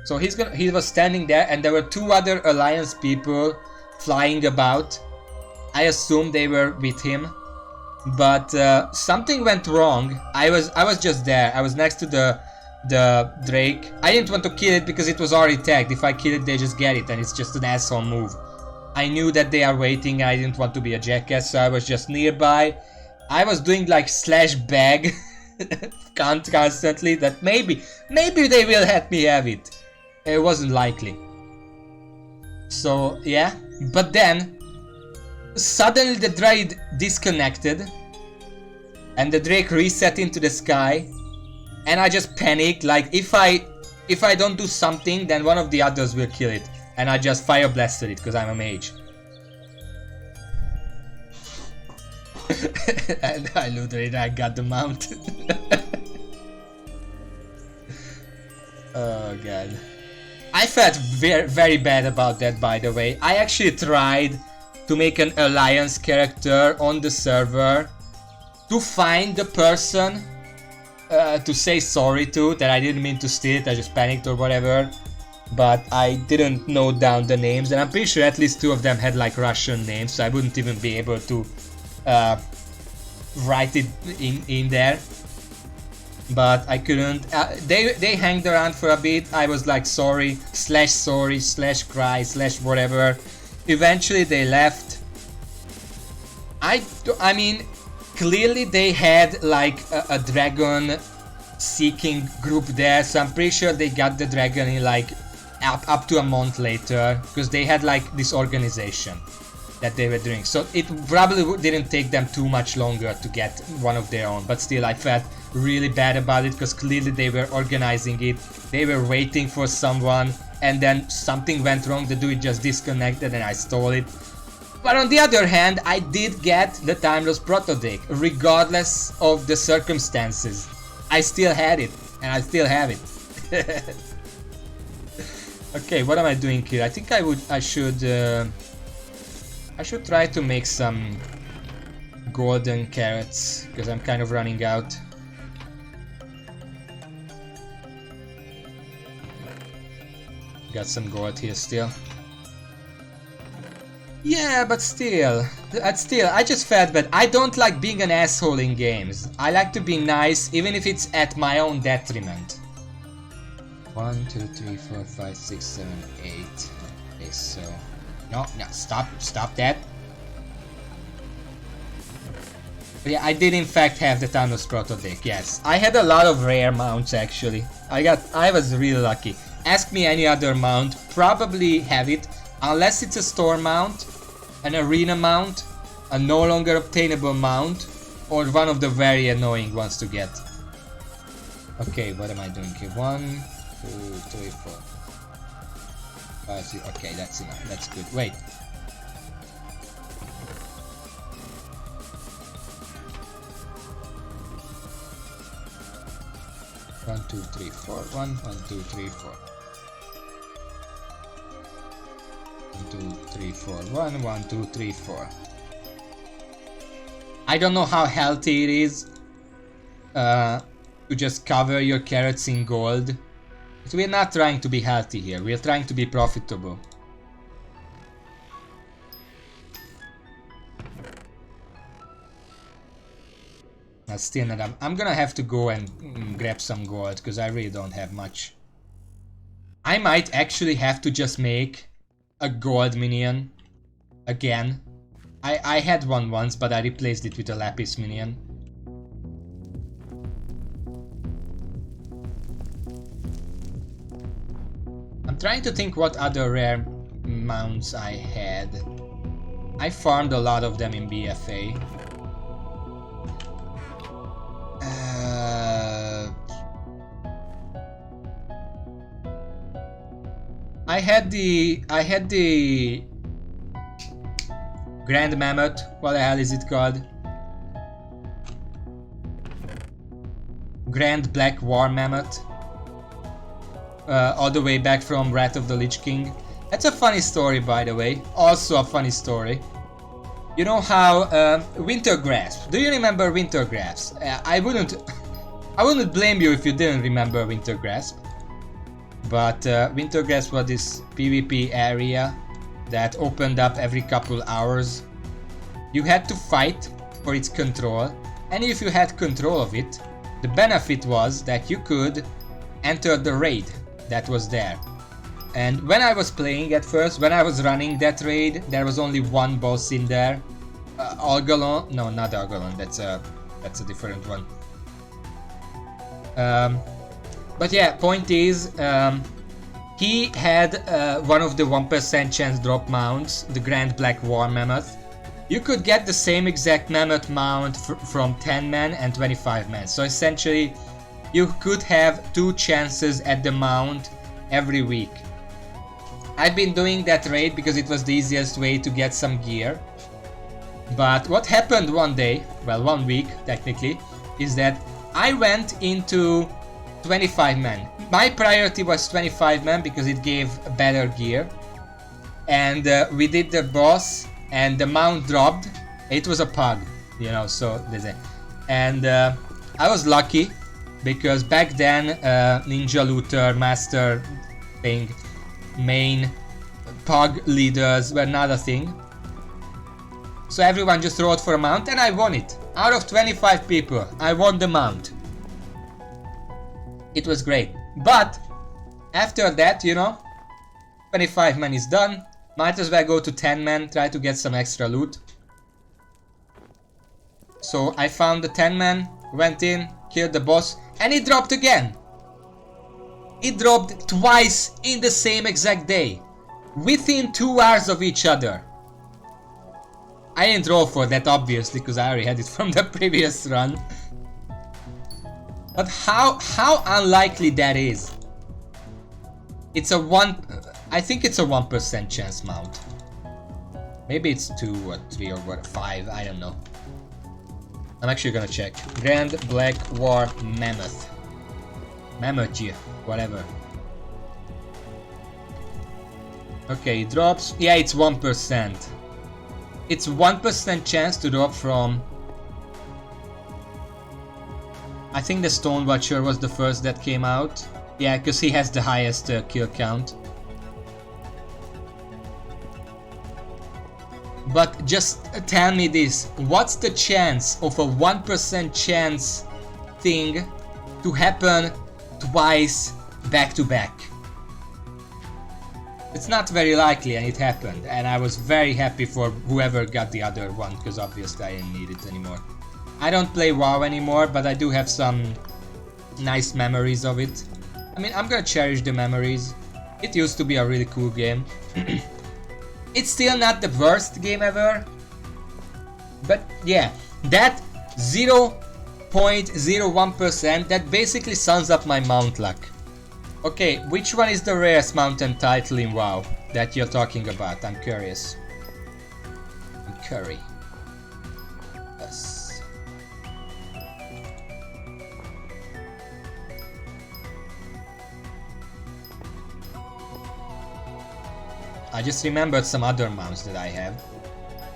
So he was standing there, and there were 2 other Alliance people flying about. I assume they were with him. But something went wrong. I was just there. I was next to the Drake. I didn't want to kill it because it was already tagged. If I kill it, they just get it, and it's just an asshole move. I knew that they are waiting. I didn't want to be a jackass, so I was just nearby. I was doing like /bag constantly, that maybe they will let me have it. It wasn't likely. So yeah, but then suddenly the Drake disconnected and the Drake reset into the sky, and I just panicked. Like, if I don't do something, then one of the others will kill it, and I just fire blasted it because I'm a mage. And I literally got the mount. Oh god. I felt very bad about that, by the way. I actually tried to make an alliance character on the server to find the person to say sorry to, that I didn't mean to steal it, I just panicked or whatever, but I didn't note down the names, and I'm pretty sure at least 2 of them had like Russian names, so I wouldn't even be able to write it in there. But I couldn't. They hanged around for a bit. I was like sorry / cry / whatever. Eventually they left. I mean, clearly they had like a dragon seeking group there, so I'm pretty sure they got the dragon in like up to a month later, because they had like this organization that they were doing. So it probably didn't take them too much longer to get one of their own, but still I felt really bad about it, because clearly they were organizing it, they were waiting for someone, and then something went wrong, the dude just disconnected and I stole it. But on the other hand, I did get the timeless proto-deck, regardless of the circumstances. I still had it, and I still have it. Okay, what am I doing here? I think I should try to make some golden carrots, because I'm kind of running out. Got some gold here still. Yeah, but still, I just felt bad. I don't like being an asshole in games. I like to be nice, even if it's at my own detriment. 1, 2, 3, 4, 5, 6, 7, 8. Okay, so... No, stop that. But yeah, I did in fact have the Thanos Proto deck, yes. I had a lot of rare mounts actually. I was really lucky. Ask me any other mount, probably have it, unless it's a store mount, an arena mount, a no longer obtainable mount, or one of the very annoying ones to get. Okay, what am I doing here? 1, 2, 3, 4, 5, 6. Okay, that's enough. That's good. Wait. One, 2, 3, 4. 1, 2, 3, 4. 1, 2, 3, 4. 1, 2, 3, 4. I don't know how healthy it is to just cover your carrots in gold. But we're not trying to be healthy here, we're trying to be profitable. That's still not. I'm gonna have to go and grab some gold, because I really don't have much. I might actually have to just make a gold minion again. I had one once, but I replaced it with a lapis minion. I'm trying to think what other rare mounts I had. I farmed a lot of them in BFA. I had the Grand Mammoth. What the hell is it called? Grand Black War Mammoth. All the way back from Wrath of the Lich King. That's a funny story, by the way. Also a funny story. You know how Winter Grasp. Do you remember Winter Grasp? I wouldn't blame you if you didn't remember Winter Grasp. But Winter Grasp was this PvP area that opened up every couple hours. You had to fight for its control, and if you had control of it, the benefit was that you could enter the raid that was there. And when I was playing at first, when I was running that raid, there was only one boss in there. Algalon? No, not Algalon, that's a different one. But yeah, point is, he had one of the 1% chance drop mounts, the Grand Black War Mammoth. You could get the same exact Mammoth mount from 10 men and 25 men. So essentially, you could have 2 chances at the mount every week. I've been doing that raid because it was the easiest way to get some gear. But what happened one day, well, one week technically, is that I went into 25 men. My priority was 25 men because it gave better gear. And we did the boss, and the mount dropped. It was a pug, you know, so they say. And I was lucky because back then ninja looter master thing, main pug leaders were not a thing. So everyone just wrote for a mount and I won it. Out of 25 people, I won the mount. It was great. But after that, you know, 25 man is done. Might as well go to 10 man, try to get some extra loot. So I found the 10 man, went in, killed the boss, and it dropped again. It dropped twice in the same exact day, within 2 hours of each other. I didn't roll for that obviously, because I already had it from the previous run. But how unlikely that is. It's a I think it's a 1% chance mount. Maybe it's 2 or 3 or what, 5, I don't know. I'm actually gonna check. Grand Black War Mammoth. Mammoth, whatever. Okay, it drops. Yeah, it's 1%. It's 1% chance to drop from... I think the Stone Watcher was the first that came out. Yeah, because he has the highest kill count. But just tell me this, what's the chance of a 1% chance thing to happen twice back to back? It's not very likely, and it happened, and I was very happy for whoever got the other one, because obviously I didn't need it anymore. I don't play WoW anymore, but I do have some nice memories of it. I mean, I'm gonna cherish the memories. It used to be a really cool game. It's still not the worst game ever, but yeah, that 0.01%, that basically sums up my mount luck. Okay, which one is the rarest mountain title in WoW that you're talking about? I'm curious. Curry. Yes. I just remembered some other mounts that I have.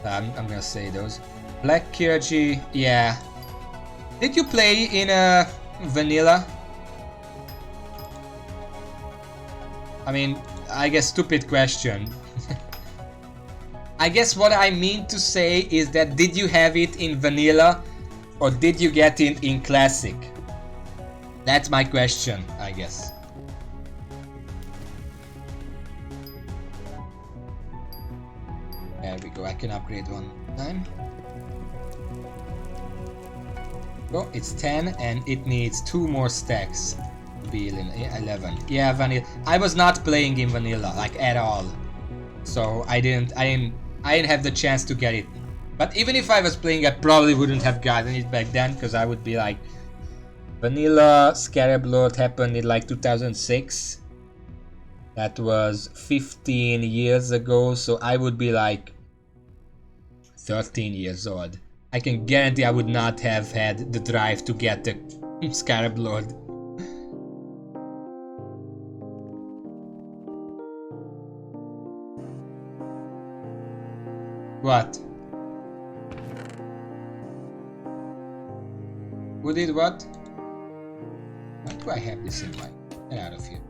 I'm gonna say those. Black Kirji, yeah. Did you play in vanilla? I mean, I guess stupid question. I guess what I mean to say is that did you have it in vanilla or did you get it in classic? That's my question, I guess. There we go, I can upgrade one time. Oh, it's 10 and it needs 2 more stacks. Be 11. Yeah, vanilla. I was not playing in vanilla, like at all. So I didn't have the chance to get it. But even if I was playing, I probably wouldn't have gotten it back then, because I would be like, vanilla Skyblock happened in like 2006. That was 15 years ago, so I would be like 13 years old. I can guarantee I would not have had the drive to get the Skyblock. What? Who did what? Why do I have this in mind? Get out of here.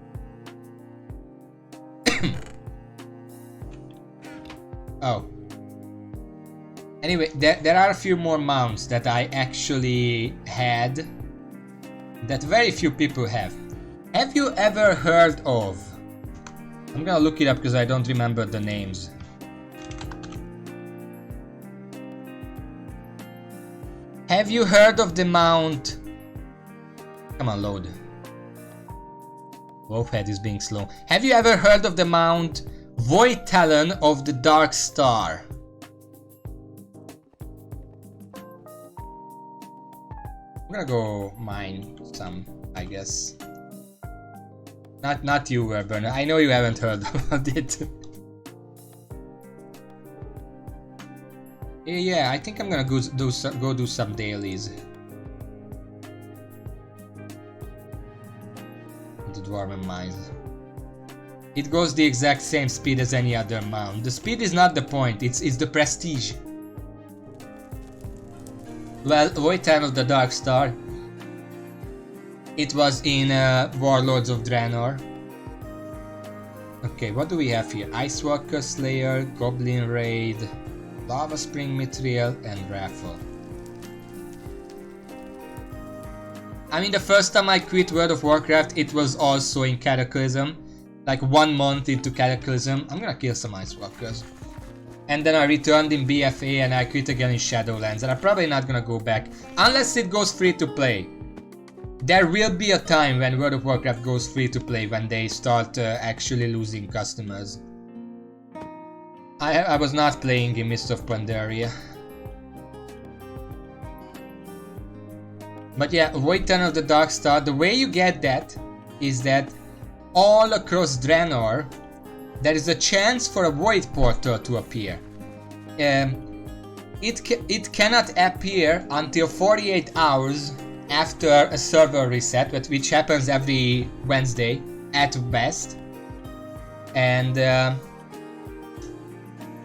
Oh. Anyway, there are a few more mounts that I actually had that very few people have. Have you ever heard of... I'm gonna look it up because I don't remember the names. Have you heard of the mount... Come on, load. Wolfhead is being slow. Have you ever heard of the mount Void Talon of the Dark Star? I'm gonna go mine some, I guess. Not you, Urban. I know you haven't heard about it. Yeah, I think I'm gonna go do some dailies. The Dwarven Mines. It goes the exact same speed as any other mount. The speed is not the point, it's the prestige. Well, Void Time of the Dark Star. It was in Warlords of Draenor. Okay, what do we have here? Ice Walker Slayer, Goblin Raid, Lava Spring Mithril, and Raffle. I mean, the first time I quit World of Warcraft, it was also in Cataclysm. Like 1 month into Cataclysm. I'm gonna kill some Ice Walkers. And then I returned in BFA and I quit again in Shadowlands. And I'm probably not gonna go back. Unless it goes free to play. There will be a time when World of Warcraft goes free to play. When they start actually losing customers. I was not playing in Mist of Pandaria. But yeah, Void Ten of the Dark Star. The way you get that is that all across Draenor, there is a chance for a void portal to appear. It cannot appear until 48 hours after a server reset, which happens every Wednesday at best. And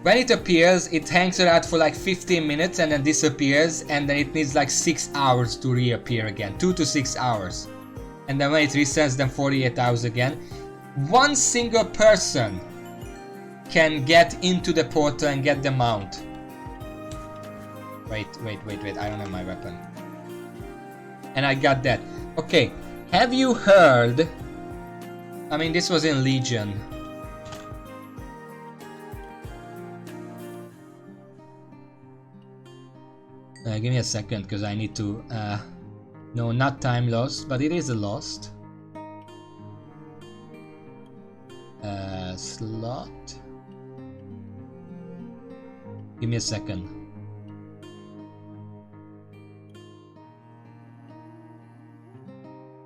when it appears, it hangs around for like 15 minutes and then disappears, and then it needs like 6 hours to reappear again, 2 to 6 hours. And then when it resets, then 48 hours again. One single person can get into the portal and get the mount. Wait, I don't have my weapon. And I got that. Okay, have you heard... I mean, this was in Legion. Give me a second, because I need to... no, not time lost, but it is a lost. Slot. Give me a second.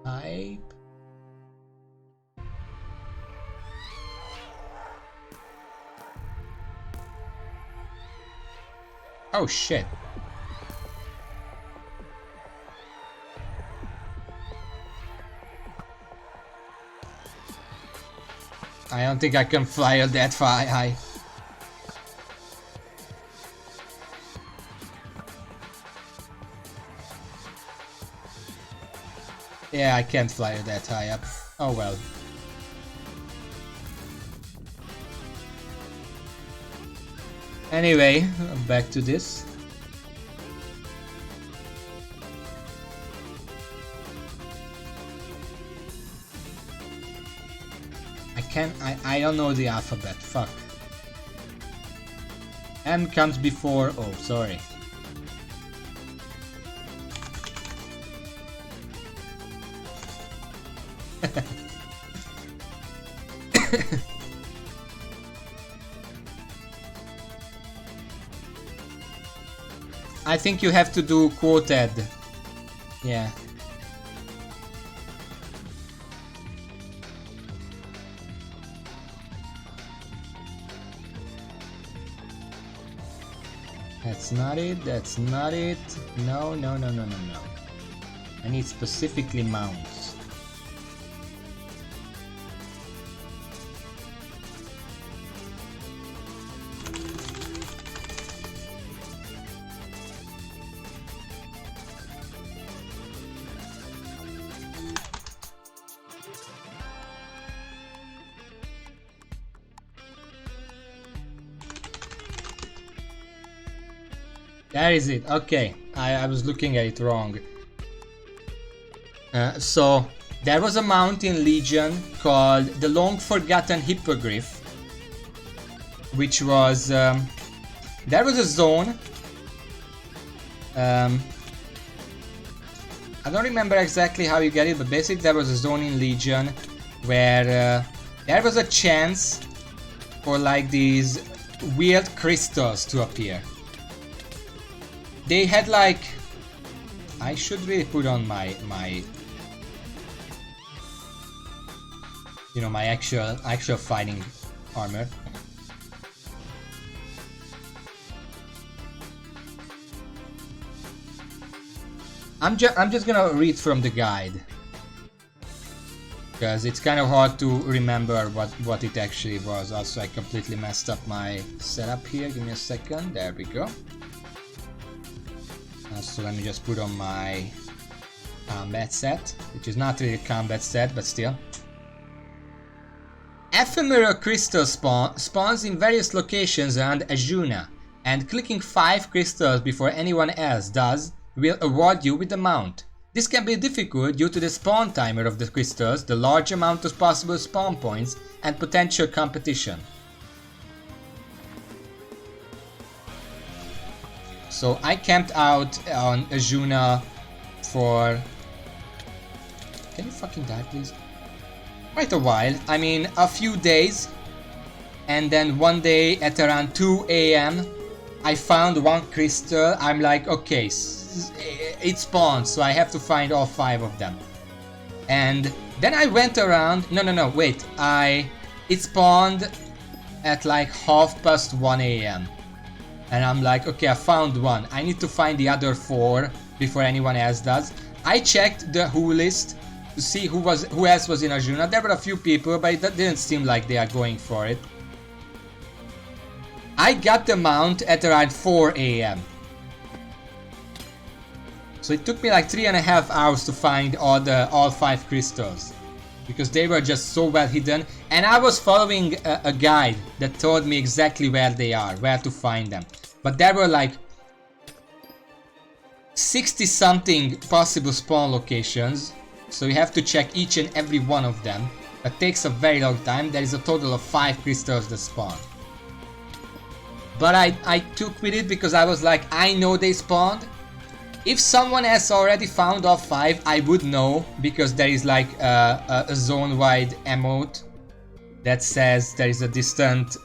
Hype. Oh shit. I don't think I can fly that far high. Yeah, I can't fly that high up. Oh well. Anyway, back to this. I don't know the alphabet, fuck. M comes before, oh, sorry. I think you have to do quoted. Yeah. That's not it, that's not it. No. I need specifically mounts. That is it. Okay, I was looking at it wrong. So there was a mount in Legion called the Long Forgotten Hippogriff, which was there was a zone. I don't remember exactly how you get it, but basically there was a zone in Legion where there was a chance for like these weird crystals to appear. They had like... I should really put on my you know, my actual fighting armor. I'm just gonna read from the guide. because it's kind of hard to remember what it actually was. Also, I completely messed up my setup here. Give me a second. There we go. So let me just put on my combat set, which is not really a combat set, but still. Ephemeral crystal spawns in various locations around Azuna, and clicking 5 crystals before anyone else does will award you with a mount. This can be difficult due to the spawn timer of the crystals, the large amount of possible spawn points, and potential competition. So I camped out on Azuna for... Can you fucking die, please? Quite a while. I mean, a few days. And then one day at around 2 AM, I found one crystal. I'm like, okay, it spawns, so I have to find all 5 of them. And then I went around. No, wait. It spawned at like 1:30 AM. And I'm like, okay, I found one. I need to find the other 4 before anyone else does. I checked the who list to see who else was in Azuna. There were a few people, but it didn't seem like they are going for it. I got the mount at around 4 AM. So it took me like 3.5 hours to find all 5 crystals, because they were just so well hidden. And I was following a guide that told me exactly where they are, where to find them. But there were like 60 something possible spawn locations, so you have to check each and every one of them. That takes a very long time. There is a total of 5 crystals that spawn. But I took with it because I was like, I know they spawned. If someone else already found all 5, I would know, because there is like a zone-wide emote that says there is a distant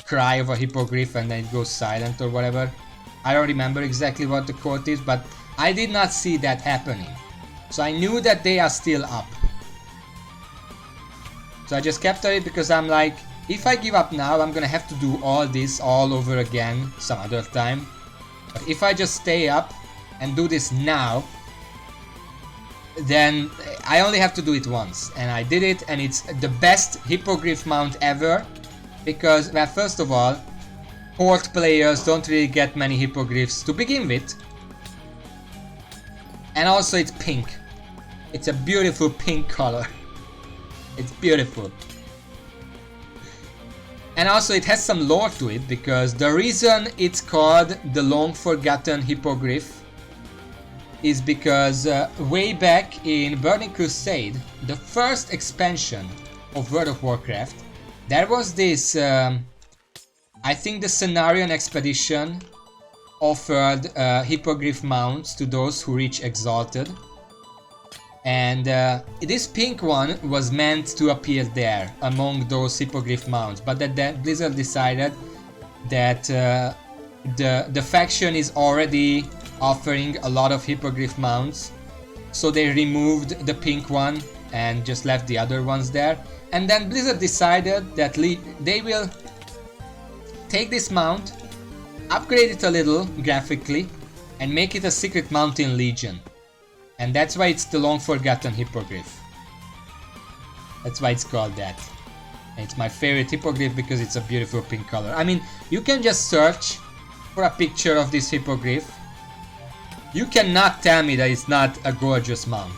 cry of a hippogriff and then it goes silent or whatever. I don't remember exactly what the quote is, but I did not see that happening. So I knew that they are still up. So I just kept at it because I'm like, if I give up now, I'm gonna have to do all this all over again some other time. But if I just stay up and do this now, then I only have to do it once. And I did it, and it's the best hippogriff mount ever. Because, well, first of all, Horde players don't really get many hippogriffs to begin with. And also it's pink. It's a beautiful pink color. It's beautiful. And also it has some lore to it, because the reason it's called the long forgotten hippogriff is because way back in Burning Crusade, the first expansion of World of Warcraft, there was this, I think the Cenarion expedition offered hippogriff mounts to those who reach Exalted. And this pink one was meant to appear there among those hippogriff mounts, but then Blizzard decided that the faction is already offering a lot of hippogriff mounts, so they removed the pink one and just left the other ones there. And then Blizzard decided that they will take this mount, upgrade it a little graphically, and make it a secret mount in Legion. And that's why it's the long forgotten hippogriff. That's why it's called that. And it's my favorite hippogriff because it's a beautiful pink color. I mean, you can just search for a picture of this hippogriff. You cannot tell me that it's not a gorgeous mount.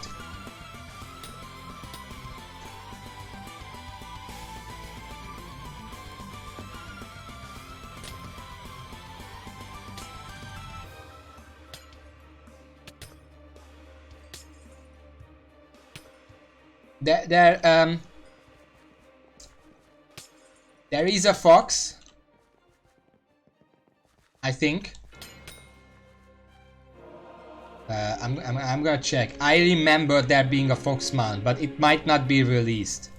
There is a fox, I think. I'm gonna check. I remember there being a fox mount, but it might not be released.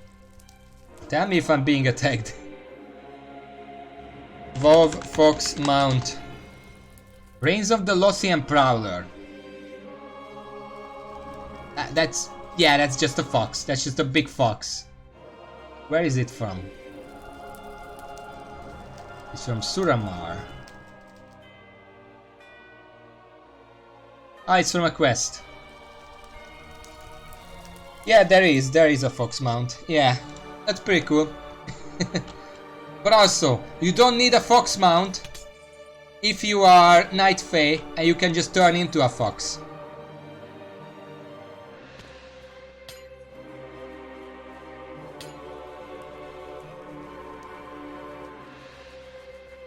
Tell me if I'm being attacked. WoW fox mount. Reigns of the Lothian Prowler. Yeah, that's just a fox. That's just a big fox. Where is it from? It's from Suramar. Ah, it's from a quest. Yeah, there is a fox mount. Yeah, that's pretty cool. But also, you don't need a fox mount if you are Night Fae and you can just turn into a fox.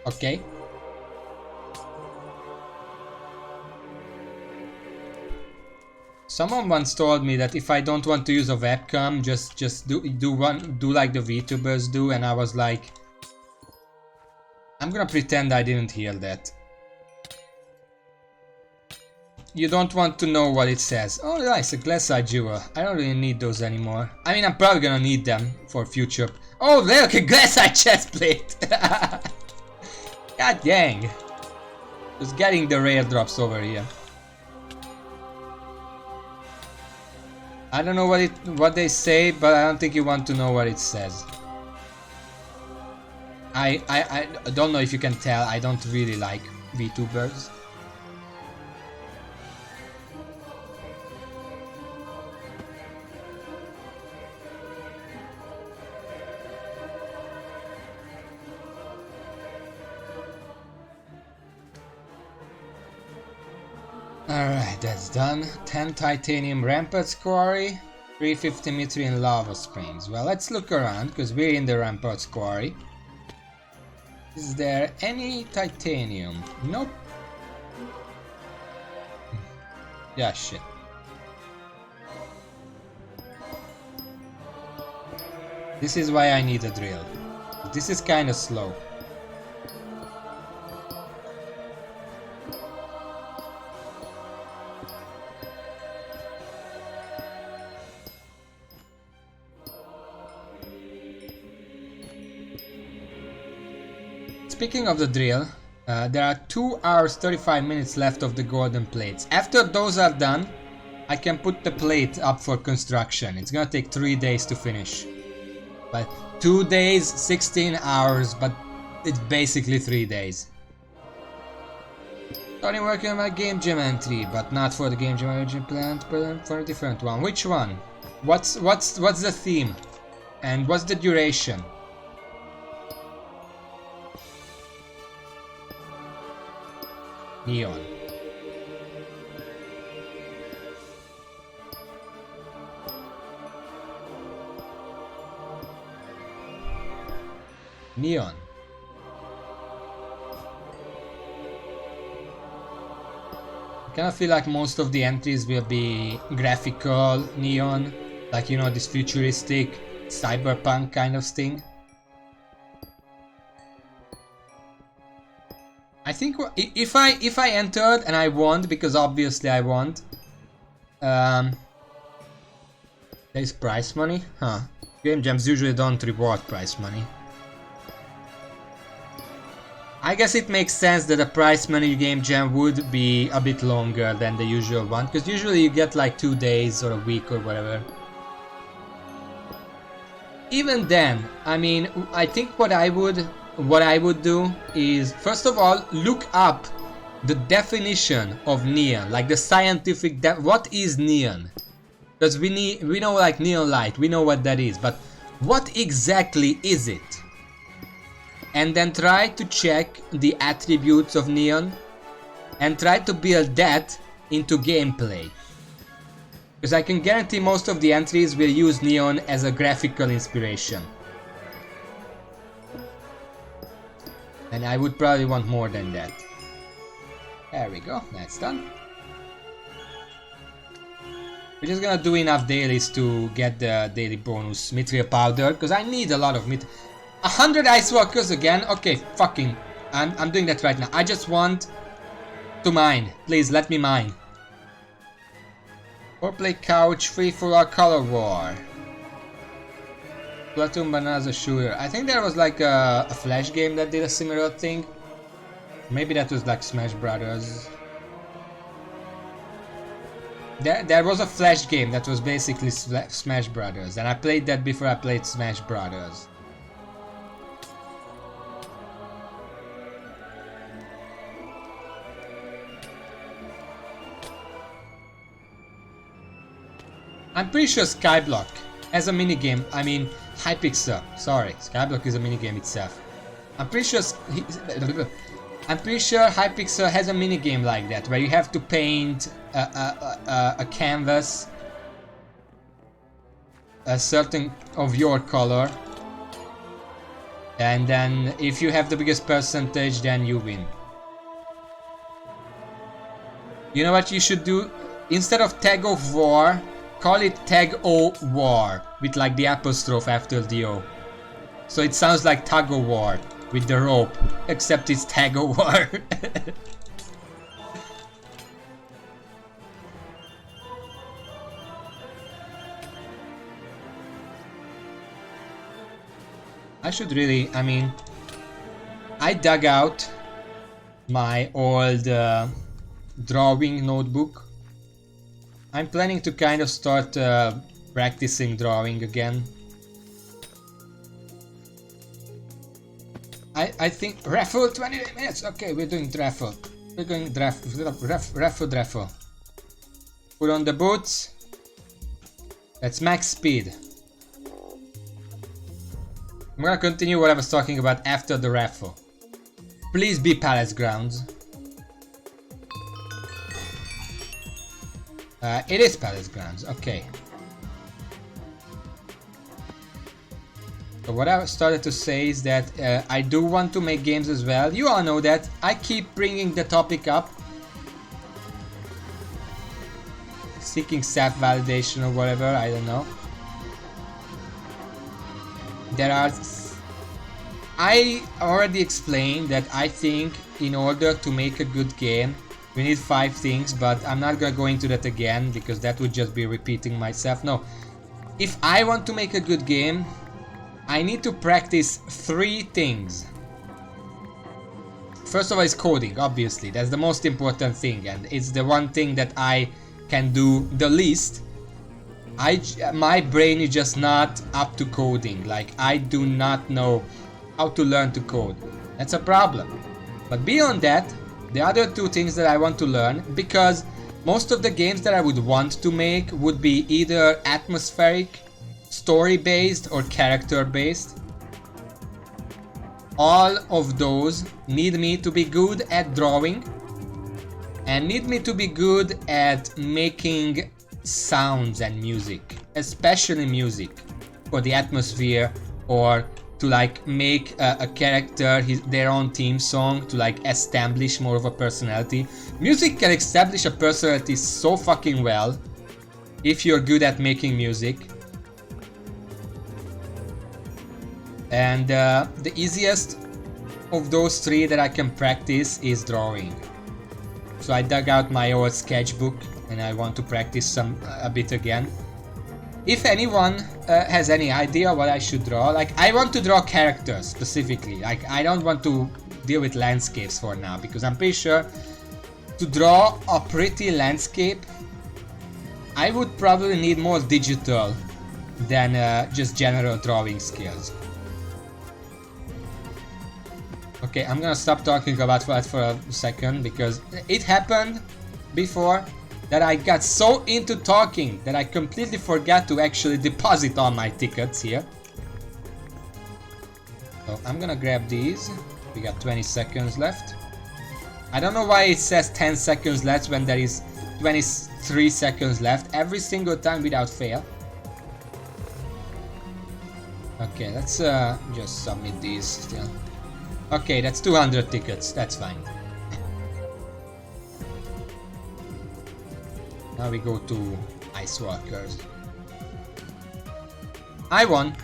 Okay. Someone once told me that if I don't want to use a webcam, just do like the VTubers do, and I was like, I'm gonna pretend I didn't hear that. You don't want to know what it says. Oh nice, a glassite jewel. I don't really need those anymore. I mean, I'm probably gonna need them for future. Oh look, a glassite chestplate! God dang. Just getting the rare drops over here. I don't know what they say, but I don't think you want to know what it says. I don't know if you can tell, I don't really like VTubers. Alright, that's done. 10 titanium ramparts quarry, 350 mithril lava springs. Well, let's look around, because we're in the ramparts quarry. Is there any titanium? Nope. Yeah, shit. This is why I need a drill. This is kinda slow. Speaking of the drill, there are 2 hours 35 minutes left of the golden plates. After those are done, I can put the plate up for construction. It's gonna take 3 days to finish. But 2 days, 16 hours, but it's basically 3 days. Starting working on my game jam entry, but not for the game jam origin plant, but for a different one. Which one? What's the theme? And what's the duration? Neon. Neon. I kinda feel like most of the entries will be graphical neon, like, you know, this futuristic cyberpunk kind of thing. I think if I entered and I won, because obviously I won, there's prize money, huh? Game jams usually don't reward prize money. I guess it makes sense that a prize money game jam would be a bit longer than the usual one, because usually you get like 2 days or a week or whatever. Even then, I mean, I think what I would do is, first of all, look up the definition of neon, like the scientific what is neon? Because we know like neon light, we know what that is, but what exactly is it? And then try to check the attributes of neon and try to build that into gameplay. Because I can guarantee most of the entries will use neon as a graphical inspiration. And I would probably want more than that. There we go, that's done. We're just gonna do enough dailies to get the daily bonus mithril powder, because I need a lot of 100 ice walkers again? Okay, fucking, I'm doing that right now. I just want to mine. Please, let me mine. 4-play couch, free for our color war. Platoon Bananas shooter. I think there was like a Flash game that did a similar thing. Maybe that was like Smash Brothers. There was a Flash game that was basically Smash Brothers, and I played that before I played Smash Brothers. I'm pretty sure Skyblock has a minigame. I mean, Hypixel. Sorry, Skyblock is a minigame itself. I'm pretty sure Hypixel has a minigame like that, where you have to paint a canvas a certain of your color, and then if you have the biggest percentage, then you win. You know what you should do? Instead of tag of war, call it tag o war with like the apostrophe after the o. So it sounds like tug of war with the rope, except it's tag of war. I should really, I mean, I dug out my old drawing notebook. I'm planning to kind of start practicing drawing again. I think raffle 20 minutes. Okay, we're doing raffle. We're going raffle. Put on the boots. That's max speed. I'm gonna continue what I was talking about after the raffle. Please be palace grounds. It is palace grounds, okay. So what I started to say is that I do want to make games as well. You all know that. I keep bringing the topic up. Seeking self-validation or whatever, I don't know. There are... I already explained that I think in order to make a good game, we need 5 things, but I'm not gonna go into that again because that would just be repeating myself. No, if I want to make a good game, I need to practice 3 things. First of all is coding, obviously. That's the most important thing, and it's the one thing that I can do the least. My brain is just not up to coding. Like, I do not know how to learn to code. That's a problem. But beyond that, the other 2 things that I want to learn, because most of the games that I would want to make would be either atmospheric, story-based, or character-based. All of those need me to be good at drawing and need me to be good at making sounds and music, especially music for the atmosphere, or to like make a character their own theme song to like establish more of a personality. Music can establish a personality so fucking well if you're good at making music. And the easiest of those 3 that I can practice is drawing. So I dug out my old sketchbook and I want to practice a bit again. If anyone has any idea what I should draw, like I want to draw characters specifically. Like I don't want to deal with landscapes for now, because I'm pretty sure to draw a pretty landscape I would probably need more digital than just general drawing skills. Okay, I'm gonna stop talking about that for a second, because it happened before that I got so into talking that I completely forgot to actually deposit all my tickets here. So I'm gonna grab these. We got 20 seconds left. I don't know why it says 10 seconds left when there is 23 seconds left every single time without fail. Okay, let's just submit these still. Okay, that's 200 tickets, that's fine. Now we go to Ice Walkers. I won!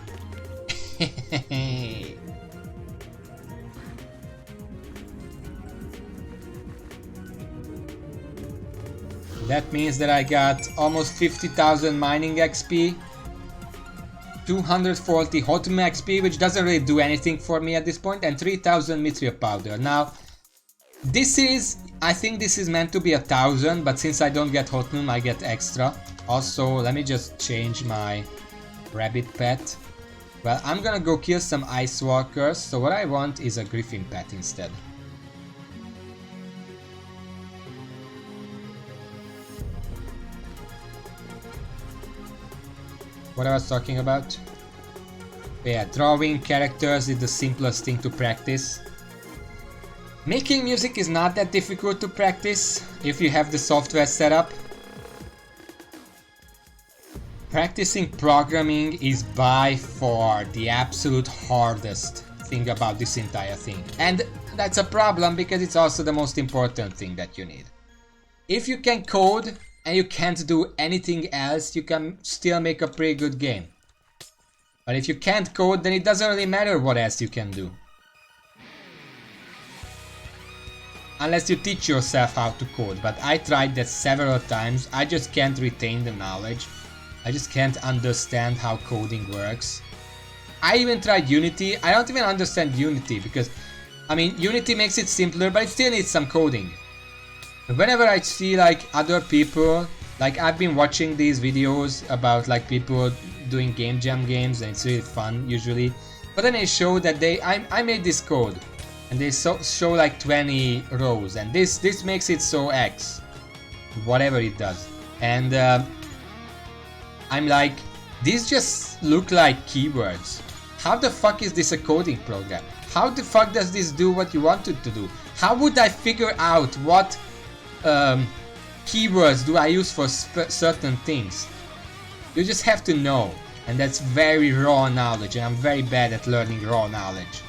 That means that I got almost 50,000 mining XP, 240 Hotm XP, which doesn't really do anything for me at this point, and 3,000 mithril powder. Now, this is, I think this is meant to be 1,000, but since I don't get Hotm, I get extra. Also, let me just change my rabbit pet. Well, I'm gonna go kill some Ice Walkers, so what I want is a Griffin pet instead. what I was talking about. But yeah, drawing characters is the simplest thing to practice. Making music is not that difficult to practice if you have the software set up. Practicing programming is by far the absolute hardest thing about this entire thing. And that's a problem because it's also the most important thing that you need. If you can code and you can't do anything else, you can still make a pretty good game. But if you can't code, then it doesn't really matter what else you can do. Unless you teach yourself how to code, but I tried that several times. I just can't retain the knowledge. I just can't understand how coding works. I even tried Unity. I don't even understand Unity because, I mean, Unity makes it simpler, but it still needs some coding. Whenever I see like other people, like I've been watching these videos about like people doing game jam games, and it's really fun usually. But then they show that I made this code. And they show like 20 rows, and this makes it so X, whatever it does. And I'm like, these just look like keywords. How the fuck is this a coding program? How the fuck does this do what you want it to do? How would I figure out what keywords do I use for certain things? You just have to know, and that's very raw knowledge, and I'm very bad at learning raw knowledge.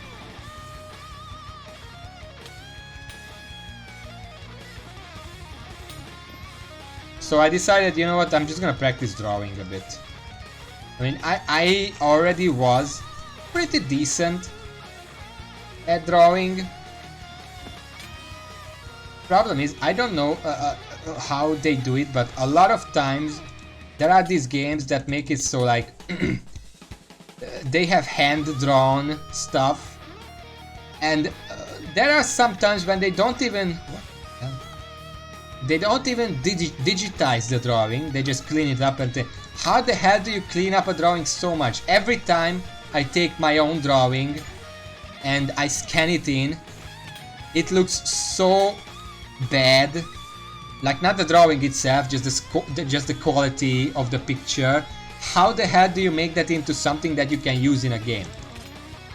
So I decided, you know what, I'm just gonna practice drawing a bit. I mean, I already was pretty decent at drawing. Problem is, I don't know how they do it, but a lot of times there are these games that make it so like they have hand-drawn stuff, and there are some times when they don't even digitize the drawing. They just clean it up, and how the hell do you clean up a drawing so much? Every time I take my own drawing and I scan it in, it looks so bad. Like, not the drawing itself, just the quality of the picture. How the hell do you make that into something that you can use in a game?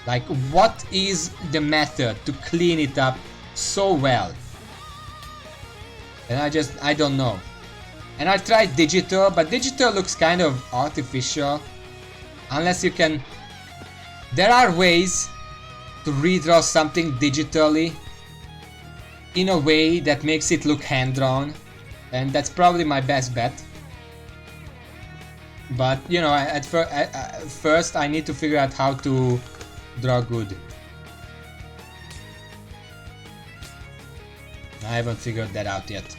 Like, what is the method to clean it up so well? And I don't know. And I tried digital, but digital looks kind of artificial. Unless you can... There are ways to redraw something digitally in a way that makes it look hand-drawn. And that's probably my best bet. But, you know, at first I need to figure out how to draw good. I haven't figured that out yet.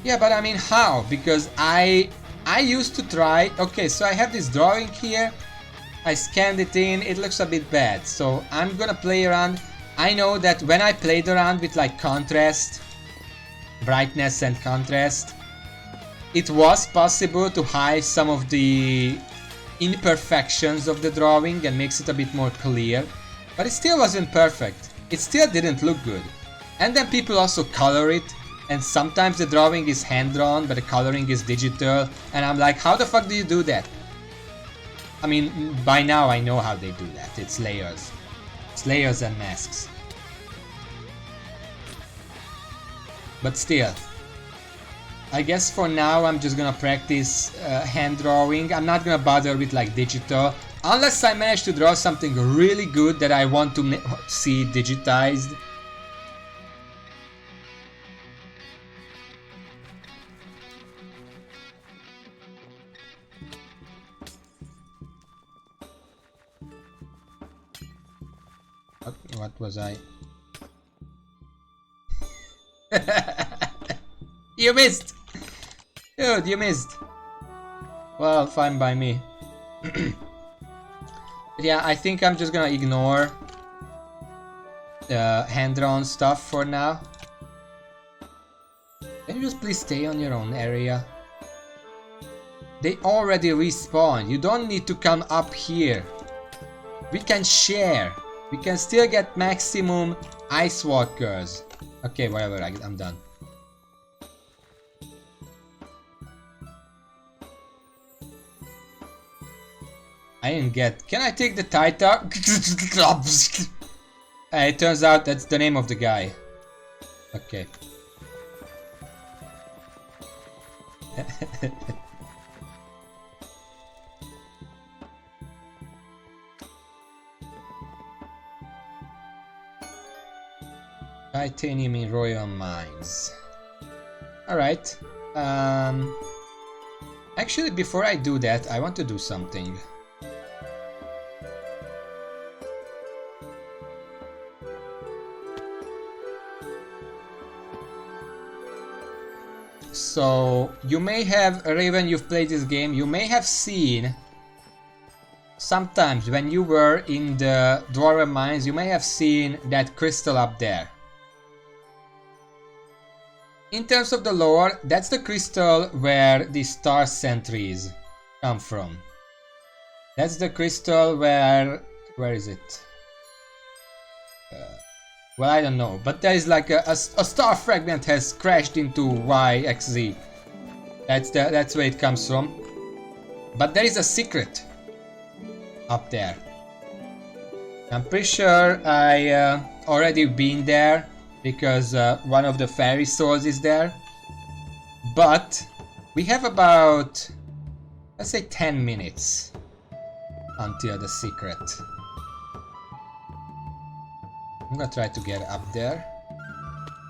Yeah, but I mean, how? Because I used to try... Okay, so I have this drawing here. I scanned it in. It looks a bit bad. So I'm gonna play around. I know that when I played around with like contrast, brightness and contrast, it was possible to hide some of the imperfections of the drawing and makes it a bit more clear. But it still wasn't perfect. It still didn't look good. And then people also color it. And sometimes the drawing is hand-drawn, but the coloring is digital. And I'm like, how the fuck do you do that? I mean, by now I know how they do that. It's layers. It's layers and masks. But still, I guess for now I'm just gonna practice hand drawing. I'm not gonna bother with like digital. Unless I manage to draw something really good that I want to see digitized. What was I? You missed! Dude, you missed! Well, fine by me. Yeah, I think I'm just gonna ignore hand-drawn stuff for now. Can you just please stay on your own area? They already respawned. You don't need to come up here. We can share. We can still get maximum Ice walkers. Okay, whatever, I'm done. I didn't get. Can I take the Titan? It turns out that's the name of the guy. Okay. Titanium in Royal Mines. Alright. Actually, before I do that, I want to do something. So, you may have, Raven, you've played this game, you may have seen sometimes when you were in the Dwarven Mines, you may have seen that crystal up there. In terms of the lore, that's the crystal where the star sentries come from. That's the crystal where is it? Well, I don't know, but there is like a star fragment has crashed into YXZ. That's where it comes from. But there is a secret up there. I'm pretty sure I already been there because one of the fairy souls is there. But we have about, let's say, 10 minutes until the secret. I'm gonna try to get up there.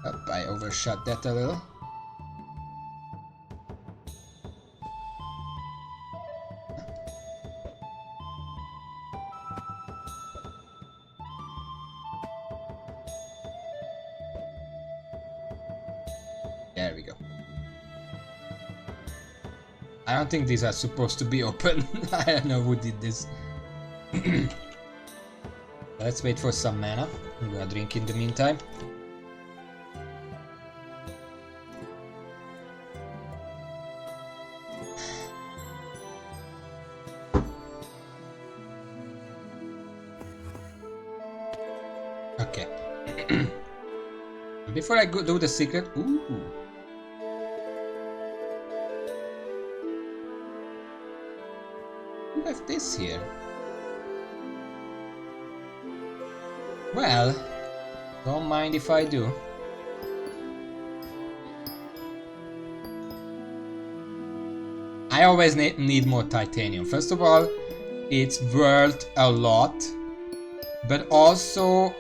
Oh, I overshot that a little. There we go. I don't think these are supposed to be open. I don't know who did this. Let's wait for some mana. I'm gonna drink in the meantime. Okay. Before I go do the secret, ooh. Who left this here? Well, don't mind if I do. I always need more titanium. First of all, it's worth a lot, but also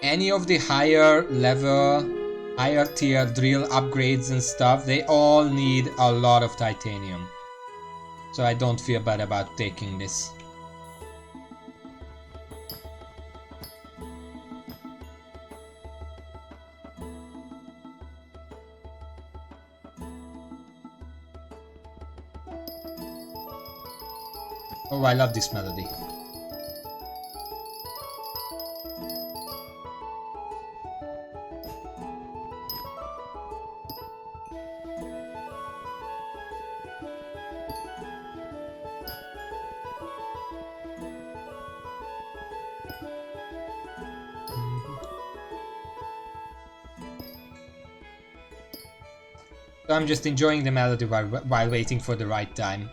any of the higher level, higher tier drill upgrades and stuff, they all need a lot of titanium. So I don't feel bad about taking this. Oh, I love this melody. So I'm just enjoying the melody while waiting for the right time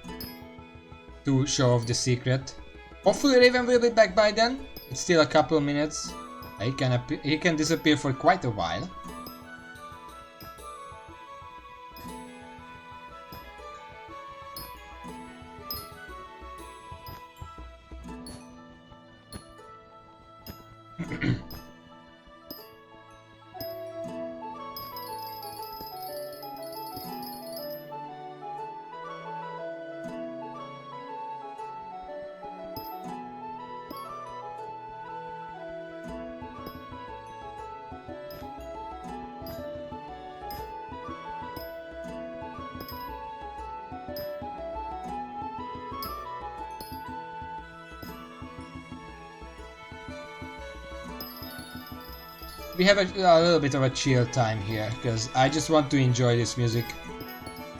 to show off the secret. Hopefully Raven will be back by then. It's still a couple of minutes. He can disappear for quite a while. We have a little bit of a chill time here, because I just want to enjoy this music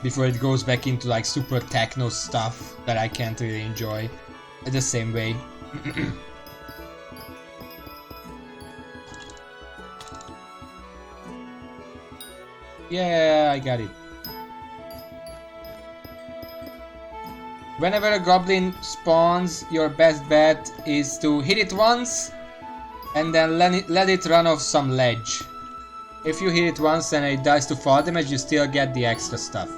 before it goes back into like super techno stuff that I can't really enjoy the same way. Yeah, I got it. Whenever a goblin spawns, your best bet is to hit it once and then let it run off some ledge. If you hit it once and it dies to fall damage, you still get the extra stuff.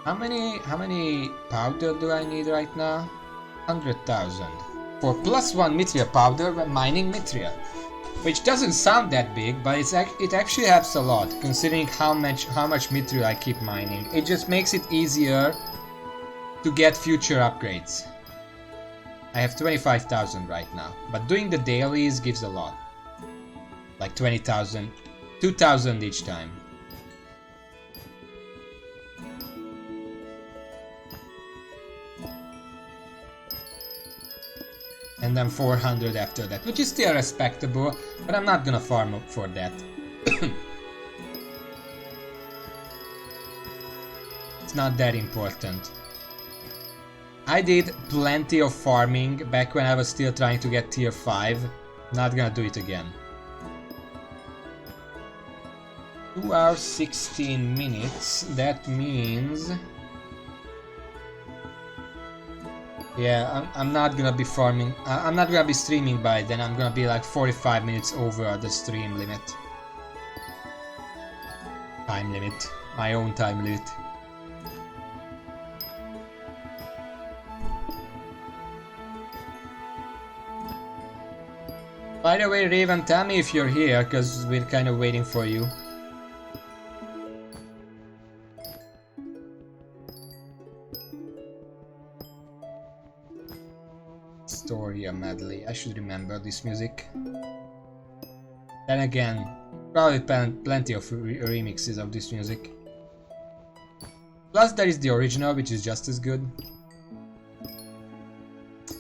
How many powder do I need right now? 100,000. For +1 mithril powder when mining mithril. Which doesn't sound that big, but it actually helps a lot, considering how much mithril I keep mining. It just makes it easier to get future upgrades. I have 25,000 right now, but doing the dailies gives a lot. Like 20,000, 2,000 each time. And then 400 after that, which is still respectable, but I'm not gonna farm up for that. It's not that important. I did plenty of farming back when I was still trying to get tier 5. Not gonna do it again. 2 hours 16 minutes, that means... Yeah, I'm not gonna be farming, I'm not gonna be streaming by then, I'm gonna be like 45 minutes over the stream limit. Time limit, my own time limit. By the way, Raven, tell me if you're here, cause we're kind of waiting for you. Storia medley. I should remember this music. Then again, probably plenty of remixes of this music. Plus there is the original, which is just as good.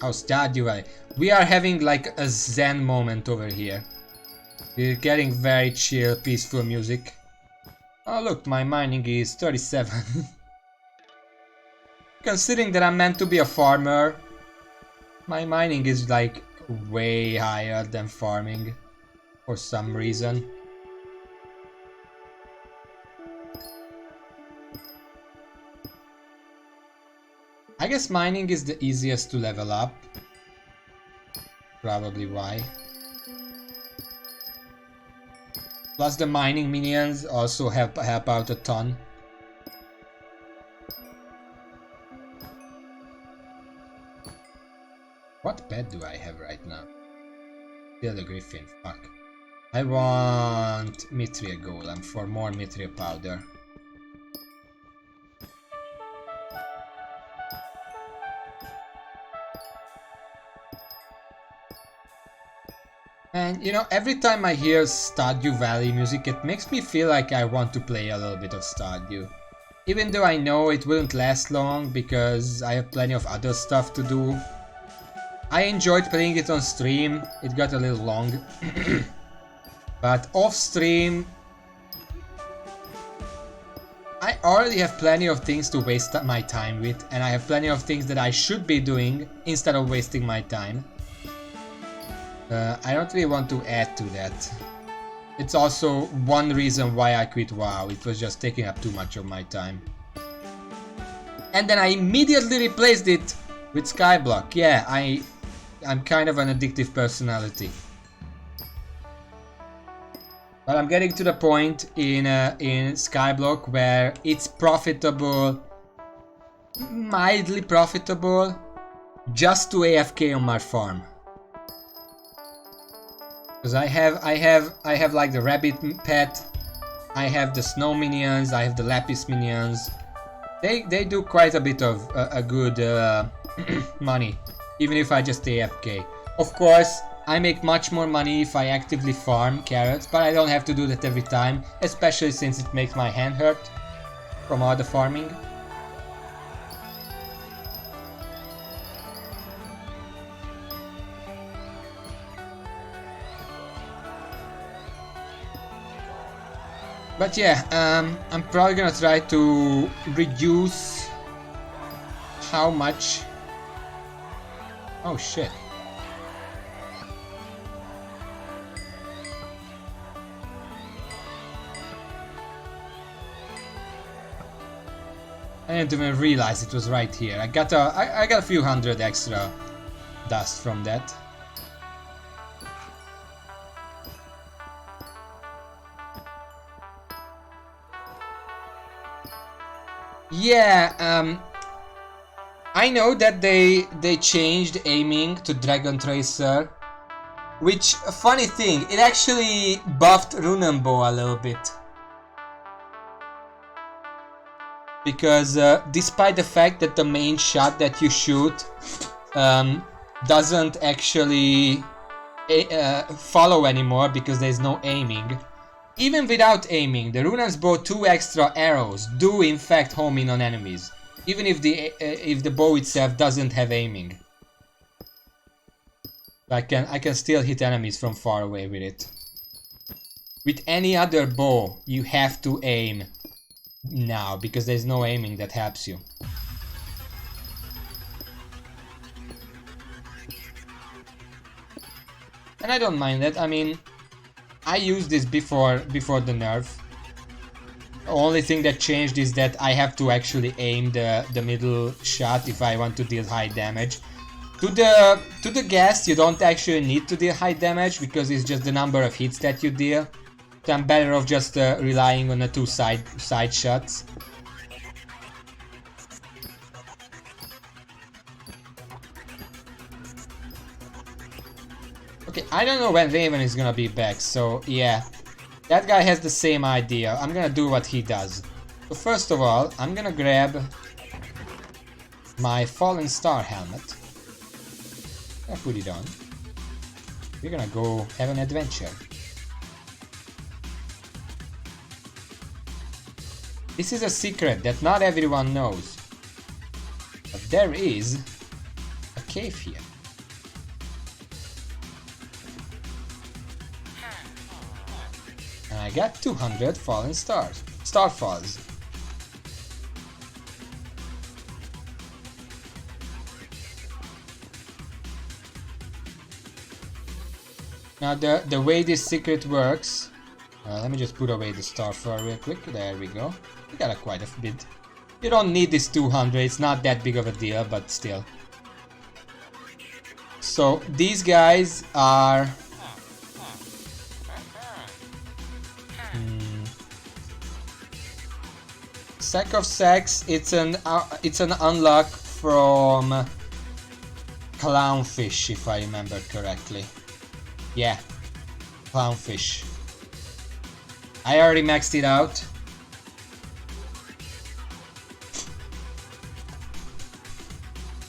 Oh, Stardew Valley. We are having like a zen moment over here. We're getting very chill, peaceful music. Oh look, my mining is 37. Considering that I'm meant to be a farmer, my mining is like way higher than farming for some reason. I guess mining is the easiest to level up. Probably why. Plus the mining minions also help out a ton. What pet do I have right now? Still the griffin, fuck. I want mithril golem for more mithril powder. And you know, every time I hear Stardew Valley music, it makes me feel like I want to play a little bit of Stardew. Even though I know it wouldn't last long because I have plenty of other stuff to do. I enjoyed playing it on stream, it got a little long. But off stream, I already have plenty of things to waste my time with, and I have plenty of things that I should be doing instead of wasting my time. I don't really want to add to that. It's also one reason why I quit WoW, it was just taking up too much of my time. And then I immediately replaced it with Skyblock. Yeah, I'm kind of an addictive personality. But I'm getting to the point in Skyblock where it's profitable, mildly profitable, just to AFK on my farm. Because I have like the rabbit pet, I have the snow minions, I have the lapis minions. They do quite a bit of a good money, even if I just AFK. Of course, I make much more money if I actively farm carrots, but I don't have to do that every time, especially since it makes my hand hurt from all the farming. But yeah, I'm probably gonna try to reduce how much... Oh shit. I didn't even realize it was right here. I got a few hundred extra dust from that. Yeah, I know that they changed aiming to Dragon Tracer, which, a funny thing, it actually buffed Runenbow a little bit. Because despite the fact that the main shot that you shoot doesn't actually follow anymore because there's no aiming, even without aiming, the Runen's bow 2 extra arrows do in fact home in on enemies, even if the bow itself doesn't have aiming. I can still hit enemies from far away with it. With any other bow, you have to aim now because there's no aiming that helps you. And I don't mind that. I mean, I used this before the nerf. The only thing that changed is that I have to actually aim the middle shot if I want to deal high damage. To the guest, you don't actually need to deal high damage because it's just the number of hits that you deal. So I'm better off just relying on the 2 side shots. Okay, I don't know when Raven is gonna be back, so yeah. That guy has the same idea. I'm gonna do what he does. So first of all, I'm gonna grab my Fallen Star helmet. I put it on. We're gonna go have an adventure. This is a secret that not everyone knows. But there is a cave here. And I got 200 fallen stars. Starfalls. Now the way this secret works, let me just put away the starfall real quick. There we go. We got quite a bit. You don't need this 200. It's not that big of a deal, but still. So these guys are Sack of Sacks. It's an unlock from Clownfish, if I remember correctly. Yeah, Clownfish. I already maxed it out.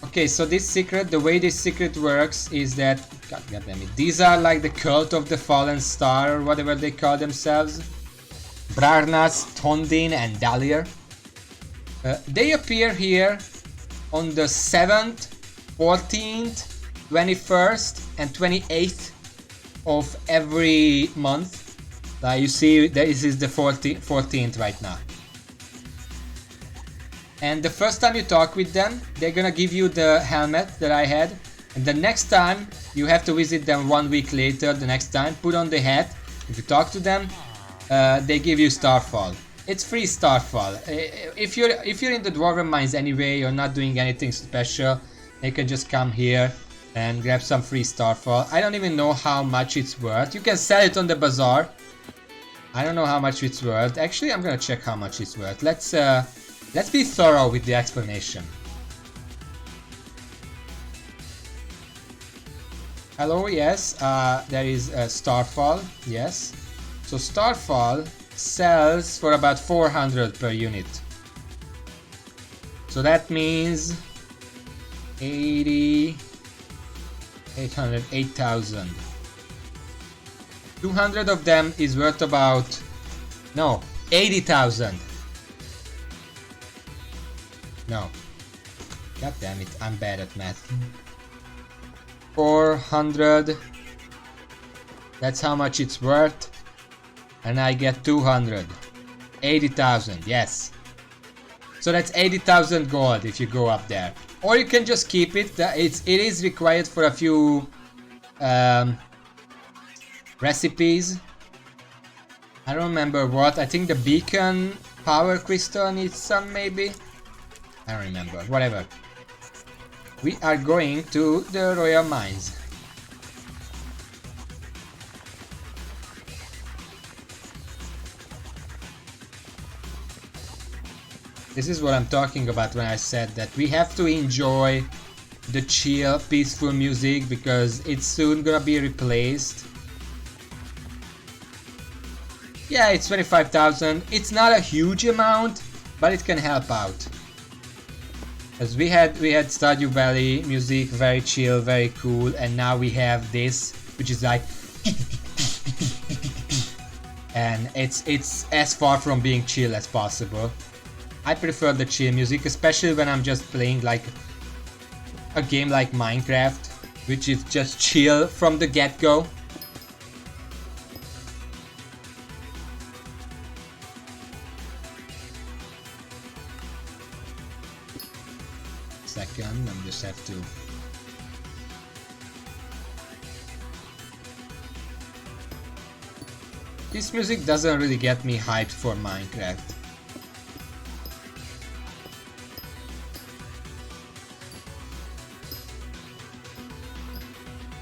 Okay, so this secret, the way this secret works is that, God damn it, these are like the cult of the fallen star or whatever they call themselves. Brarnas, Tondin and Dalier. They appear here on the 7th, 14th, 21st and 28th of every month. You see, this is the 14th right now. And the first time you talk with them, they're gonna give you the helmet that I had. And the next time, you have to visit them 1 week later, the next time, put on the hat. If you talk to them, they give you Starfall. It's free Starfall. If you're in the Dwarven Mines anyway, you're not doing anything special, you can just come here and grab some free Starfall. I don't even know how much it's worth. You can sell it on the bazaar. I don't know how much it's worth. Actually, I'm gonna check how much it's worth. Let's be thorough with the explanation. Hello, yes, there is Starfall, yes. So Starfall sells for about 400 per unit. So that means 80, 800, 8,000. 200 of them is worth about, no, 80,000. No. God damn it, I'm bad at math. 400. That's how much it's worth. And I get 200. 80,000, yes. So that's 80,000 gold if you go up there. Or you can just keep it. It is required for a few recipes. I don't remember what. I think the beacon power crystal needs some maybe. I don't remember. Whatever. We are going to the royal mines. This is what I'm talking about when I said that we have to enjoy the chill, peaceful music because it's soon gonna be replaced. Yeah, it's 25,000. It's not a huge amount, but it can help out. As we had Stardew Valley music, very chill, very cool, and now we have this, which is like, and it's as far from being chill as possible. I prefer the chill music, especially when I'm just playing like a game like Minecraft, which is just chill from the get-go. Second, I just have to. This music doesn't really get me hyped for Minecraft.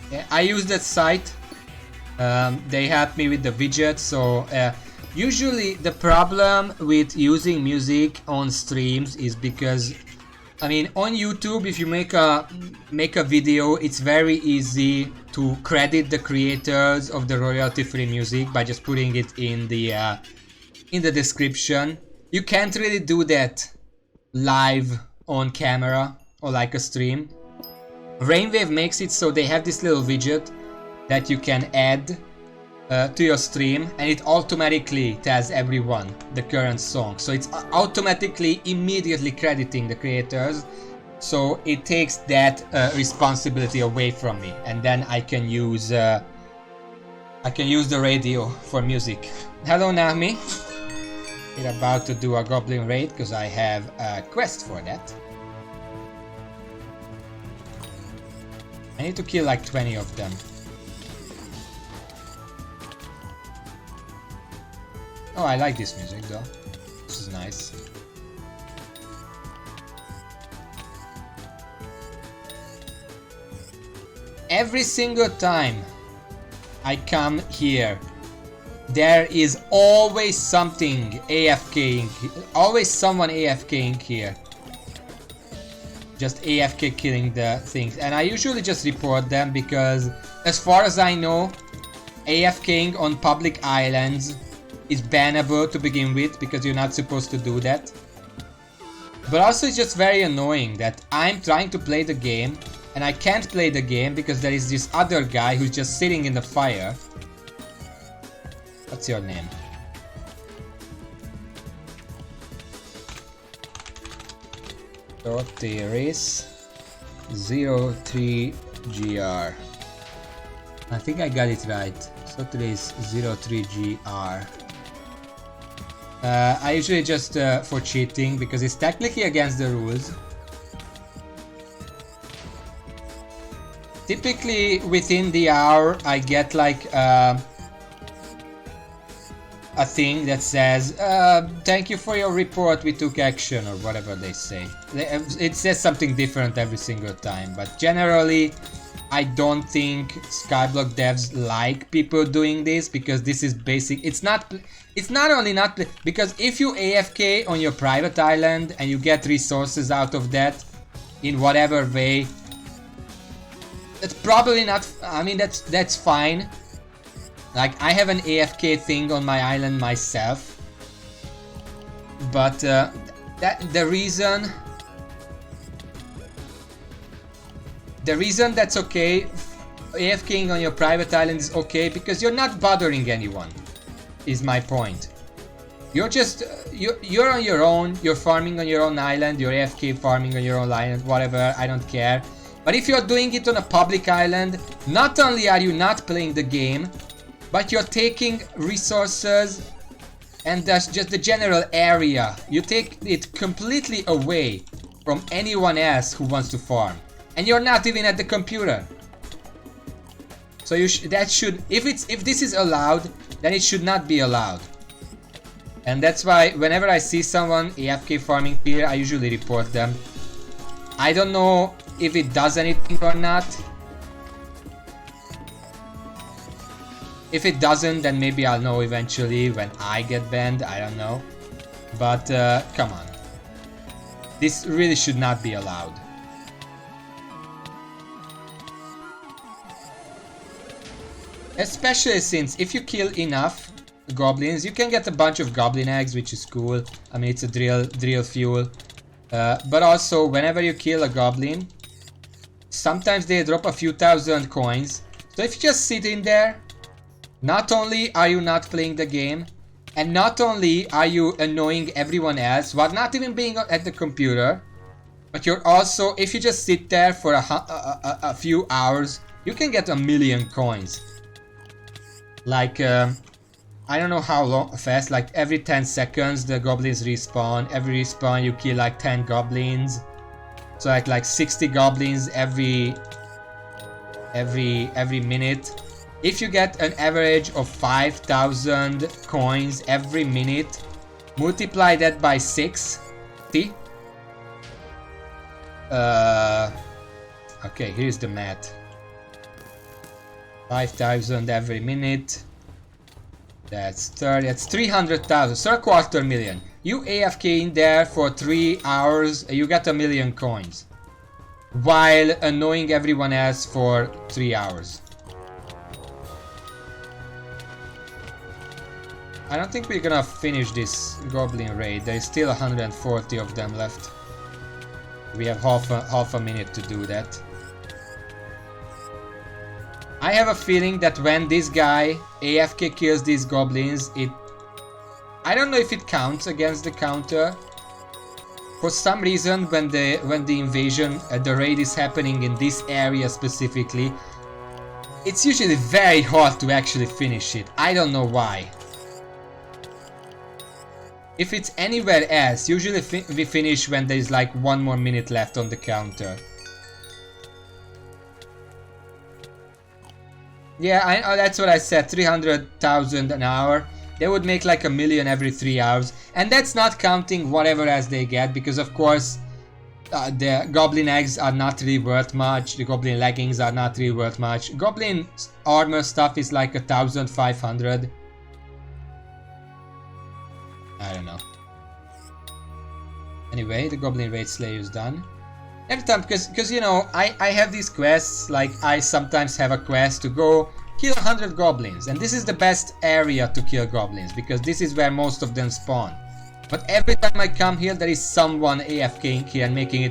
Yeah, I use that site. They help me with the widgets, so usually the problem with using music on streams is because, I mean, on YouTube, if you make a video, it's very easy to credit the creators of the royalty-free music by just putting it in the description. You can't really do that live on camera or like a stream. Rainwave makes it so they have this little widget that you can add to your stream, and it automatically tells everyone the current song. So it's automatically immediately crediting the creators. So it takes that responsibility away from me, and then I can use the radio for music. Hello Nami. We're about to do a goblin raid because I have a quest for that. I need to kill like 20 of them. Oh, I like this music though. This is nice. Every single time I come here, there is always something AFKing, always someone AFKing here. Just AFK killing the things, and I usually just report them because as far as I know, AFKing on public islands is bannable to begin with because you're not supposed to do that. But also it's just very annoying that I'm trying to play the game and I can't play the game because there is this other guy who's just sitting in the fire. What's your name? Soteris 03GR. I think I got it right. Soteris 03GR. I usually just for cheating because it's technically against the rules. Typically within the hour I get like a thing that says thank you for your report, we took action, or whatever they say. It says something different every single time, but generally I don't think Skyblock devs like people doing this because this is basic. It's not only not because if you AFK on your private island and you get resources out of that in whatever way, that's probably not, I mean that's fine. Like I have an AFK thing on my island myself, but the reason that's okay, AFKing on your private island is okay because you're not bothering anyone, is my point. You're just you're on your own, you're farming on your own island, you're AFK farming on your own island, whatever, I don't care. But if you're doing it on a public island, not only are you not playing the game, but you're taking resources and that's just the general area. You take it completely away from anyone else who wants to farm. And you're not even at the computer. So you that should, if this is allowed, then it should not be allowed. And that's why whenever I see someone AFK farming here, I usually report them. I don't know if it does anything or not. If it doesn't, then maybe I'll know eventually when I get banned, I don't know. But come on. This really should not be allowed. Especially since if you kill enough goblins, you can get a bunch of goblin eggs, which is cool. I mean, it's a drill fuel. But also, whenever you kill a goblin, sometimes they drop a few thousand coins. So if you just sit in there, not only are you not playing the game, and not only are you annoying everyone else while not even being at the computer, but you're also, if you just sit there for a few hours, you can get 1,000,000 coins. Like, I don't know how fast, like every 10 seconds the goblins respawn. Every respawn you kill like 10 goblins. So like 60 goblins every minute. If you get an average of 5,000 coins every minute, multiply that by 6. See? Okay, here's the math. 5,000 every minute. That's 30. That's 300,000. So 250,000. You AFK in there for 3 hours, you get 1,000,000 coins, while annoying everyone else for 3 hours. I don't think we're gonna finish this goblin raid. There's still 140 of them left. We have half a minute to do that. I have a feeling that when this guy AFK kills these goblins, I don't know if it counts against the counter. For some reason, when the invasion, the raid is happening in this area specifically, it's usually very hard to actually finish it. I don't know why. If it's anywhere else, usually we finish when there's like 1 more minute left on the counter. Yeah, that's what I said, 300,000 an hour. They would make like 1,000,000 every 3 hours. And that's not counting whatever else they get, because of course the goblin eggs are not really worth much. The goblin leggings are not really worth much. Goblin armor stuff is like 1,500. I don't know. Anyway, the goblin raid slayer is done. Every time, because you know, I have these quests, like I sometimes have a quest to go kill 100 goblins, and this is the best area to kill goblins, because this is where most of them spawn. But every time I come here, there is someone AFKing here and making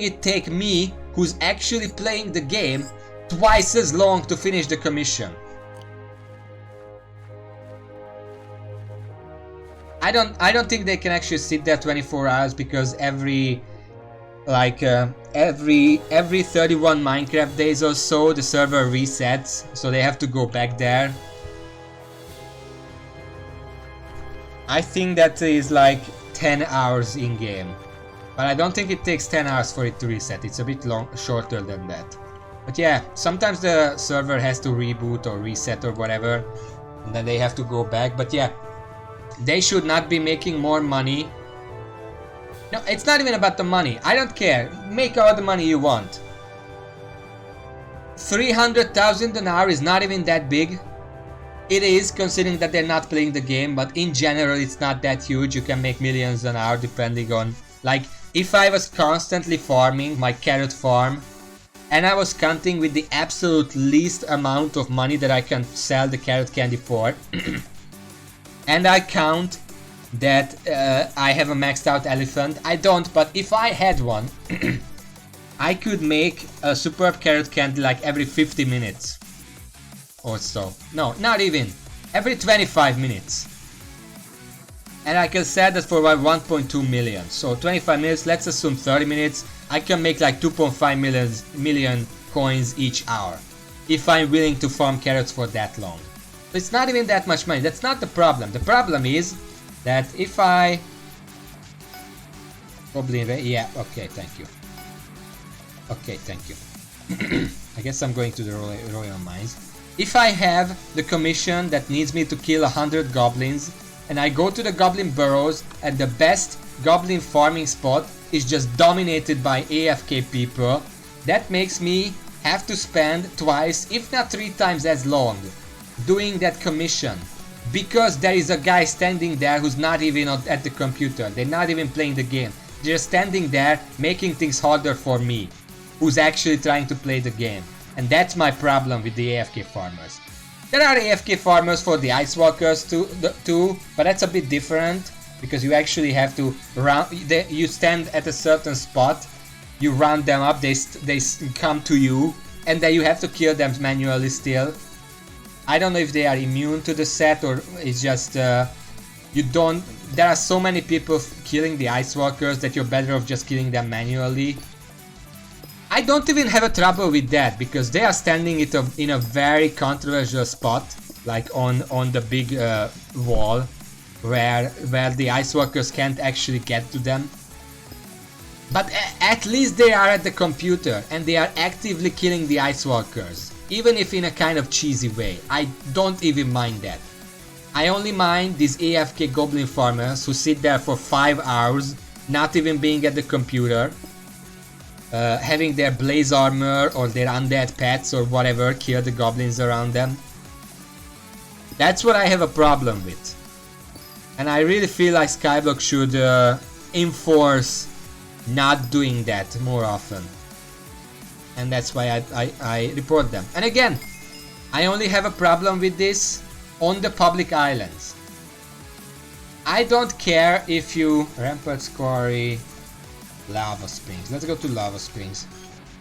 it take me, who's actually playing the game, twice as long to finish the commission. I don't think they can actually sit there 24 hours, because every 31 Minecraft days or so the server resets, so they have to go back there. I think that is like 10 hours in game, but I don't think it takes 10 hours for it to reset. It's a bit shorter than that. But yeah, sometimes the server has to reboot or reset or whatever, and then they have to go back. But yeah, they should not be making more money. No, it's not even about the money. I don't care. Make all the money you want. 300,000 an hour is not even that big. It is, considering that they're not playing the game, but in general it's not that huge. You can make millions an hour depending on... Like, if I was constantly farming my carrot farm, and I was counting with the absolute least amount of money that I can sell the carrot candy for, and I count that I have a maxed out elephant. I don't, but if I had one, I could make a superb carrot candy like every 50 minutes or so. No, not even. Every 25 minutes. And I can sell that for about 1.2 million. So 25 minutes, let's assume 30 minutes. I can make like 2.5 million coins each hour, if I'm willing to farm carrots for that long. So it's not even that much money. That's not the problem. The problem is that if I... Goblin raid, yeah, okay, thank you. Okay, thank you. I guess I'm going to the royal mines. If I have the commission that needs me to kill 100 goblins, and I go to the goblin burrows and the best goblin farming spot is just dominated by AFK people, that makes me have to spend twice, if not 3 times as long, doing that commission. Because there is a guy standing there who's not even at the computer, they're not even playing the game. They're just standing there making things harder for me, who's actually trying to play the game. And that's my problem with the AFK farmers. There are AFK farmers for the Ice Walkers too, but that's a bit different. Because you actually have to you stand at a certain spot, you round them up, they come to you, and then you have to kill them manually still. I don't know if they are immune to the set or it's just you don't. There are so many people killing the Ice Walkers that you're better off just killing them manually. I don't even have a trouble with that because they are standing in a very controversial spot, like on the big wall, where the Ice Walkers can't actually get to them. But at least they are at the computer and they are actively killing the Ice Walkers, even if in a kind of cheesy way. I don't even mind that. I only mind these AFK goblin farmers who sit there for 5 hours, not even being at the computer, having their blaze armor or their undead pets or whatever kill the goblins around them. That's what I have a problem with. And I really feel like Skyblock should enforce not doing that more often. And that's why I report them. And again, I only have a problem with this on the public islands. I don't care if you... Ramparts Quarry, Lava Springs. Let's go to Lava Springs.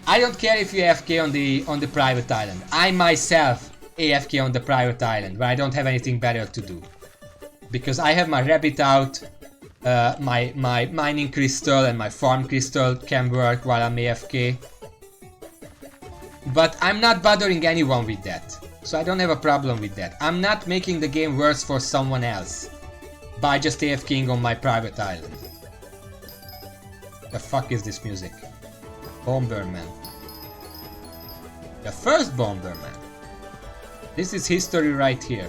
I don't care if you AFK on the private island. I myself AFK on the private island where I don't have anything better to do. Because I have my rabbit out, my mining crystal and my farm crystal can work while I'm AFK. But I'm not bothering anyone with that. So I don't have a problem with that. I'm not making the game worse for someone else by just AFKing on my private island. The fuck is this music? Bomberman. The first Bomberman. This is history right here.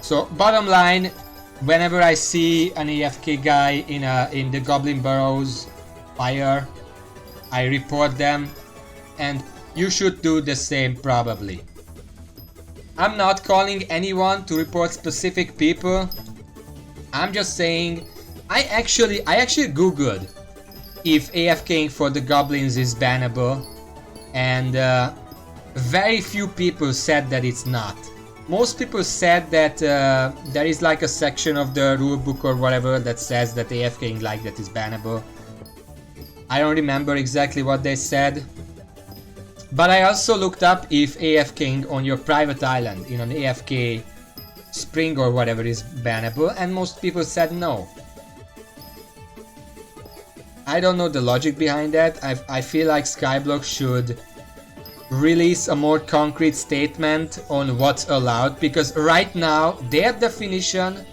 So bottom line, whenever I see an AFK guy in the Goblin Burrows fire, I report them, and you should do the same probably. I'm not calling anyone to report specific people. I'm just saying I actually googled if AFKing for the goblins is bannable, and very few people said that it's not. Most people said that there is like a section of the rulebook or whatever that says that AFKing like that is bannable. I don't remember exactly what they said. But I also looked up if AFKing on your private island in an AFK spring or whatever is bannable, and most people said no. I don't know the logic behind that. I feel like Skyblock should release a more concrete statement on what's allowed, because right now their definition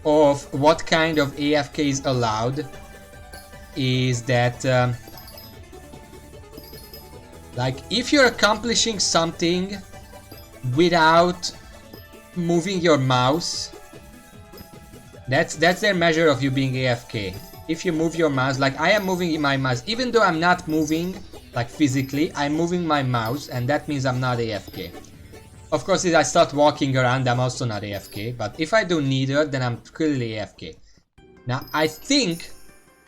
of what kind of AFK is allowed is that like if you're accomplishing something without moving your mouse, that's their measure of you being AFK. If you move your mouse, like I am moving my mouse, even though I'm not moving like physically, I'm moving my mouse, and that means I'm not AFK. Of course, if I start walking around, I'm also not AFK, but if I do neither, then I'm clearly AFK. Now, I think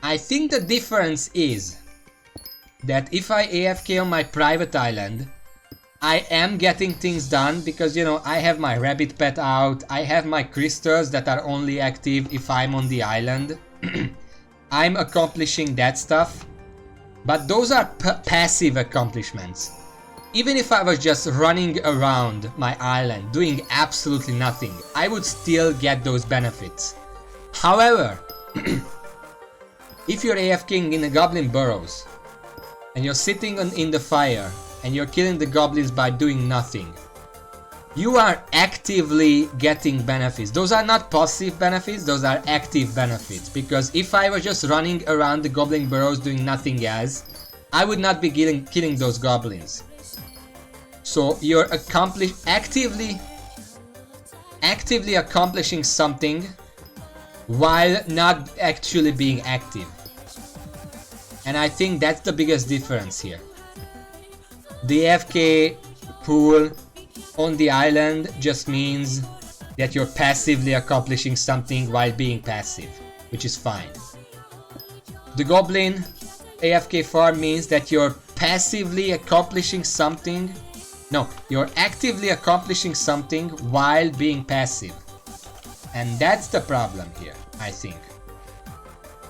the difference is that if I AFK on my private island, I am getting things done because, you know, I have my rabbit pet out, I have my crystals that are only active if I'm on the island. I'm accomplishing that stuff. But those are passive accomplishments. Even if I was just running around my island doing absolutely nothing, I would still get those benefits. However, if you're AFKing in the Goblin Burrows and you're sitting in the fire and you're killing the goblins by doing nothing, you are actively getting benefits. Those are not passive benefits, those are active benefits. Because if I was just running around the Goblin Burrows doing nothing else, I would not be killing those goblins. So you're actively accomplishing something while not actually being active. And I think that's the biggest difference here. The AFK pool on the island just means that you're passively accomplishing something while being passive, which is fine. The goblin AFK farm means that you're passively accomplishing something. No, you're actively accomplishing something while being passive. And that's the problem here, I think.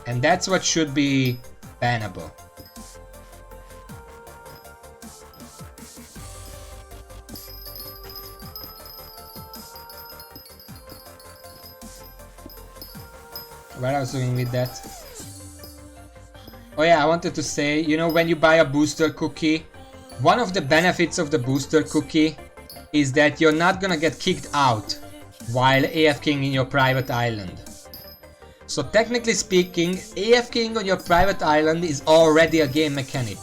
And that's what should be bannable. Where I was going with that? Oh yeah, I wanted to say, you know, when you buy a booster cookie, one of the benefits of the booster cookie is that you're not gonna get kicked out while AFKing in your private island. So technically speaking, AFKing on your private island is already a game mechanic.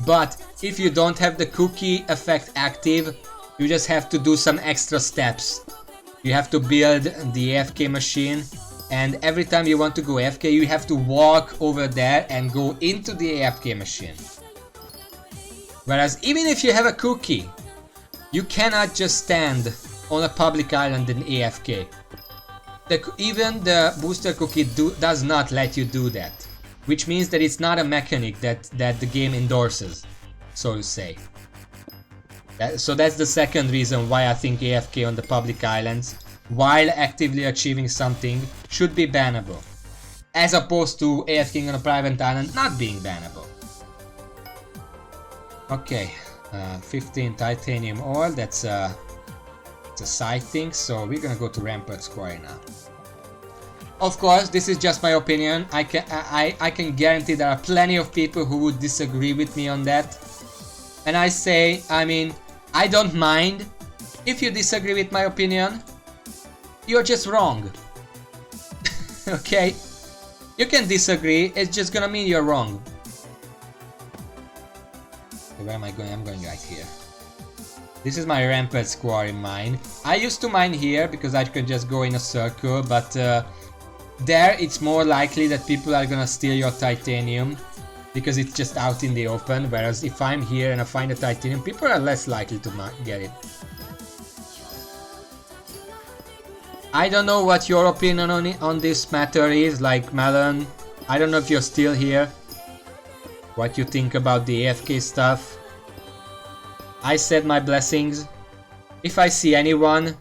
But if you don't have the cookie effect active, you just have to do some extra steps. You have to build the AFK machine, and every time you want to go AFK, you have to walk over there and go into the AFK machine. Whereas even if you have a cookie, you cannot just stand on a public island in AFK. Even the booster cookie does not let you do that, which means that it's not a mechanic that the game endorses, so to say. So that's the second reason why I think AFK on the public islands, while actively achieving something, should be bannable, as opposed to AFKing on a private island not being bannable. Okay, 15 titanium ore, that's it's a side thing, so we're gonna go to Rampart Square now. Of course, this is just my opinion. I can guarantee there are plenty of people who would disagree with me on that. And I say, I mean, I don't mind if you disagree with my opinion. You're just wrong. Okay? You can disagree, it's just gonna mean you're wrong. Where am I going? I'm going right here. This is my Rampart Square in mine. I used to mine here because I could just go in a circle, but there it's more likely that people are gonna steal your titanium because it's just out in the open, whereas if I'm here and I find a titanium, people are less likely to get it. I don't know what your opinion on this matter is, like Melon. I don't know if you're still here. What you think about the AFK stuff. I said my blessings. If I see anyone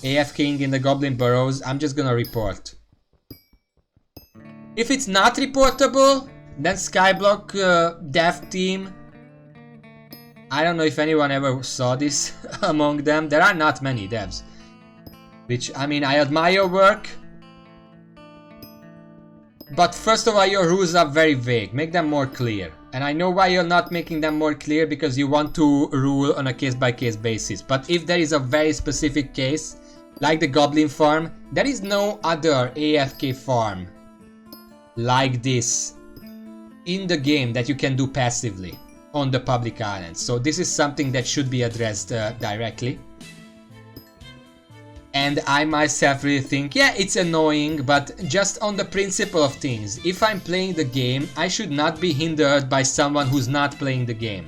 AFKing in the Goblin Burrows, I'm just gonna report. If it's not reportable, then Skyblock dev team. I don't know if anyone ever saw this among them. There are not many devs. Which, I mean, I admire your work. But first of all, your rules are very vague. Make them more clear. And I know why you're not making them more clear, because you want to rule on a case-by-case basis. But if there is a very specific case, like the Goblin farm, there is no other AFK farm like this in the game that you can do passively on the public island. So this is something that should be addressed directly. And I myself really think, yeah, it's annoying, but just on the principle of things. If I'm playing the game, I should not be hindered by someone who's not playing the game.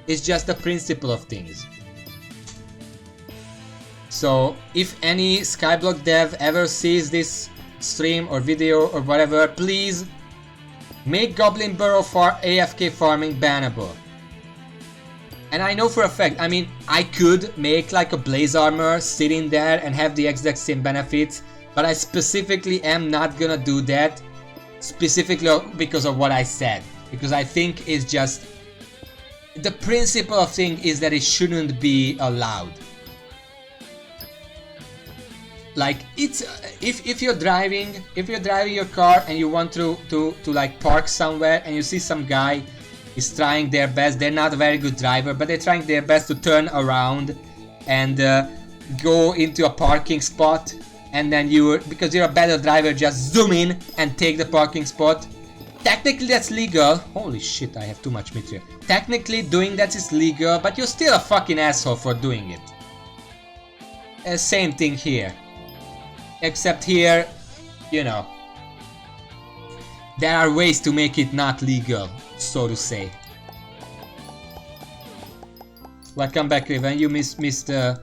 It's just the principle of things. So, if any Skyblock dev ever sees this stream or video or whatever, please make Goblin Burrow for AFK farming bannable. And I know for a fact, I mean, I could make like a blaze armor, sit in there and have the exact same benefits, but I specifically am not gonna do that, specifically because of what I said. Because I think it's just, the principle of thing is that it shouldn't be allowed. Like, it's, if you're driving your car and you want to like park somewhere and you see some guy is trying their best, they're not a very good driver, but they're trying their best to turn around and go into a parking spot, and then because you're a better driver, just zoom in and take the parking spot. Technically that's legal. Holy shit, I have too much mithril. Technically doing that is legal, but you're still a fucking asshole for doing it. Same thing here. Except here, you know, there are ways to make it not legal, so to say. Welcome back, Raven. You missed the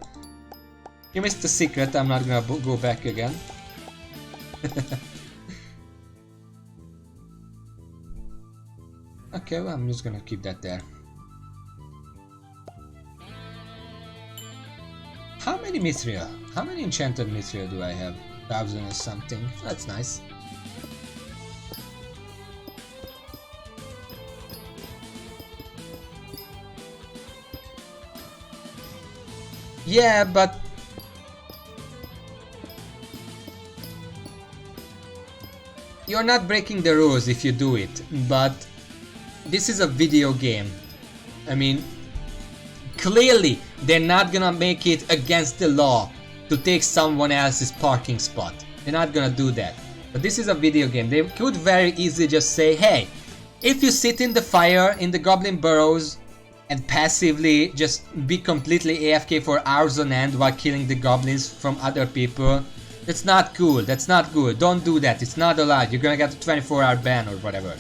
secret. I'm not gonna go back again. Okay, well, I'm just gonna keep that there. How many mithril? How many enchanted mithril do I have? 1,000 or something. That's nice. Yeah, but you're not breaking the rules if you do it, but this is a video game. I mean, clearly they're not gonna make it against the law to take someone else's parking spot. They're not gonna do that. But this is a video game. They could very easily just say, hey, if you sit in the fire in the goblin burrows and passively just be completely AFK for hours on end while killing the goblins from other people, that's not cool. That's not good. Don't do that. It's not allowed. You're gonna get a 24-hour ban or whatever.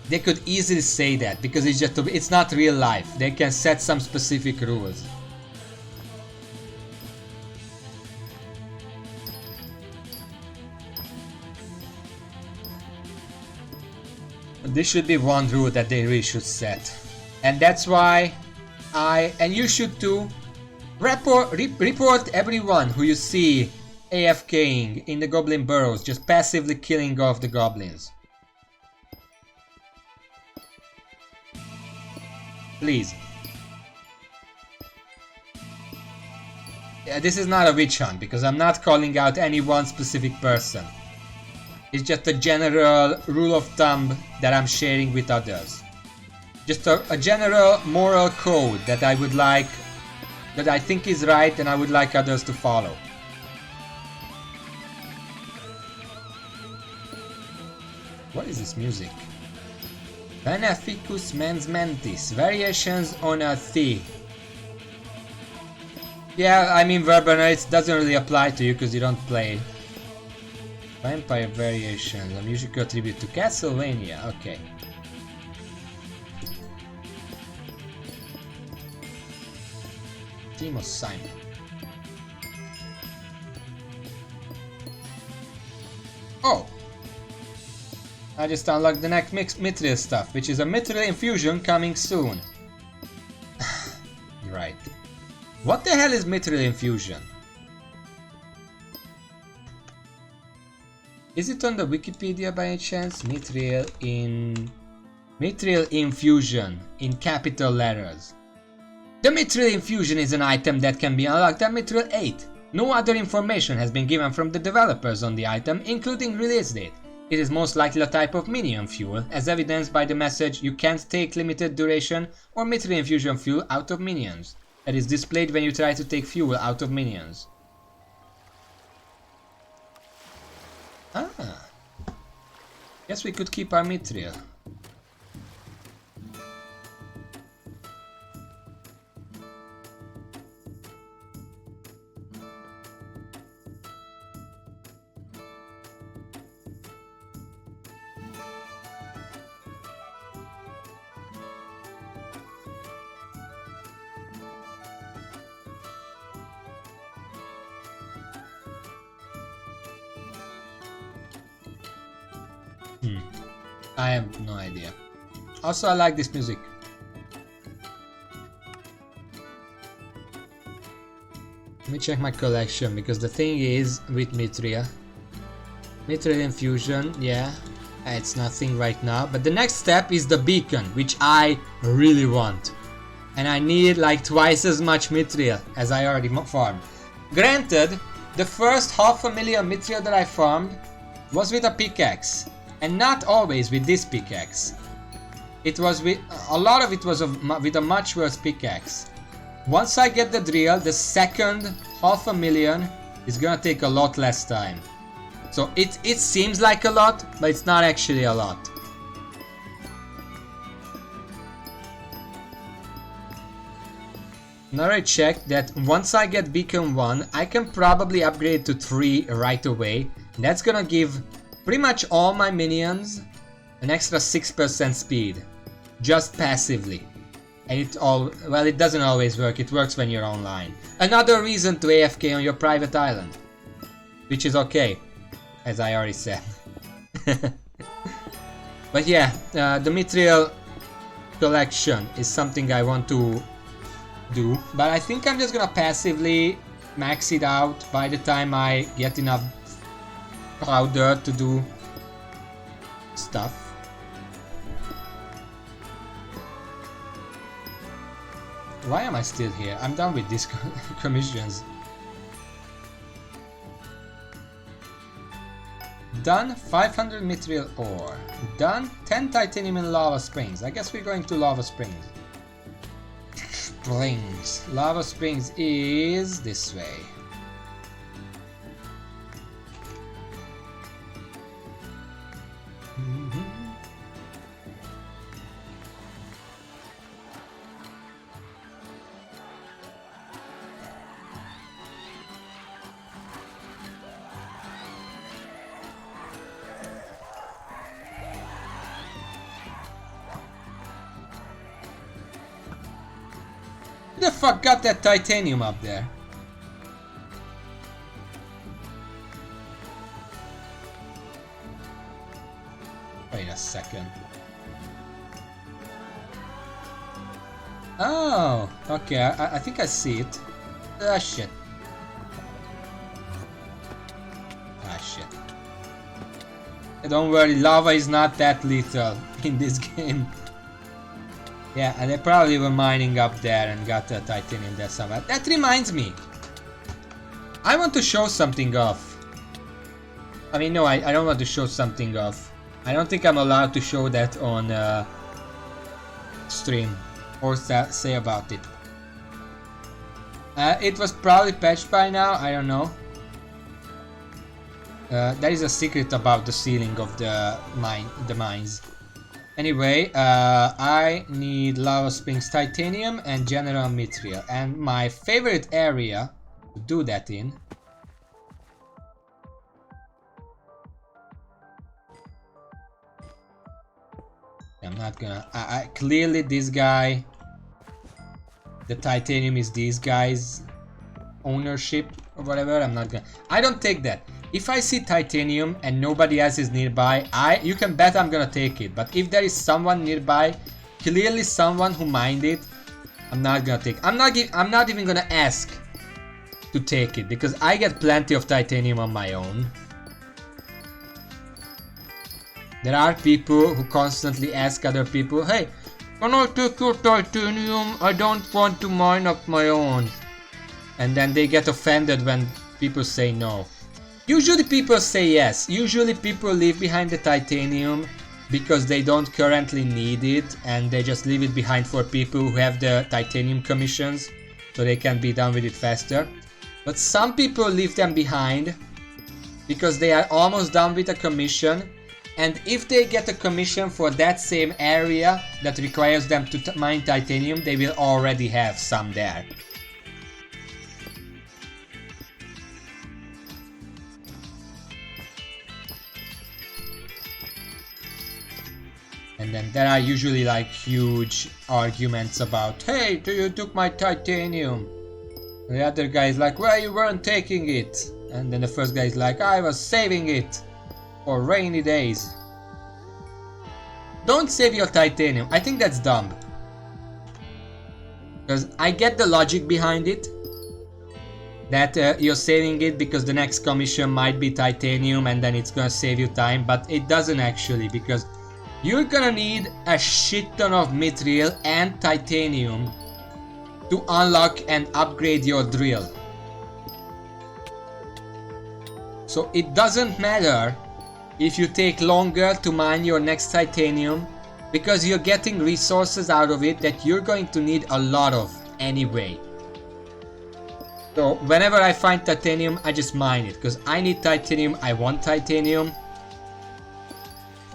They could easily say that because it's not real life. They can set some specific rules. This should be one rule that they really should set. And that's why and you should too, report everyone who you see AFKing in the goblin burrows, just passively killing off the goblins. Please. Yeah, this is not a witch hunt because I'm not calling out any one specific person. It's just a general rule of thumb that I'm sharing with others. Just a general moral code that I would like, that I think is right and I would like others to follow. What is this music? Beneficus mens mentis, variations on a theme. Yeah, I mean Verbenates doesn't really apply to you because you don't play. Vampire variations, a musical tribute to Castlevania, okay. Team of Simon. Oh! I just unlocked the next mithril stuff, which is a mithril infusion coming soon. Right. What the hell is mithril infusion? Is it on the Wikipedia by any chance? Mithril infusion in capital letters. The mithril infusion is an item that can be unlocked at mithril 8. No other information has been given from the developers on the item, including release date. It is most likely a type of minion fuel, as evidenced by the message "You can't take limited duration or mithril infusion fuel out of minions" that is displayed when you try to take fuel out of minions. Ah. Guess we could keep our mithril. I have no idea. Also, I like this music. Let me check my collection, because the thing is with mithril infusion, yeah, it's nothing right now. But the next step is the beacon, which I really want. And I need like twice as much mithril as I already farmed. Granted, the first 500,000 mithril that I farmed was with a pickaxe. And not always with this pickaxe. It was with a lot of it was with a much worse pickaxe. Once I get the drill, the second 500,000 is gonna take a lot less time. So it seems like a lot, but it's not actually a lot. Now I checked that once I get beacon 1, I can probably upgrade to 3 right away. That's gonna give pretty much all my minions an extra 6% speed, just passively. And it doesn't always work, it works when you're online. Another reason to AFK on your private island, which is okay, as I already said. But yeah, the mithril collection is something I want to do, but I think I'm just gonna passively max it out by the time I get enough powder to do stuff. Why am I still here? I'm done with these commissions. Done 500 mithril ore. Done 10 titanium in lava springs. I guess we're going to lava springs. Lava springs is this way. Who the fuck got that titanium up there? Wait a second. Oh, okay, I think I see it. Ah, shit. Ah, shit. Don't worry, lava is not that lethal in this game. Yeah, and they probably were mining up there and got the titanium there somewhere. That reminds me. I want to show something off. I mean, no, I don't want to show something off. I don't think I'm allowed to show that on stream or say about it. It was probably patched by now, I don't know. There is a secret about the ceiling of the mines. Anyway, I need lava springs, titanium and general mithril, and my favorite area to do that in I'm not gonna clearly this guy, the titanium is these guys' ownership or whatever. I don't take that. If I see titanium and nobody else is nearby, you can bet I'm gonna take it. But if there is someone nearby, clearly someone who mined it, I'm not gonna take. I'm not even gonna ask to take it because I get plenty of titanium on my own. There are people who constantly ask other people, "Hey, can I take your titanium? I don't want to mine up my own." And then they get offended when people say no. Usually people say yes. Usually people leave behind the titanium because they don't currently need it and they just leave it behind for people who have the titanium commissions so they can be done with it faster. But some people leave them behind because they are almost done with a commission, and if they get a commission for that same area that requires them to mine titanium, they will already have some there. And then there are usually like huge arguments about, "Hey, you took my titanium." And the other guy is like, "Well, you weren't taking it." And then the first guy is like, "I was saving it for rainy days." Don't save your titanium. I think that's dumb. Because I get the logic behind it. That you're saving it because the next commission might be titanium and then it's gonna save you time. But it doesn't actually, because you're gonna need a shit ton of mithril and titanium to unlock and upgrade your drill. So it doesn't matter if you take longer to mine your next titanium, because you're getting resources out of it that you're going to need a lot of anyway. So whenever I find titanium, I just mine it, because I need titanium, I want titanium.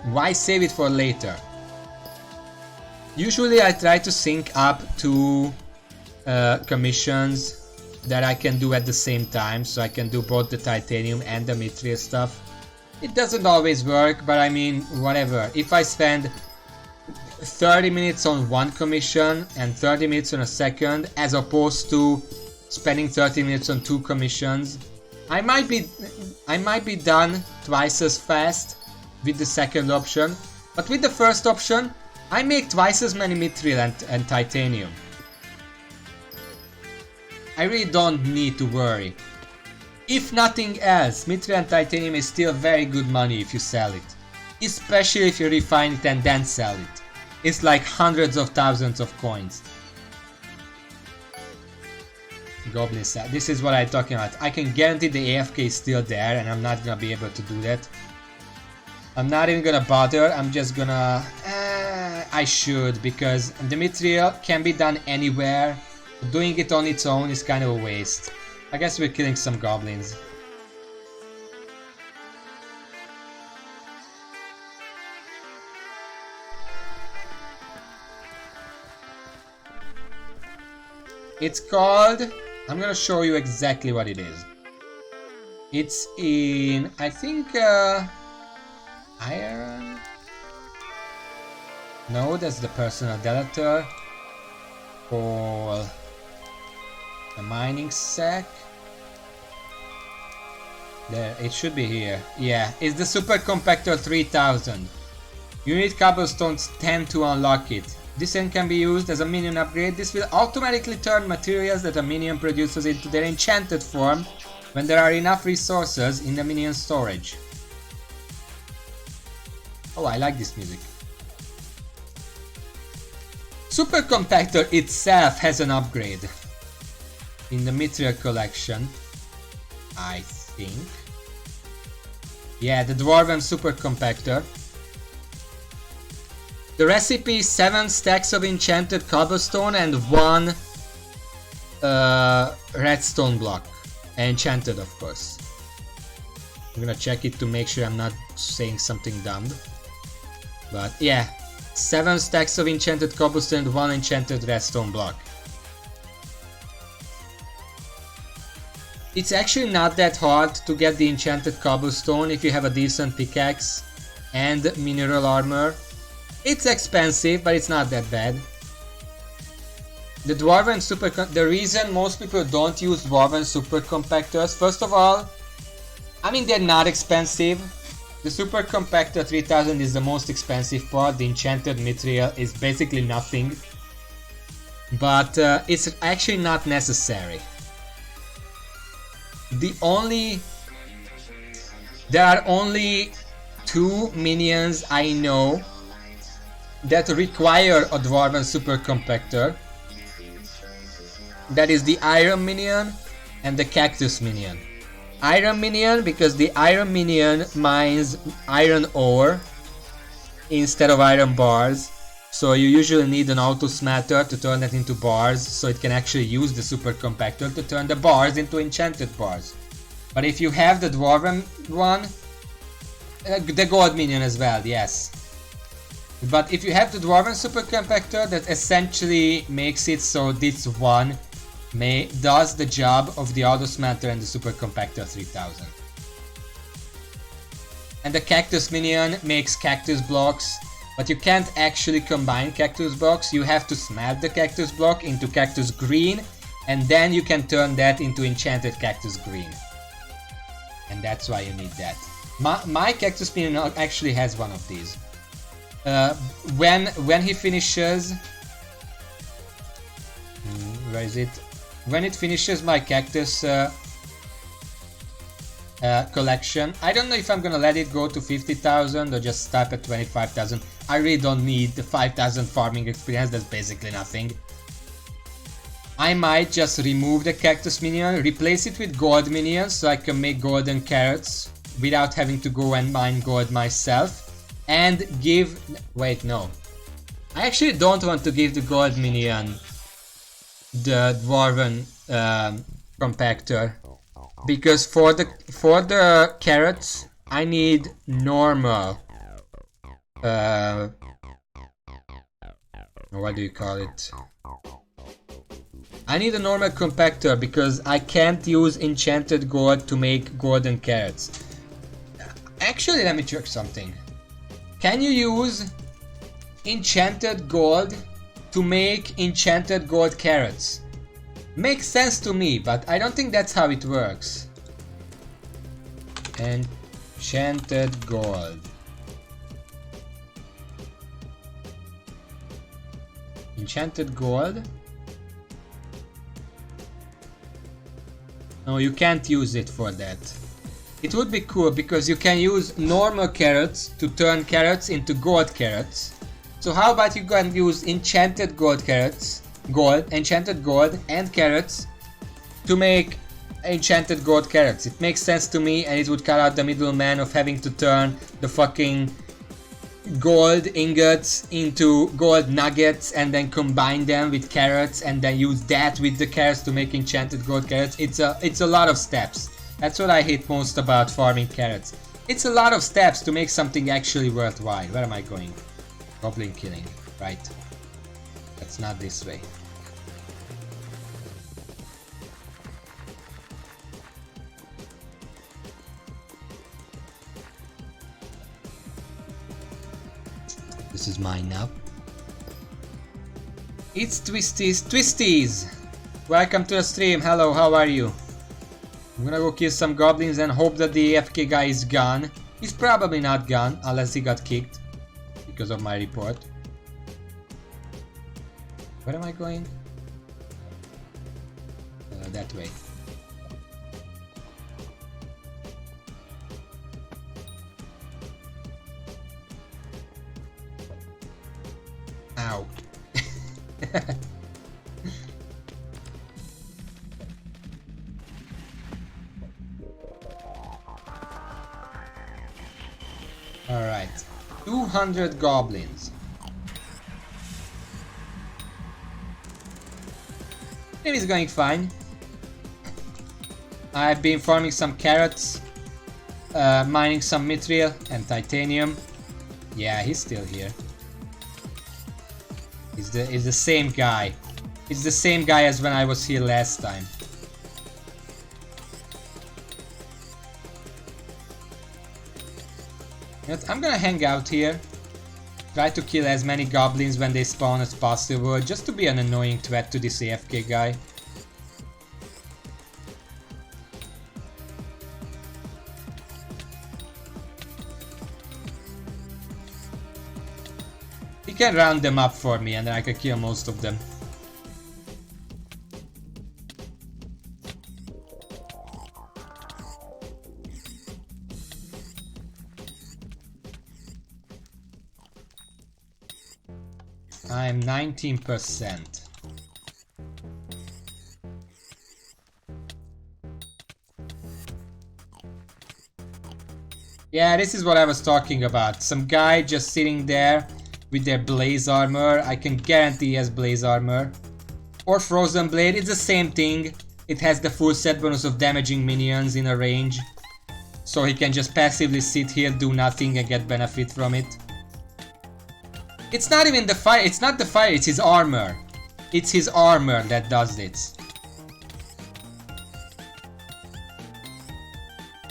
Why save it for later? Usually I try to sync up two commissions that I can do at the same time, so I can do both the titanium and the mithril stuff. It doesn't always work, but I mean, whatever. If I spend 30 minutes on one commission and 30 minutes on a second, as opposed to spending 30 minutes on two commissions, I might be done twice as fast with the second option, but with the first option, I make twice as many mithril and titanium. I really don't need to worry. If nothing else, mithril and titanium is still very good money if you sell it. Especially if you refine it and then sell it. It's like hundreds of thousands of coins. Goblin set. This is what I'm talking about. I can guarantee the AFK is still there and I'm not gonna be able to do that. I'm not even gonna bother. I'm just gonna... I should, because the mithril can be done anywhere. Doing it on its own is kind of a waste. I guess we're killing some goblins. It's called... I'm gonna show you exactly what it is. It's in... I think... iron? No, that's the personal deleter. For... a mining sack. There, it should be here. Yeah, it's the Super Compactor 3000. You need cobblestones 10 to unlock it. This end can be used as a minion upgrade. This will automatically turn materials that a minion produces into their enchanted form when there are enough resources in the minion storage. Oh, I like this music. Super Compactor itself has an upgrade in the mithril collection, I think. Yeah, the Dwarven Super Compactor. The recipe is 7 stacks of enchanted cobblestone and 1 redstone block. Enchanted, of course. I'm gonna check it to make sure I'm not saying something dumb. But yeah, 7 stacks of enchanted cobblestone and 1 enchanted redstone block. It's actually not that hard to get the enchanted cobblestone if you have a decent pickaxe and mineral armor. It's expensive, but it's not that bad. The Dwarven Super... The reason most people don't use Dwarven Super Compactors, first of all, I mean, they're not expensive. The Super Compactor 3000 is the most expensive part. The enchanted mithril is basically nothing. But it's actually not necessary. There are only 2 minions I know that require a Dwarven Super Compactor. That is the Iron Minion and the Cactus Minion. Iron Minion because the Iron Minion mines iron ore instead of iron bars. So you usually need an auto smatter to turn that into bars, so it can actually use the Super Compactor to turn the bars into enchanted bars. But if you have the Dwarven one, the Gold Minion as well, yes. But if you have the Dwarven Super Compactor, that essentially makes it so this one does the job of the Auto Smatter and the Super Compactor 3000. And the Cactus Minion makes cactus blocks, but you can't actually combine cactus blocks. You have to smelt the cactus block into cactus green, and then you can turn that into enchanted cactus green. And that's why you need that. My Cactus Minion actually has one of these. When he finishes... where is it? When it finishes my cactus collection, I don't know if I'm gonna let it go to 50,000 or just stop at 25,000. I really don't need the 5,000 farming experience, that's basically nothing. I might just remove the Cactus Minion, replace it with Gold Minions so I can make golden carrots without having to go and mine gold myself. And give... wait, no. I actually don't want to give the Gold Minion the Dwarven compactor. Because for the carrots I need normal what do you call it? I need a normal compactor because I can't use enchanted gold to make golden carrots. Actually, let me check something. Can you use enchanted gold to make enchanted gold carrots? Makes sense to me, but I don't think that's how it works. Enchanted gold. Enchanted gold. No, you can't use it for that. It would be cool because you can use normal carrots to turn carrots into gold carrots. So how about you go and use enchanted gold carrots, enchanted gold and carrots to make enchanted gold carrots. It makes sense to me, and it would cut out the middleman of having to turn the fucking gold ingots into gold nuggets and then combine them with carrots and then use that with the carrots to make enchanted gold carrots. It's a lot of steps. That's what I hate most about farming carrots. It's a lot of steps to make something actually worthwhile. Where am I going? Goblin killing, right? That's not this way. This is mine now. It's Twisties. Twisties! Welcome to the stream. Hello, how are you? I'm gonna go kill some goblins and hope that the AFK guy is gone. He's probably not gone unless he got kicked because of my report. Where am I going? That way. Ow. Alright. 200 goblins. Maybe it's going fine. I've been farming some carrots, mining some mithril and titanium. Yeah, he's still here. He's the same guy. It's the same guy as when I was here last time. I'm gonna hang out here. Try to kill as many goblins when they spawn as possible, just to be an annoying threat to this AFK guy. He can round them up for me and then I can kill most of them. I'm 19%. Yeah, this is what I was talking about. Some guy just sitting there with their blaze armor. I can guarantee he has blaze armor. Or frozen blade, it's the same thing. It has the full set bonus of damaging minions in a range. So he can just passively sit here, do nothing and get benefit from it. It's not even the fire, it's not the fire, it's his armor. It's his armor that does this.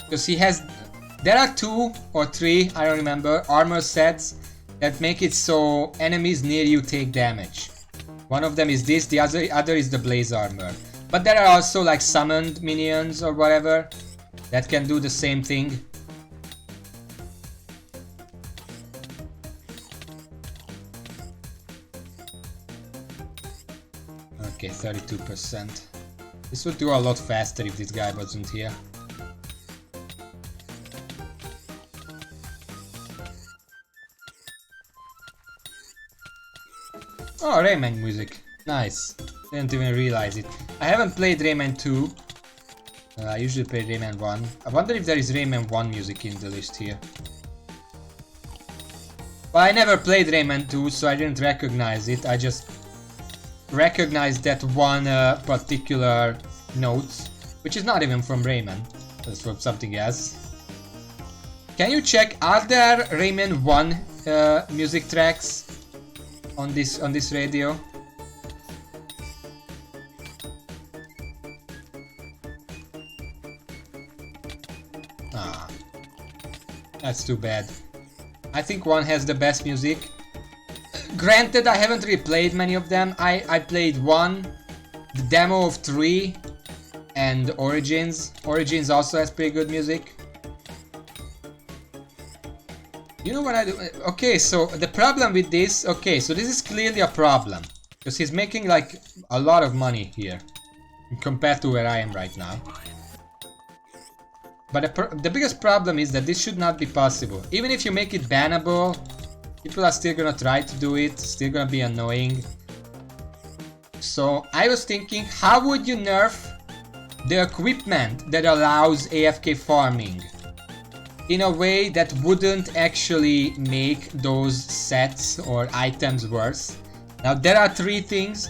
Because he has... There are 2 or 3, I don't remember, armor sets that make it so enemies near you take damage. One of them is this, the other is the blaze armor. But there are also like summoned minions or whatever that can do the same thing. Okay, 32%. This would do a lot faster if this guy wasn't here. Oh, Rayman music. Nice. Didn't even realize it. I haven't played Rayman 2. I usually play Rayman 1. I wonder if there is Rayman 1 music in the list here. But I never played Rayman 2, so I didn't recognize it. I just recognized that one particular note which is not even from Rayman. That's from something else. Can you check, are there Rayman 1 music tracks on this radio? Ah, that's too bad. I think 1 has the best music. Granted, I haven't really played many of them. I played 1, the demo of 3, and Origins. Origins also has pretty good music. You know what I do? Okay, so the problem with this... Okay, so this is clearly a problem. Because he's making like a lot of money here. Compared to where I am right now. But the biggest problem is that this should not be possible. Even if you make it bannable, people are still gonna try to do it. Still gonna be annoying. So I was thinking, how would you nerf the equipment that allows AFK farming in a way that wouldn't actually make those sets or items worse? Now there are 3 things.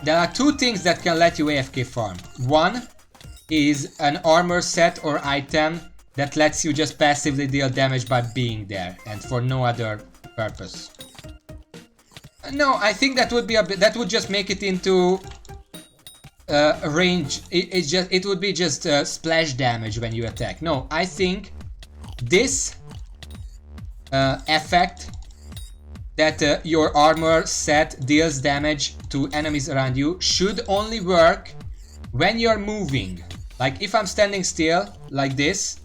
There are 2 things that can let you AFK farm. 1 is an armor set or item that lets you just passively deal damage by being there and for no other purpose. No, I think that would be that would just make it into range. It would be just splash damage when you attack. No, I think this effect that your armor set deals damage to enemies around you should only work when you're moving. Like if I'm standing still like this,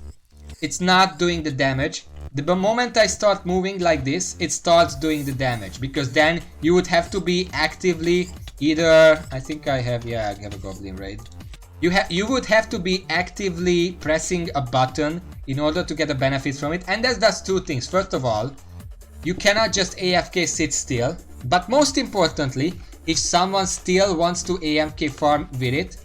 it's not doing the damage. The moment I start moving like this, it starts doing the damage, because then you would have to be actively either... I think I have a goblin raid. You would have to be actively pressing a button in order to get a benefit from it, and that does 2 things. First of all, you cannot just AFK sit still, but most importantly, if someone still wants to AFK farm with it,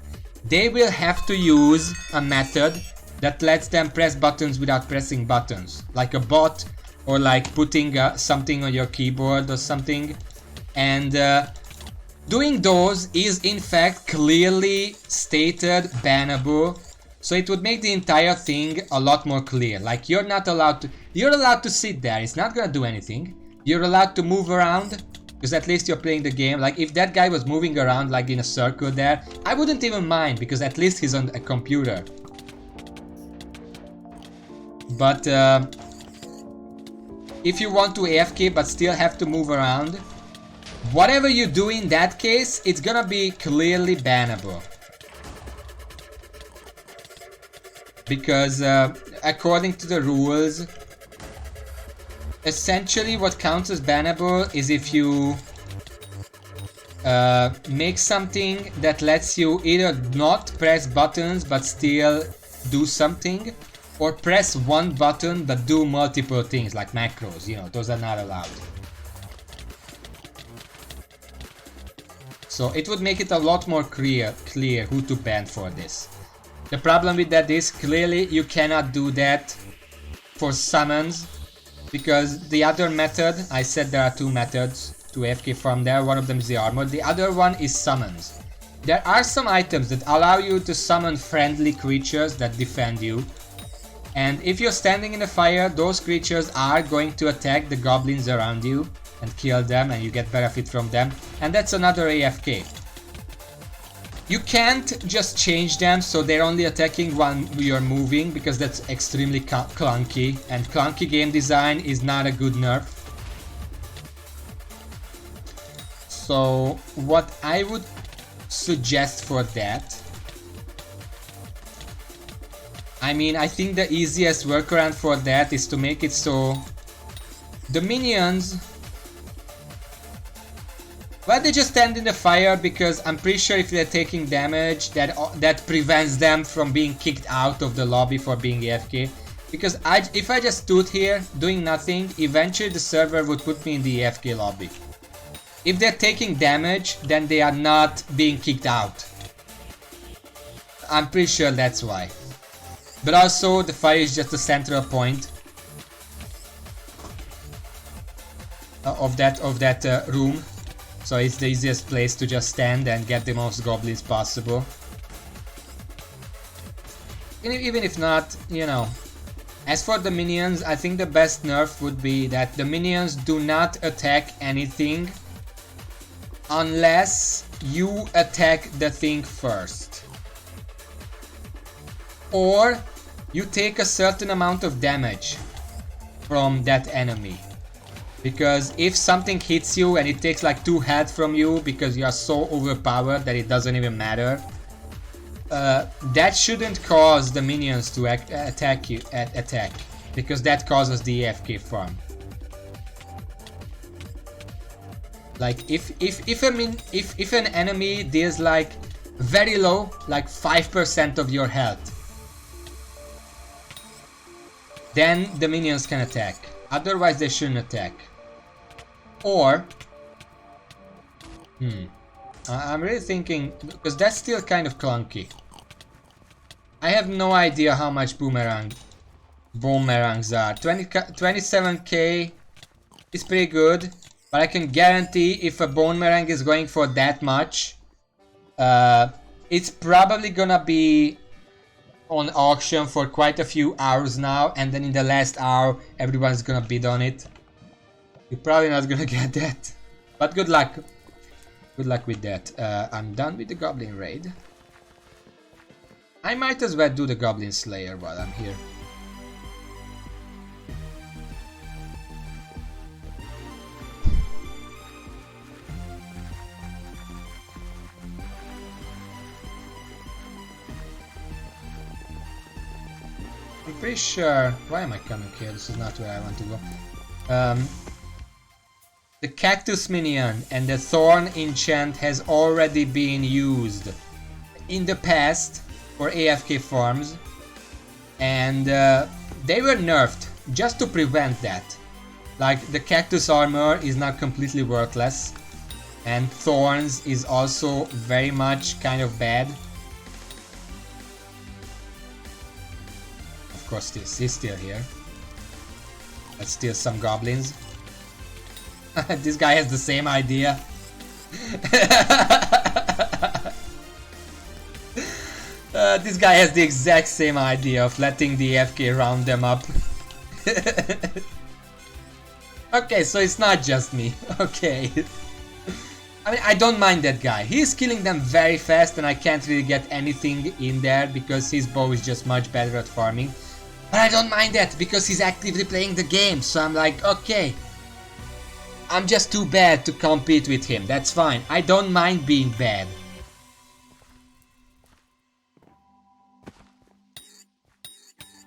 they will have to use a method that lets them press buttons without pressing buttons, like a bot, or like putting something on your keyboard or something. And doing those is in fact clearly stated bannable, so it would make the entire thing a lot more clear. Like you're allowed to sit there, it's not gonna do anything. You're allowed to move around, because at least you're playing the game. Like if that guy was moving around like in a circle there, I wouldn't even mind, because at least he's on a computer. But if you want to AFK but still have to move around, whatever you do in that case, it's gonna be clearly bannable. Because according to the rules, essentially what counts as bannable is if you make something that lets you either not press buttons but still do something, or press one button but do multiple things like macros. You know, those are not allowed. So it would make it a lot more clear who to ban for this. The problem with that is clearly you cannot do that for summons, because the other method, I said there are 2 methods to AFK farm there. One of them is the armor, the other one is summons. There are some items that allow you to summon friendly creatures that defend you. And if you're standing in the fire, those creatures are going to attack the goblins around you and kill them, and you get benefit from them. And that's another AFK. You can't just change them so they're only attacking when you're moving, because that's extremely clunky, and clunky game design is not a good nerf. So what I would suggest for that, I mean, I think the easiest workaround for that is to make it so the minions, well, they just stand in the fire, because I'm pretty sure if they're taking damage, that prevents them from being kicked out of the lobby for being AFK. Because if I just stood here doing nothing, eventually the server would put me in the AFK lobby. If they're taking damage, then they are not being kicked out. I'm pretty sure that's why. But also, the fire is just the central point of that room. So it's the easiest place to just stand and get the most goblins possible. Even if not, you know. As for the minions, I think the best nerf would be that the minions do not attack anything unless you attack the thing first. Or you take a certain amount of damage from that enemy. Because if something hits you and it takes like 2 health from you because you are so overpowered that it doesn't even matter, that shouldn't cause the minions to attack you because that causes the AFK farm. Like if an enemy deals like very low, like 5% of your health, then the minions can attack. Otherwise they shouldn't attack. Or I'm really thinking, because that's still kind of clunky. I have no idea how much boomerangs are. 27k is pretty good, but I can guarantee if a boomerang is going for that much, it's probably gonna be on auction for quite a few hours now, and then in the last hour everyone's gonna bid on it. You're probably not gonna get that, but good luck. Good luck with that. I'm done with the Goblin Raid. I might as well do the Goblin Slayer while I'm here. I'm pretty sure... Why am I coming here? This is not where I want to go. The Cactus Minion and the Thorn enchant has already been used in the past for AFK farms, and they were nerfed just to prevent that. Like, the Cactus armor is now completely worthless, and Thorns is also very much kind of bad. Of course this is still here. Let's steal some goblins. This guy has the same idea. This guy has the exact same idea of letting the AFK round them up. Okay, so it's not just me. Okay. I mean, I don't mind that guy. He's killing them very fast and I can't really get anything in there because his bow is just much better at farming. But I don't mind that because he's actively playing the game. So I'm like, okay. I'm just too bad to compete with him. That's fine. I don't mind being bad.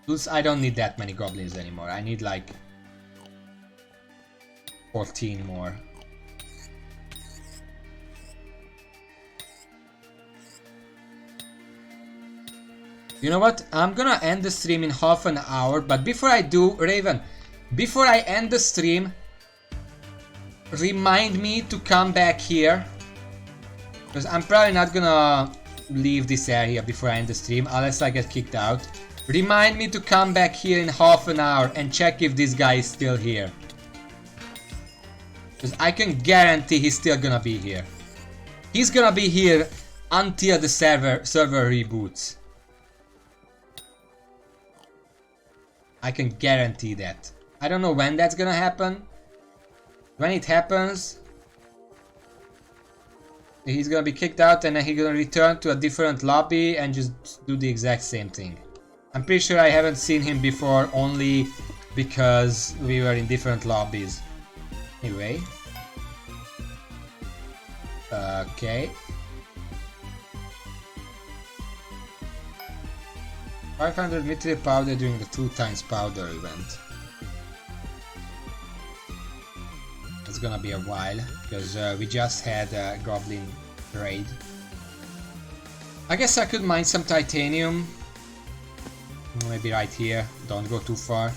Plus, I don't need that many goblins anymore. I need like 14 more. You know what? I'm gonna end the stream in half an hour, but before I do, Raven, before I end the stream, remind me to come back here, because I'm probably not gonna leave this area before I end the stream unless I get kicked out. Remind me to come back here in half an hour and check if this guy is still here, because I can guarantee he's still gonna be here. He's gonna be here until the server reboots. I can guarantee that. I don't know when that's gonna happen. When it happens, he's gonna be kicked out and then he's gonna return to a different lobby and just do the exact same thing. I'm pretty sure I haven't seen him before only because we were in different lobbies. Anyway. Okay. 500 mithril powder during the 2x powder event. It's gonna be a while, because we just had a goblin raid. I guess I could mine some titanium. Maybe right here, don't go too far.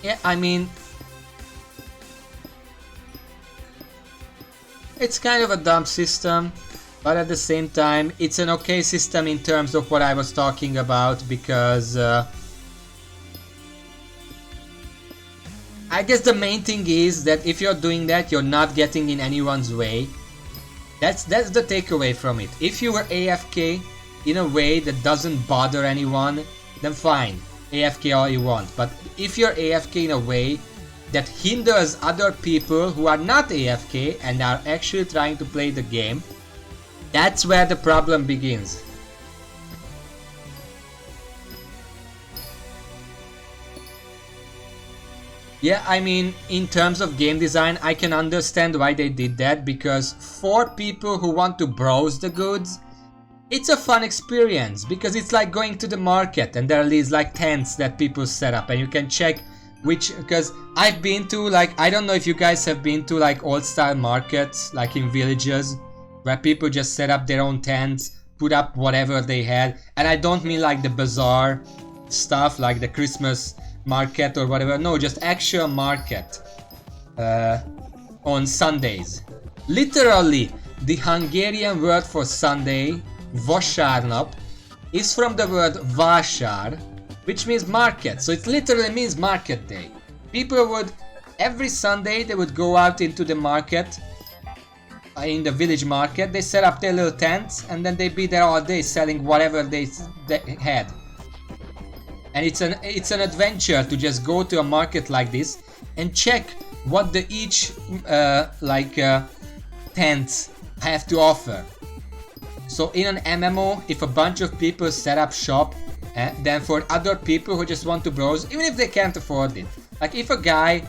Yeah, I mean, it's kind of a dumb system, but at the same time, it's an okay system in terms of what I was talking about, because I guess the main thing is that if you're doing that, you're not getting in anyone's way. That's the takeaway from it. If you were AFK in a way that doesn't bother anyone, then fine, AFK all you want. But if you're AFK in a way that hinders other people who are not AFK and are actually trying to play the game, that's where the problem begins. Yeah, I mean, in terms of game design, I can understand why they did that, because for people who want to browse the goods, it's a fun experience, because it's like going to the market and there are these like tents that people set up and you can check which, because I've been to, like, I don't know if you guys have been to like old style markets, like in villages, where people just set up their own tents, put up whatever they had, and I don't mean like the bazaar stuff, like the Christmas market or whatever, no, just actual market on Sundays. Literally, the Hungarian word for Sunday, vasárnap, is from the word vásár, which means market, so it literally means market day. People would, every Sunday they would go out into the market, in the village market, they set up their little tents and then they'd be there all day selling whatever they had. And it's an adventure to just go to a market like this and check what the each tents have to offer. So in an MMO, if a bunch of people set up shop, then for other people who just want to browse, even if they can't afford it, like if a guy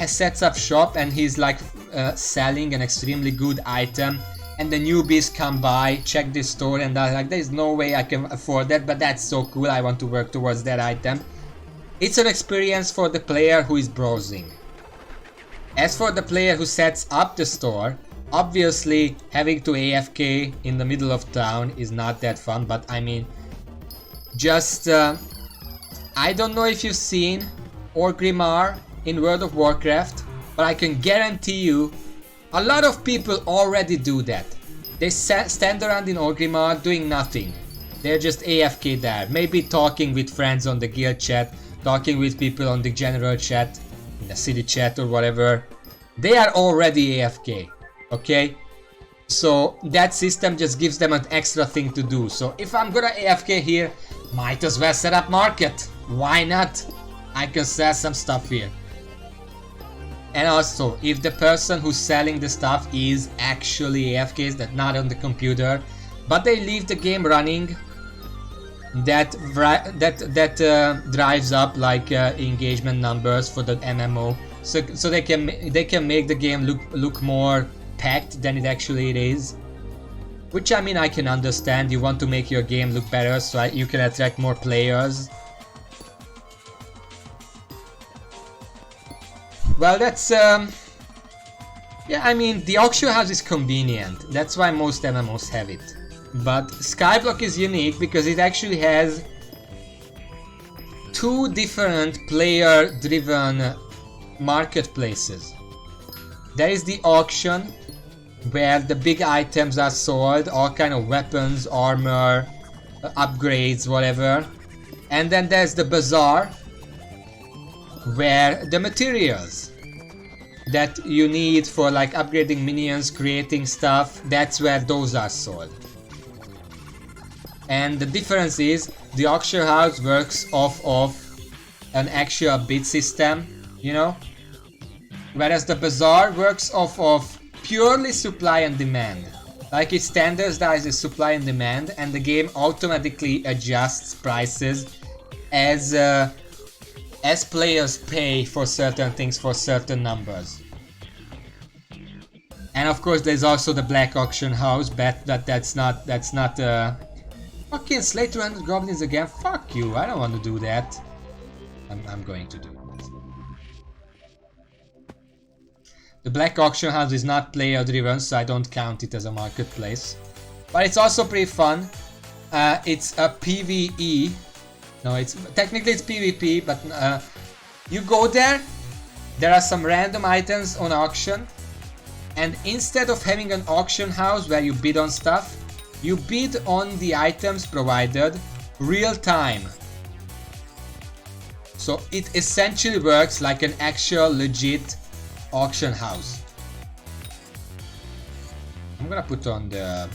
sets up shop and he's like selling an extremely good item, and the newbies come by, check this store, and they're like, there's no way I can afford that, but that's so cool, I want to work towards that item. It's an experience for the player who is browsing. As for the player who sets up the store, obviously having to AFK in the middle of town is not that fun, but I mean, just I don't know if you've seen Orgrimmar in World of Warcraft, but I can guarantee you a lot of people already do that. They stand around in Orgrimmar doing nothing. They're just AFK there. Maybe talking with friends on the guild chat, talking with people on the general chat, in the city chat or whatever. They are already AFK, okay? So that system just gives them an extra thing to do. So if I'm gonna AFK here, might as well set up market. Why not? I can sell some stuff here. And also, if the person who's selling the stuff is actually AFK, that's not on the computer, but they leave the game running, that drives up like engagement numbers for the MMO, so they can make the game look more packed than it actually is. Which I mean, I can understand. You want to make your game look better so you can attract more players. Well, that's yeah, I mean, the auction house is convenient. That's why most MMOs have it. But Skyblock is unique because it actually has two different player-driven marketplaces. There is the auction, where the big items are sold, all kind of weapons, armor, upgrades, whatever. And then there's the bazaar, where the materials that you need for like upgrading minions, creating stuff, that's where those are sold. And the difference is the auction house works off of an actual bid system, you know, whereas the bazaar works off of purely supply and demand. Like it standardizes supply and demand, and the game automatically adjusts prices as players pay for certain things for certain numbers. And of course there's also the black auction house, but that's not fucking slay 200 goblins again, fuck you, I don't want to do that. I'm going to do it. The black auction house is not player driven, so I don't count it as a marketplace. But it's also pretty fun. It's a PvE. No, technically it's PvP, but you go there are some random items on auction, and instead of having an auction house where you bid on stuff, you bid on the items provided real time. So it essentially works like an actual legit auction house. I'm gonna put on the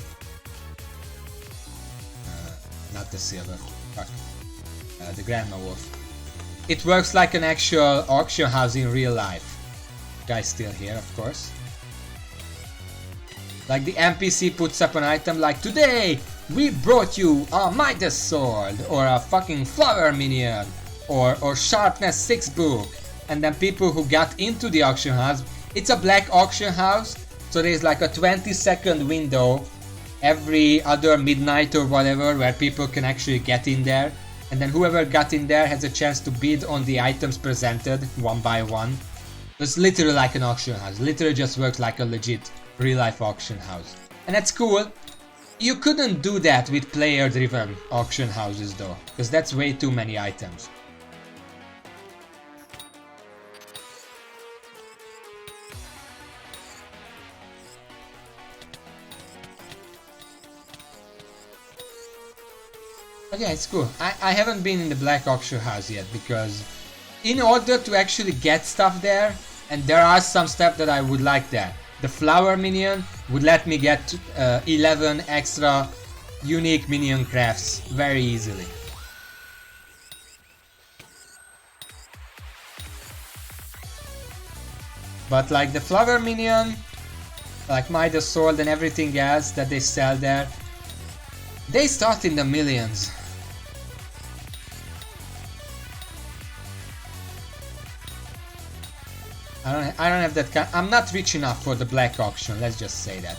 not the silver, fuck, the grandma wolf. It works like an actual auction house in real life. Guy's still here, of course. Like the NPC puts up an item like, today we brought you a Midas sword or a fucking flower minion or sharpness 6 book, and then people who got into the auction house, it's a black auction house, so there's like a 20-second window every other midnight or whatever where people can actually get in there, and then whoever got in there has a chance to bid on the items presented one by one. It's literally like an auction house, literally just works like a legit real life auction house, and that's cool. You couldn't do that with player driven auction houses though, because that's way too many items. But yeah, it's cool. I haven't been in the black auction house yet, because in order to actually get stuff there, and there are some stuff that I would like there. The flower minion would let me get 11 extra unique minion crafts very easily. But like the flower minion, like Midas sword and everything else that they sell there, they start in the millions. I don't have that kind. I'm not rich enough for the black auction, let's just say that.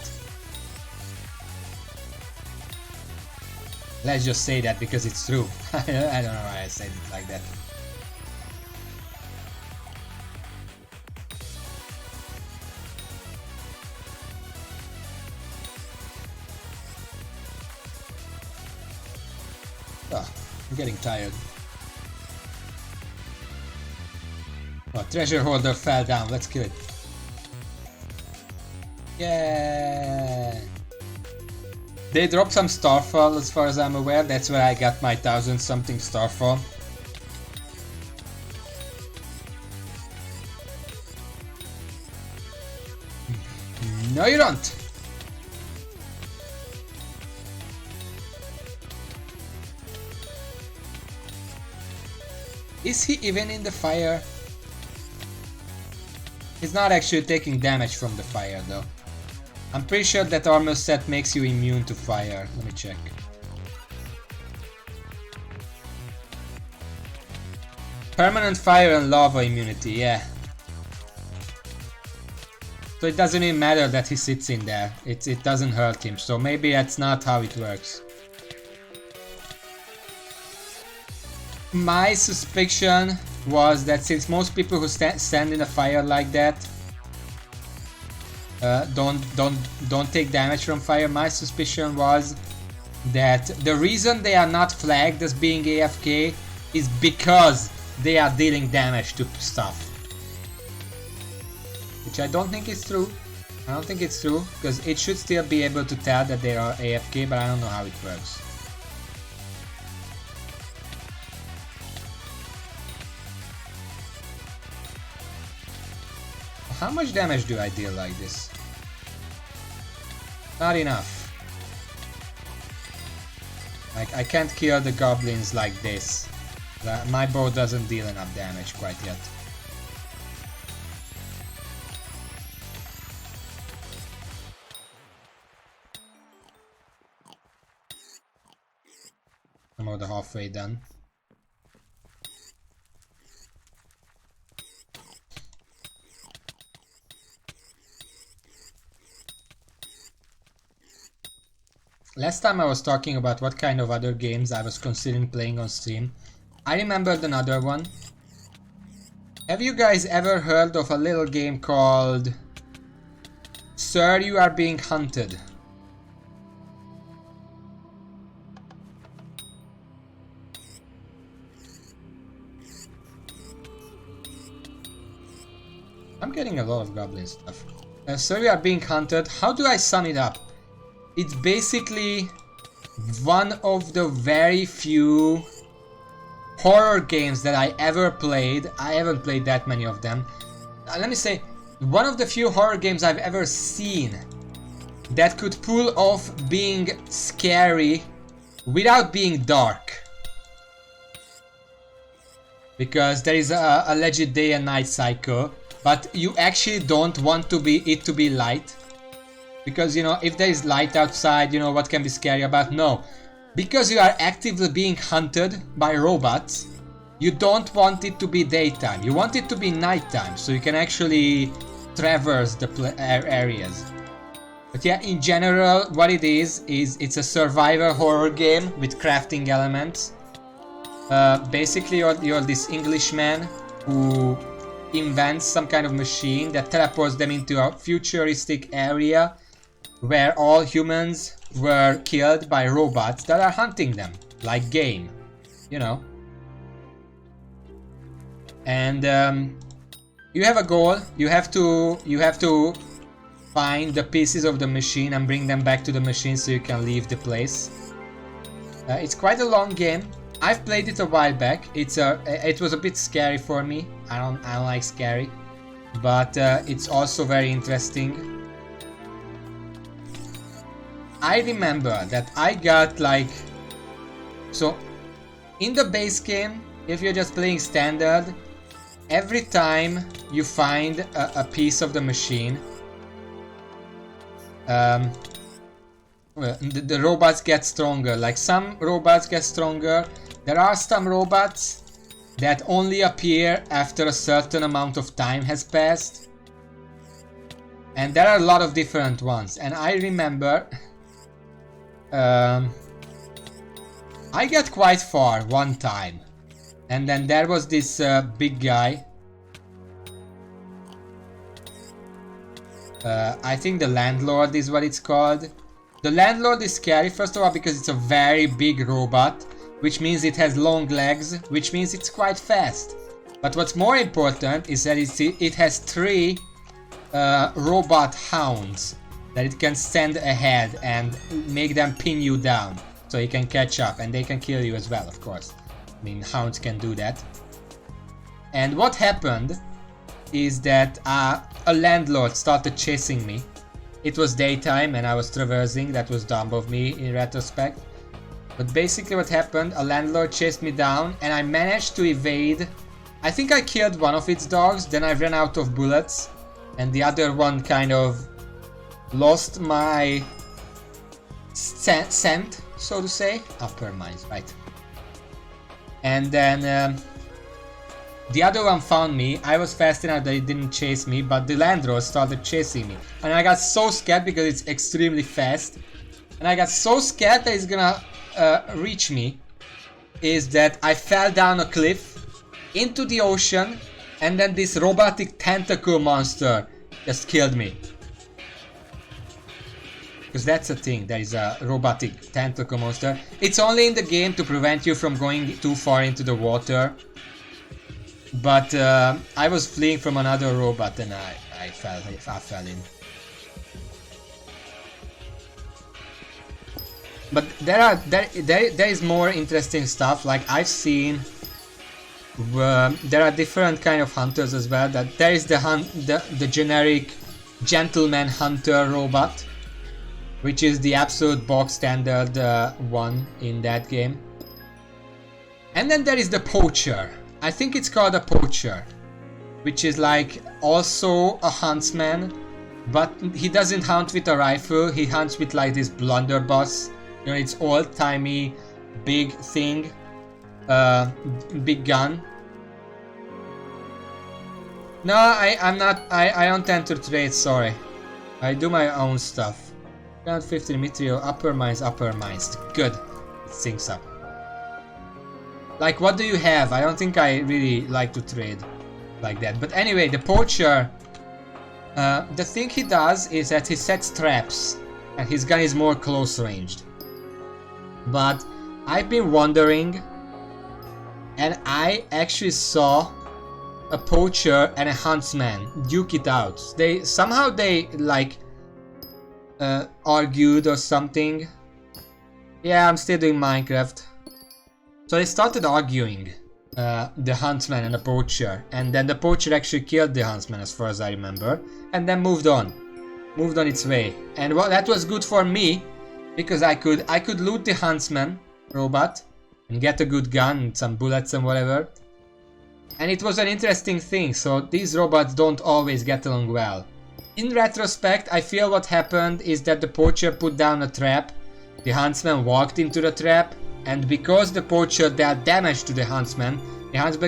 Let's just say that because it's true. I don't know why I said it like that. Oh, I'm getting tired. Oh, treasure holder fell down, let's kill it. Yeah. They dropped some starfall as far as I'm aware, that's where I got my 1000 something starfall. No you don't! Is he even in the fire? He's not actually taking damage from the fire though. I'm pretty sure that armor set makes you immune to fire. Let me check. Permanent fire and lava immunity, yeah. So it doesn't even matter that he sits in there. It doesn't hurt him, so maybe that's not how it works. My suspicion was that since most people who stand in a fire like that don't take damage from fire, my suspicion was that the reason they are not flagged as being AFK is because they are dealing damage to stuff. Which I don't think is true. I don't think it's true, because it should still be able to tell that they are AFK, but I don't know how it works. How much damage do I deal like this? Not enough. Like, I can't kill the goblins like this. My bow doesn't deal enough damage quite yet. I'm about halfway done. Last time I was talking about what kind of other games I was considering playing on stream. I remembered another one. Have you guys ever heard of a little game called Sir, You Are Being Hunted? I'm getting a lot of goblin stuff. Sir, You Are Being Hunted. How do I sum it up? It's basically one of the very few horror games that I ever played. I haven't played that many of them. Let me say, one of the few horror games I've ever seen that could pull off being scary without being dark. Because there is a legit day and night cycle, but you actually don't want it to be light. Because, you know, if there is light outside, you know, what can be scary about? No. Because you are actively being hunted by robots, you don't want it to be daytime. You want it to be nighttime, so you can actually traverse the areas. But yeah, in general, what it is it's a survivor horror game with crafting elements. Basically, you're this Englishman who invents some kind of machine that teleports them into a futuristic area where all humans were killed by robots that are hunting them, like game, you know. And you have a goal. You have to find the pieces of the machine and bring them back to the machine so you can leave the place. It's quite a long game. I've played it a while back. It was a bit scary for me. I don't like scary, but it's also very interesting. I remember that I got like, so in the base game, if you're just playing standard, every time you find a piece of the machine, the robots get stronger. Like, some robots get stronger. There are some robots that only appear after a certain amount of time has passed. And there are a lot of different ones. And I remember I got quite far one time. And then there was this big guy. I think the landlord is what it's called. The landlord is scary, first of all, because it's a very big robot, which means it has long legs, which means it's quite fast. But what's more important is that it has 3 robot hounds that it can send ahead and make them pin you down, so you can catch up, and they can kill you as well, of course. I mean, hounds can do that. And what happened is that a landlord started chasing me. It was daytime and I was traversing. That was dumb of me in retrospect. But basically what happened, a landlord chased me down and I managed to evade. I think I killed one of its dogs, then I ran out of bullets, and the other one kind of lost my scent, so to say. Upper mines, right. And then the other one found me. I was fast enough that it didn't chase me, but the landlord started chasing me. And I got so scared because it's extremely fast. And I got so scared that it's gonna reach me, is that I fell down a cliff into the ocean, and then this robotic tentacle monster just killed me. Because that's a thing, there is a robotic tentacle monster. It's only in the game to prevent you from going too far into the water. But I was fleeing from another robot and I fell in. But there is more interesting stuff. Like, I've seen there are different kind of hunters as well. That there is the generic gentleman hunter robot, which is the absolute box standard one in that game. And then there is the poacher. I think it's called a poacher, which is like also a huntsman, but he doesn't hunt with a rifle. He hunts with like this blunderbuss. You know, it's old-timey, big thing, big gun. No, I'm not. I don't enter trade. Sorry, I do my own stuff. 50 mithril, upper mines. Good, it syncs up. Like, what do you have? I don't think I really like to trade like that. But anyway, the poacher, the thing he does is that he sets traps, and his gun is more close ranged. But I've been wondering, and I actually saw a poacher and a huntsman duke it out. They somehow like argued or something. Yeah, I'm still doing Minecraft. So they started arguing, the huntsman and the poacher, and then the poacher actually killed the huntsman as far as I remember, and then moved on its way. And well, that was good for me because I could loot the huntsman robot and get a good gun and some bullets and whatever. And it was an interesting thing, so these robots don't always get along well. In retrospect, I feel what happened is that the poacher put down a trap, the huntsman walked into the trap, and because the poacher dealt damage to the huntsman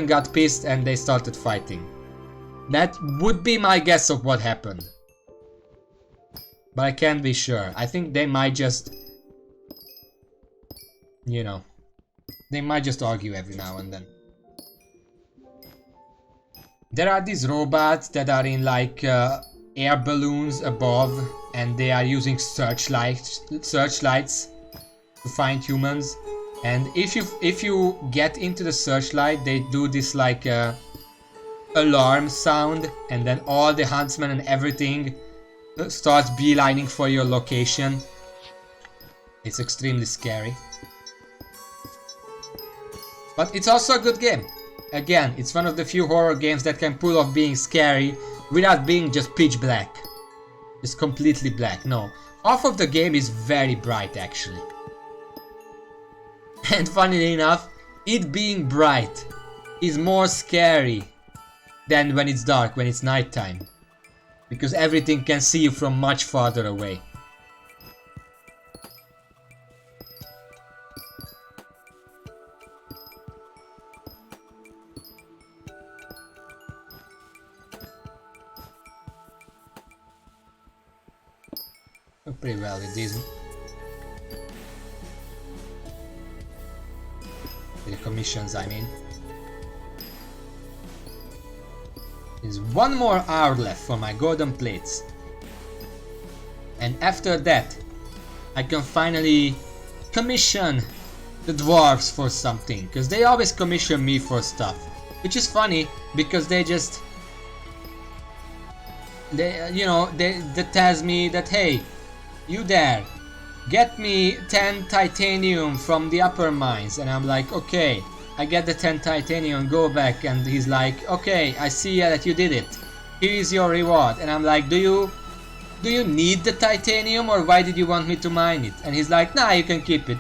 got pissed and they started fighting. That would be my guess of what happened. But I can't be sure. I think they might just... you know... they might just argue every now and then. There are these robots that are in like air balloons above, and they are using searchlights to find humans. And if you get into the searchlight, they do this like alarm sound, and then all the huntsmen and everything starts beelining for your location. It's extremely scary. But it's also a good game. Again, it's one of the few horror games that can pull off being scary without being just pitch black. Just completely black. No. Half of the game is very bright actually. And funnily enough, it being bright is more scary than when it's dark, when it's nighttime. Because everything can see you from much farther away. Pretty well with these. With the commissions, I mean. There's one more hour left for my golden plates. And after that, I can finally commission the dwarves for something. Because they always commission me for stuff. Which is funny, because they just... they tells me that, hey, you there, get me 10 titanium from the upper mines. And I'm like, okay, I get the 10 titanium, go back. And he's like, okay, I see that you did it, here is your reward. And I'm like, do you need the titanium, or why did you want me to mine it? And he's like, nah, you can keep it.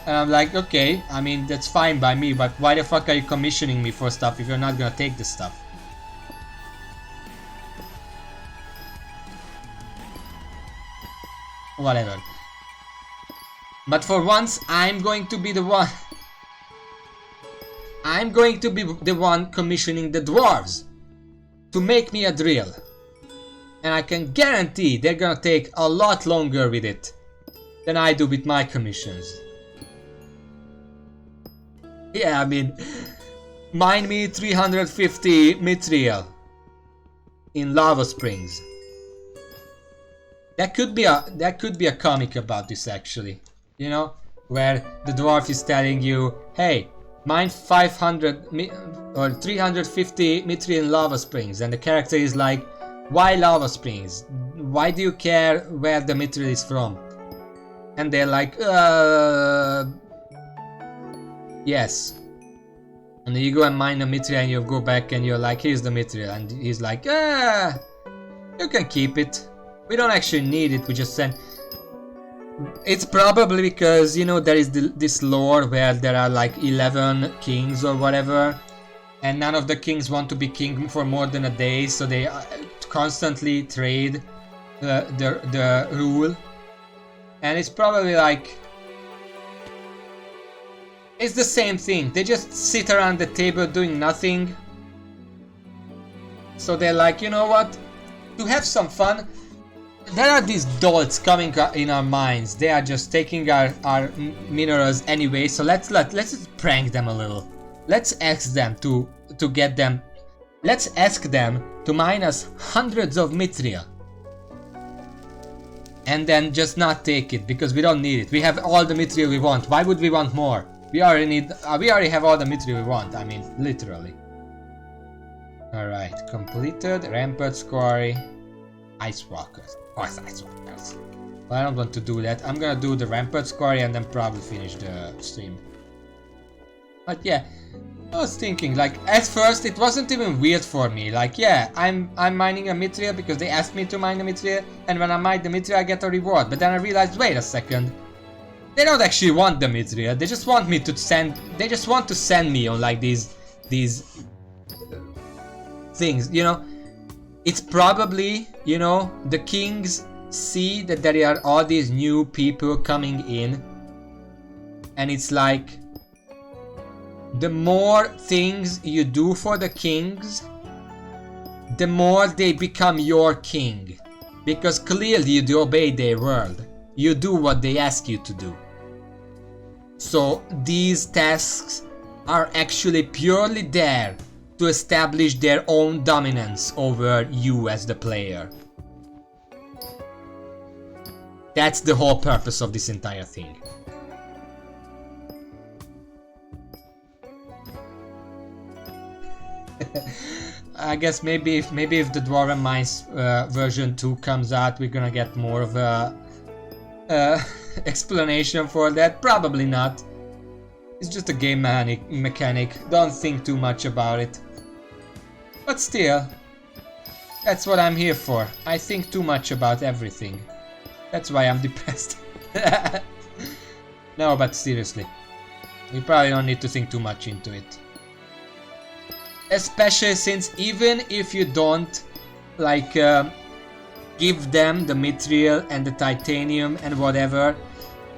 And I'm like, okay, I mean, that's fine by me, but why the fuck are you commissioning me for stuff if you're not gonna take the stuff? Whatever. But for once, I'm going to be the one. I'm going to be the one commissioning the dwarves to make me a drill. And I can guarantee they're gonna take a lot longer with it than I do with my commissions. Yeah, I mean, mine me 350 mithril in lava springs. That could be a comic about this actually, you know, where the dwarf is telling you, hey, mine 500 or 350 mithril in lava springs, and the character is like, why lava springs? Why do you care where the mithril is from? And they're like, yes. And then you go and mine the mithril and you go back and you're like, here's the mithril, and he's like, you can keep it. We don't actually need it, we just send... It's probably because, you know, there is this lore where there are like 11 kings or whatever, and none of the kings want to be king for more than a day, so they constantly trade the rule. And it's probably like... it's the same thing, they just sit around the table doing nothing. So they're like, you know what, to have some fun, there are these dolts coming in our minds. They are just taking our minerals anyway, so let's just prank them a little. Let's ask them to get them. Let's ask them to mine us hundreds of mithril. And then just not take it, because we don't need it. We have all the mithril we want. Why would we want more? We already have all the mithril we want, I mean, literally. Alright, completed. Rampart Quarry. Ice Walkers. Of course, Ice Walkers. But I don't want to do that. I'm gonna do the Rampart Quarry and then probably finish the stream. But yeah, I was thinking, like, at first it wasn't even weird for me. Like, yeah, I'm mining a mithril because they asked me to mine a mithril, and when I mine the mithril I get a reward. But then I realized, wait a second, they don't actually want the mithril. They just want me to send. They just want to send me on like these things. You know, it's probably, you know, the kings see that there are all these new people coming in, and it's like, the more things you do for the kings, the more they become your king. Because clearly you obey their word. You do what they ask you to do. So these tasks are actually purely there to establish their own dominance over you as the player. That's the whole purpose of this entire thing. I guess maybe if the Dwarven Mines version 2 comes out, we're gonna get more of a explanation for that. Probably not. It's just a game mechanic. Don't think too much about it. But still, that's what I'm here for. I think too much about everything. That's why I'm depressed. No, but seriously, you probably don't need to think too much into it. Especially since even if you don't, like, give them the mithril and the titanium and whatever,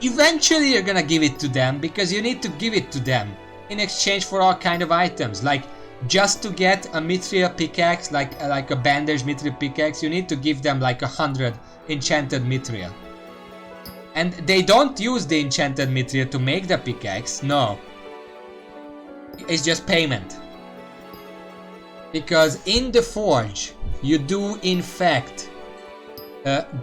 eventually you're gonna give it to them, because you need to give it to them in exchange for all kind of items. Like, just to get a mithril pickaxe, like a bandaged mithril pickaxe, you need to give them like 100 enchanted mithril. And they don't use the enchanted mithril to make the pickaxe, no. It's just payment. Because in the forge, you do in fact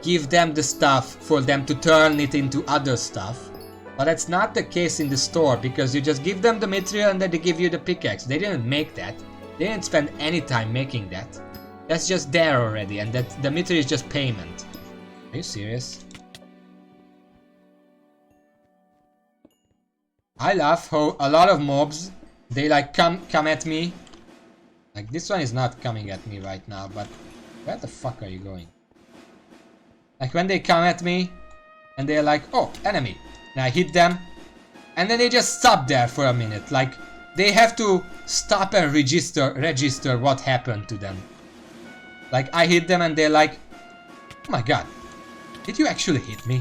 give them the stuff for them to turn it into other stuff. But that's not the case in the store, because you just give them the mithril and then they give you the pickaxe. They didn't make that. They didn't spend any time making that. That's just there already, and that the mithril is just payment. Are you serious? I love how a lot of mobs, they like come at me. Like, this one is not coming at me right now, but where the fuck are you going? Like, when they come at me and they're like, oh, enemy, and I hit them, and then they just stop there for a minute. Like, they have to stop and register what happened to them. Like, I hit them and they're like, oh my god, did you actually hit me?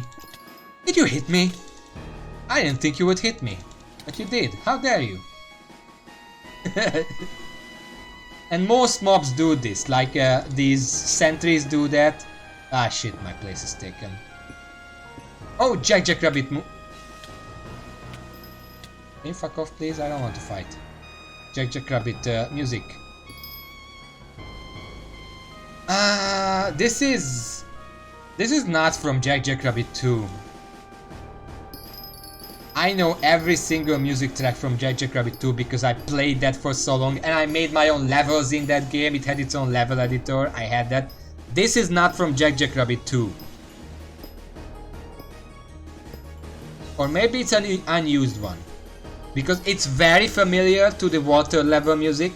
Did you hit me? I didn't think you would hit me, but you did. How dare you? And most mobs do this, like these sentries do that. Ah shit, my place is taken. Oh, Jackrabbit Can you fuck off please? I don't want to fight. Jackrabbit music. This is not from Jackrabbit 2. I know every single music track from Jackrabbit 2 because I played that for so long, and I made my own levels in that game. It had its own level editor. I had that. This is not from Jackrabbit 2. Or maybe it's an unused one, because it's very familiar to the water level music,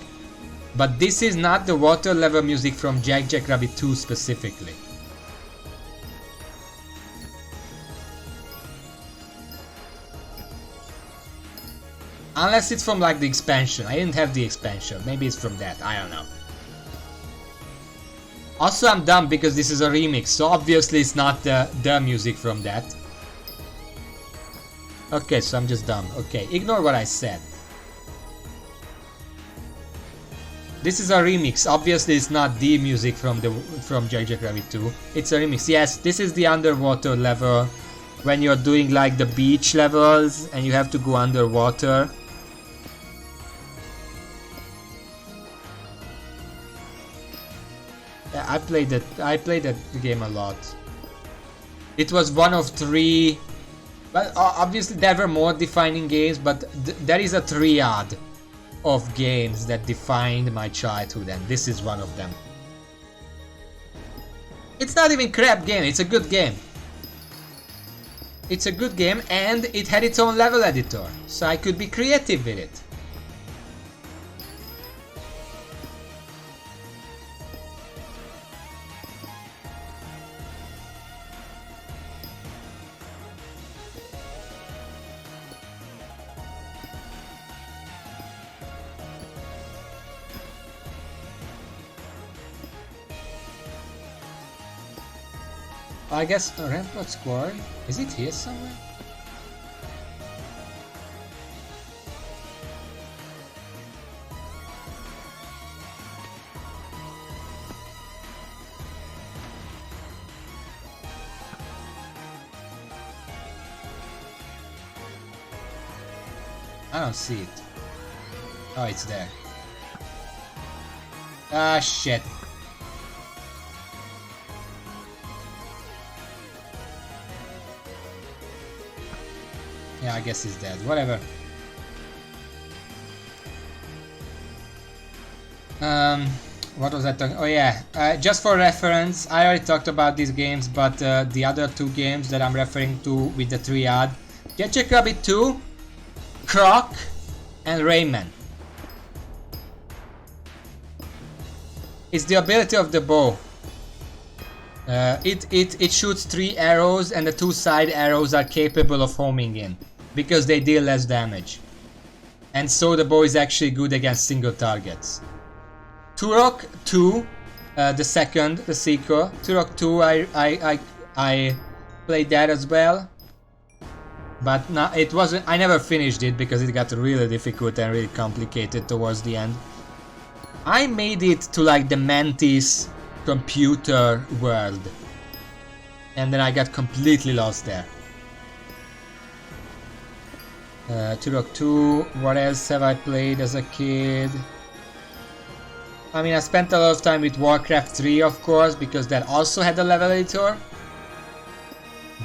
but this is not the water level music from Jackrabbit 2 specifically. Unless it's from like the expansion. I didn't have the expansion. Maybe it's from that. I don't know. Also, I'm dumb because this is a remix, so obviously it's not the music from that. Okay, so I'm just dumb. Okay, ignore what I said. This is a remix. Obviously it's not the music from Jackrabbit 2. It's a remix. Yes, this is the underwater level when you're doing like the beach levels and you have to go underwater. Yeah, I played that game a lot. It was one of 3. Well, obviously there were more defining games, but there is a triad of games that defined my childhood, and this is one of them. It's not even crap game, it's a good game. It's a good game, and it had its own level editor, so I could be creative with it. I guess a rampart square. Is it here somewhere? I don't see it. Oh, it's there. Ah, shit. Yeah, I guess he's dead. Whatever. What was I talking? Oh yeah, just for reference, I already talked about these games, but the other two games that I'm referring to with the triad, Jackrabbit 2, Croc, and Rayman. It's the ability of the bow. It shoots 3 arrows, and the 2 side arrows are capable of homing in because they deal less damage. And so the bow is actually good against single targets. Turok 2, the second, the sequel. Turok 2, I played that as well, but it wasn't. I never finished it because it got really difficult and really complicated towards the end. I made it to like the Mantis computer world, and then I got completely lost there. Turok 2. What else have I played as a kid? I mean, I spent a lot of time with Warcraft 3, of course, because that also had a level editor.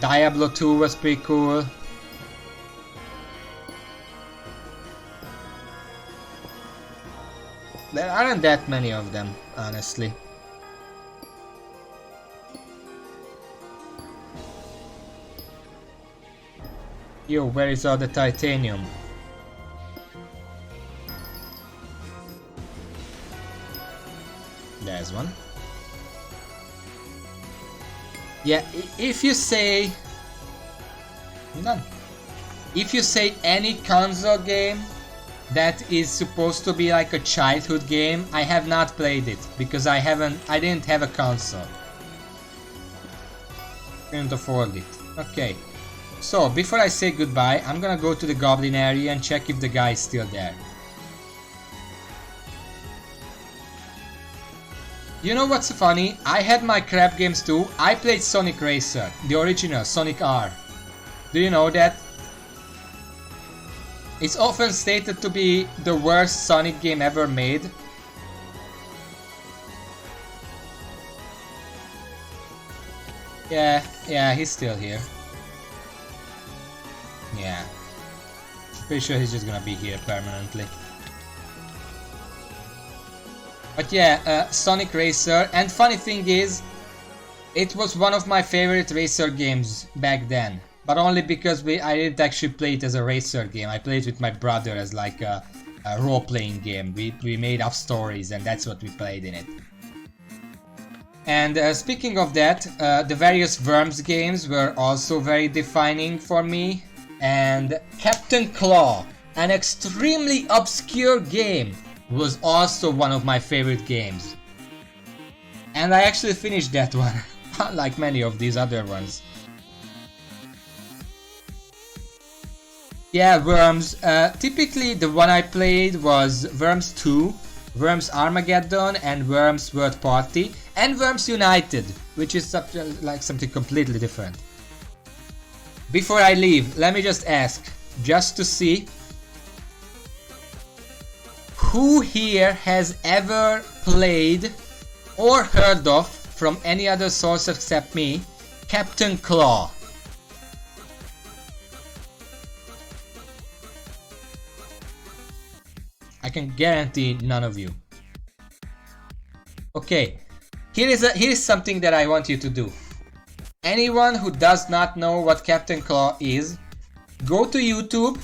Diablo 2 was pretty cool. There aren't that many of them, honestly. Yo, where is all the titanium? There's one. Yeah, if you say... None. If you say any console game that is supposed to be like a childhood game, I have not played it because I didn't have a console. Couldn't afford it. Okay. So, before I say goodbye, I'm gonna go to the goblin area and check if the guy is still there. You know what's funny? I had my crap games too. I played Sonic Racer, the original, Sonic R. Do you know that? It's often stated to be the worst Sonic game ever made. Yeah, he's still here. Yeah. Pretty sure he's just gonna be here permanently. But yeah, Sonic Racer, and funny thing is, it was one of my favorite racer games back then. But only because I didn't actually play it as a racer game. I played it with my brother as like a role-playing game. We made up stories and that's what we played in it. And speaking of that, the various Worms games were also very defining for me. And Captain Claw, an extremely obscure game, was also one of my favorite games. And I actually finished that one, unlike many of these other ones. Yeah, Worms. Typically the one I played was Worms 2, Worms Armageddon, and Worms World Party, and Worms United, which is something completely different. Before I leave, let me just ask, just to see, who here has ever played or heard of, from any other source except me, Captain Claw? I can guarantee none of you. Okay, here is something that I want you to do. Anyone who does not know what Captain Claw is, go to YouTube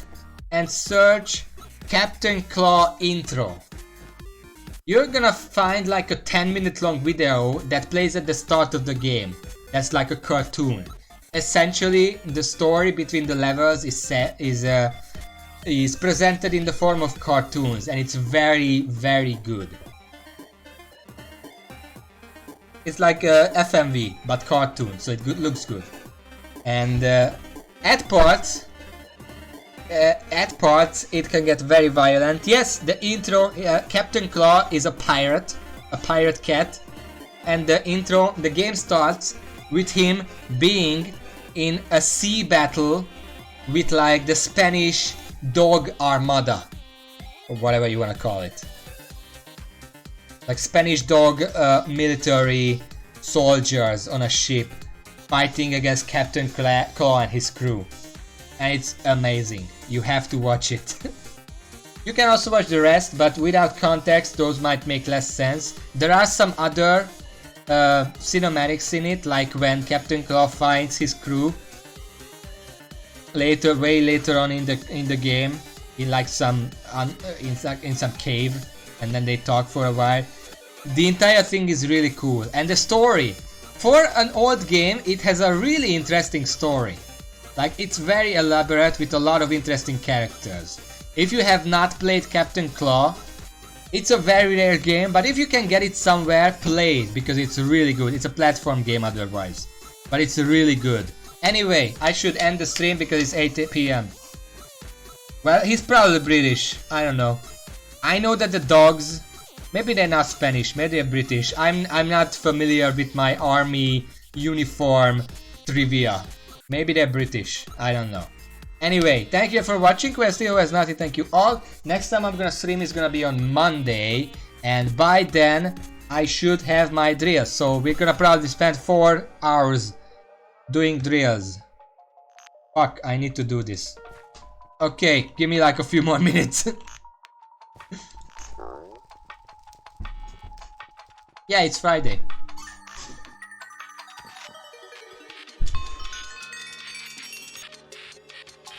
and search Captain Claw intro. You're gonna find like a 10-minute long video that plays at the start of the game. That's like a cartoon. Essentially, the story between the levels is presented in the form of cartoons, and it's very, very good. It's like a FMV, but cartoon, so it looks good. And at parts, it can get very violent. Yes, the intro, Captain Claw is a pirate cat, and the game starts with him being in a sea battle with like the Spanish dog armada, or whatever you want to call it. Like Spanish dog military soldiers on a ship fighting against Captain Claw and his crew. And it's amazing. You have to watch it. You can also watch the rest, but without context those might make less sense. There are some other cinematics in it, like when Captain Claw finds his crew way later on in the game, in like some in some cave, and then they talk for a while. The entire thing is really cool, and the story, for an old game, it has a really interesting story. Like, it's very elaborate with a lot of interesting characters. If you have not played Captain Claw, it's a very rare game, but if you can get it somewhere, play it, because it's really good. It's a platform game otherwise, but it's really good. Anyway, I should end the stream because it's 8 PM. Well, he's probably British, I don't know. I know that the dogs, maybe they're not Spanish, maybe they're British. I'm not familiar with my army uniform trivia. Maybe they're British, I don't know. Anyway, thank you for watching. Questy who has nothing, thank you all. Next time I'm gonna stream is gonna be on Monday, and by then I should have my drills. So we're gonna probably spend 4 hours doing drills. Fuck, I need to do this. Okay, give me like a few more minutes. Yeah, it's Friday.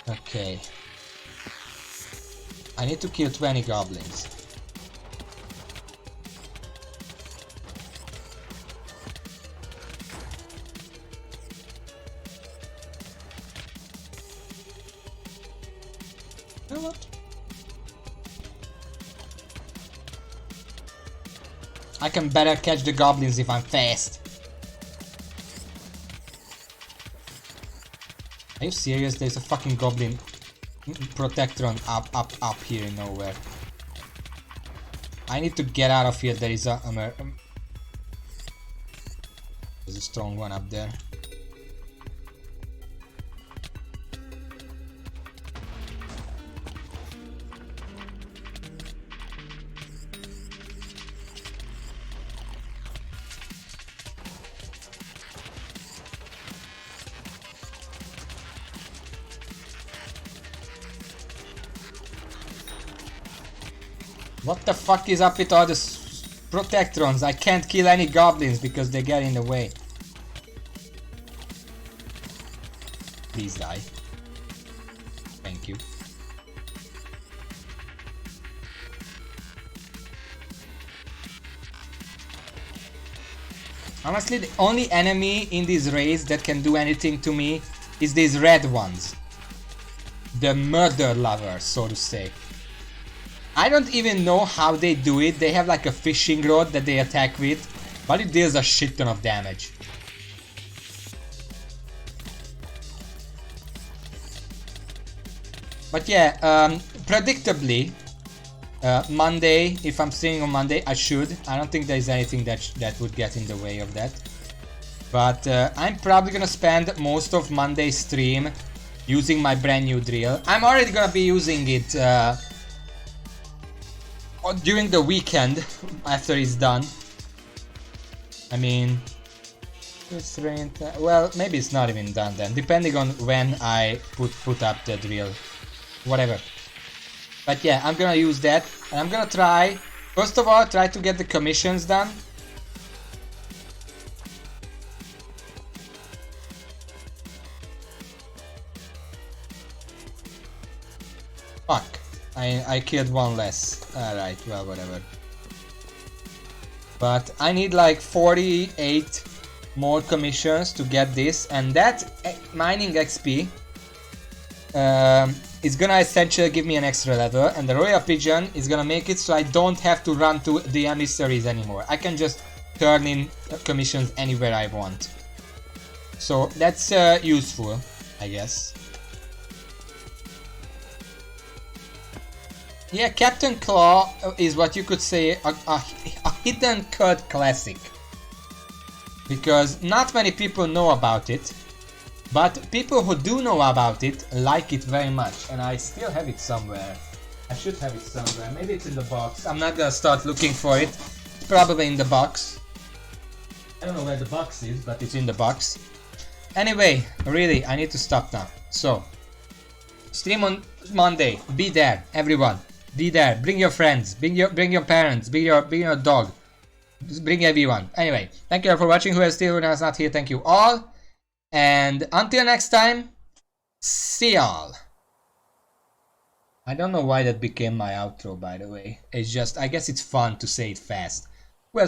Okay. I need to kill 20 goblins. You know what? I can better catch the goblins if I'm fast. Are you serious? There's a fucking goblin protectron up here in nowhere. I need to get out of here. There is there's a strong one up there. What the fuck is up with all the protectrons? I can't kill any goblins because they get in the way. Please die. Thank you. Honestly, the only enemy in this race that can do anything to me is these red ones. The murder lovers, so to say. I don't even know how they do it. They have like a fishing rod that they attack with, but it deals a shit ton of damage. But yeah, predictably, Monday, if I'm streaming on Monday, I should. I don't think there's anything that would get in the way of that. But I'm probably gonna spend most of Monday's stream using my brand new drill. I'm already gonna be using it during the weekend after it's done. I mean, it's well, maybe it's not even done then, depending on when I put up the drill, whatever. But yeah, I'm gonna use that, and I'm gonna try, first of all, try to get the commissions done. Fuck. I killed one less. Alright, well, whatever. But I need like 48 more commissions to get this, and that mining XP is gonna essentially give me an extra level, and the Royal Pigeon is gonna make it so I don't have to run to the emissaries anymore. I can just turn in commissions anywhere I want. So that's useful, I guess. Yeah, Captain Claw is what you could say a hidden cult classic. Because not many people know about it, but people who do know about it like it very much. And I still have it somewhere. I should have it somewhere. Maybe it's in the box. I'm not gonna start looking for it. It's probably in the box. I don't know where the box is, but it's in the box. Anyway, really, I need to stop now. So, stream on Monday. Be there, everyone. Be there. Bring your friends. Bring your parents. Bring your dog. Bring everyone. Anyway, thank you all for watching. Who is still not here, thank you all. And until next time, see y'all. I don't know why that became my outro, by the way. It's just, I guess it's fun to say it fast. Well,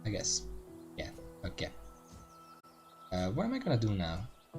I guess. Yeah, okay. What am I gonna do now?